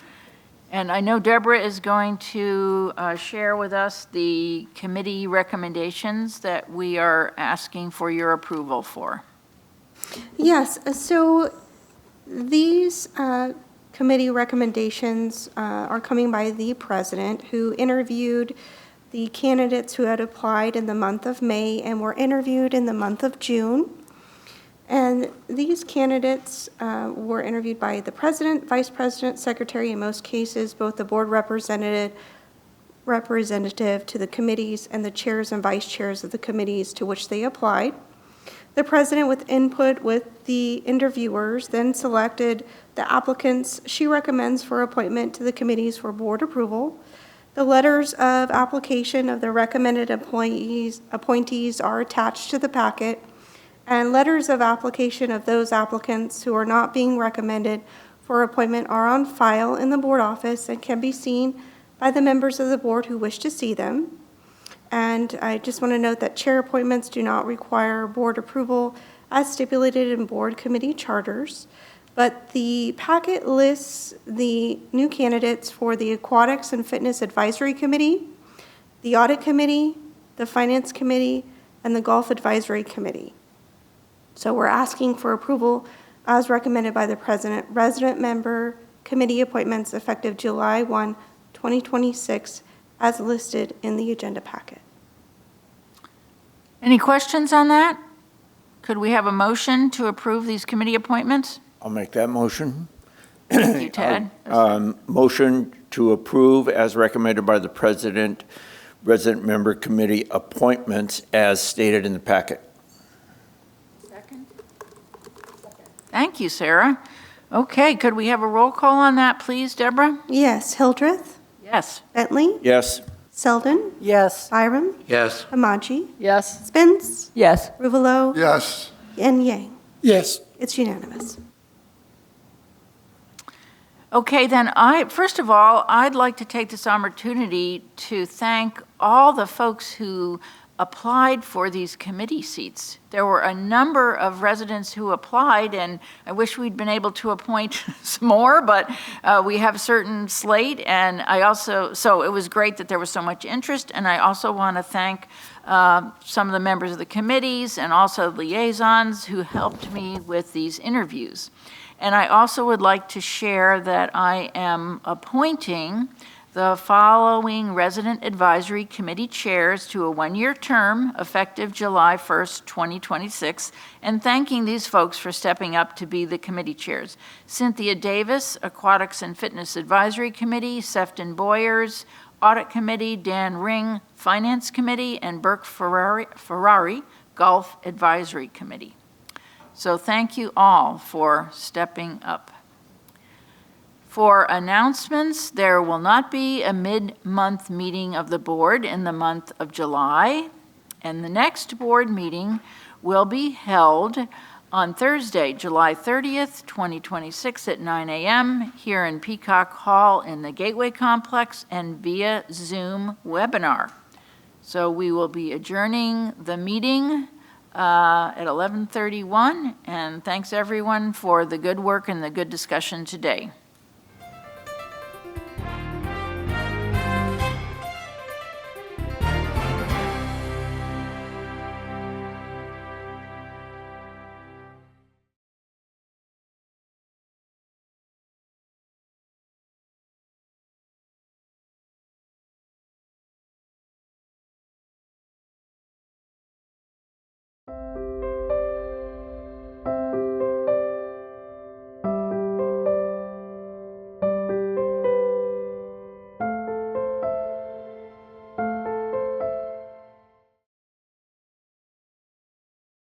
And I know Deborah is going to share with us the committee recommendations that we are asking for your approval for. Yes, so these committee recommendations are coming by the president, who interviewed the candidates who had applied in the month of May and were interviewed in the month of June. And these candidates were interviewed by the president, vice president, secretary, in most cases, both the board representative to the committees and the chairs and vice chairs of the committees to which they applied. The president, with input with the interviewers, then selected the applicants she recommends for appointment to the committees for board approval. The letters of application of the recommended appointees are attached to the packet, and letters of application of those applicants who are not being recommended for appointment are on file in the board office and can be seen by the members of the board who wish to see them. And I just want to note that chair appointments do not require board approval as stipulated in board committee charters. But the packet lists the new candidates for the Aquatics and Fitness Advisory Committee, the Audit Committee, the Finance Committee, and the Golf Advisory Committee. So we're asking for approval as recommended by the president, resident member committee appointments effective July 1, 2026, as listed in the agenda packet. Any questions on that? Could we have a motion to approve these committee appointments? I'll make that motion. Thank you, Ted. Motion to approve as recommended by the president, resident member committee appointments as stated in the packet. Thank you, Sarah. Okay, could we have a roll call on that, please, Deborah? Yes. Hildreth? Yes. Bentley? Yes. Selden? Yes. Byram? Yes. Amaji? Yes. Spence? Yes. Ruvalo? Yes. And Yang. Yes. It's unanimous. Okay, then first of all, I'd like to take this opportunity to thank all the folks who applied for these committee seats. There were a number of residents who applied, and I wish we'd been able to appoint some more, but we have a certain slate, and so it was great that there was so much interest, and I also want to thank some of the members of the committees and also liaisons who helped me with these interviews. And I also would like to share that I am appointing the following Resident Advisory Committee chairs to a one-year term effective July 1st, 2026, and thanking these folks for stepping up to be the committee chairs. Cynthia Davis, Aquatics and Fitness Advisory Committee, Sefton Boyers, Audit Committee, Dan Ring, Finance Committee, and Burke Ferrari, Golf Advisory Committee. So thank you all for stepping up. For announcements, there will not be a mid-month meeting of the board in the month of July, and the next board meeting will be held on Thursday, July 30th, 2026 at 9 a.m. here in Peacock Hall in the Gateway Complex and via Zoom webinar. So we will be adjourning the meeting at 11:31, and thanks everyone for the good work and the good discussion today.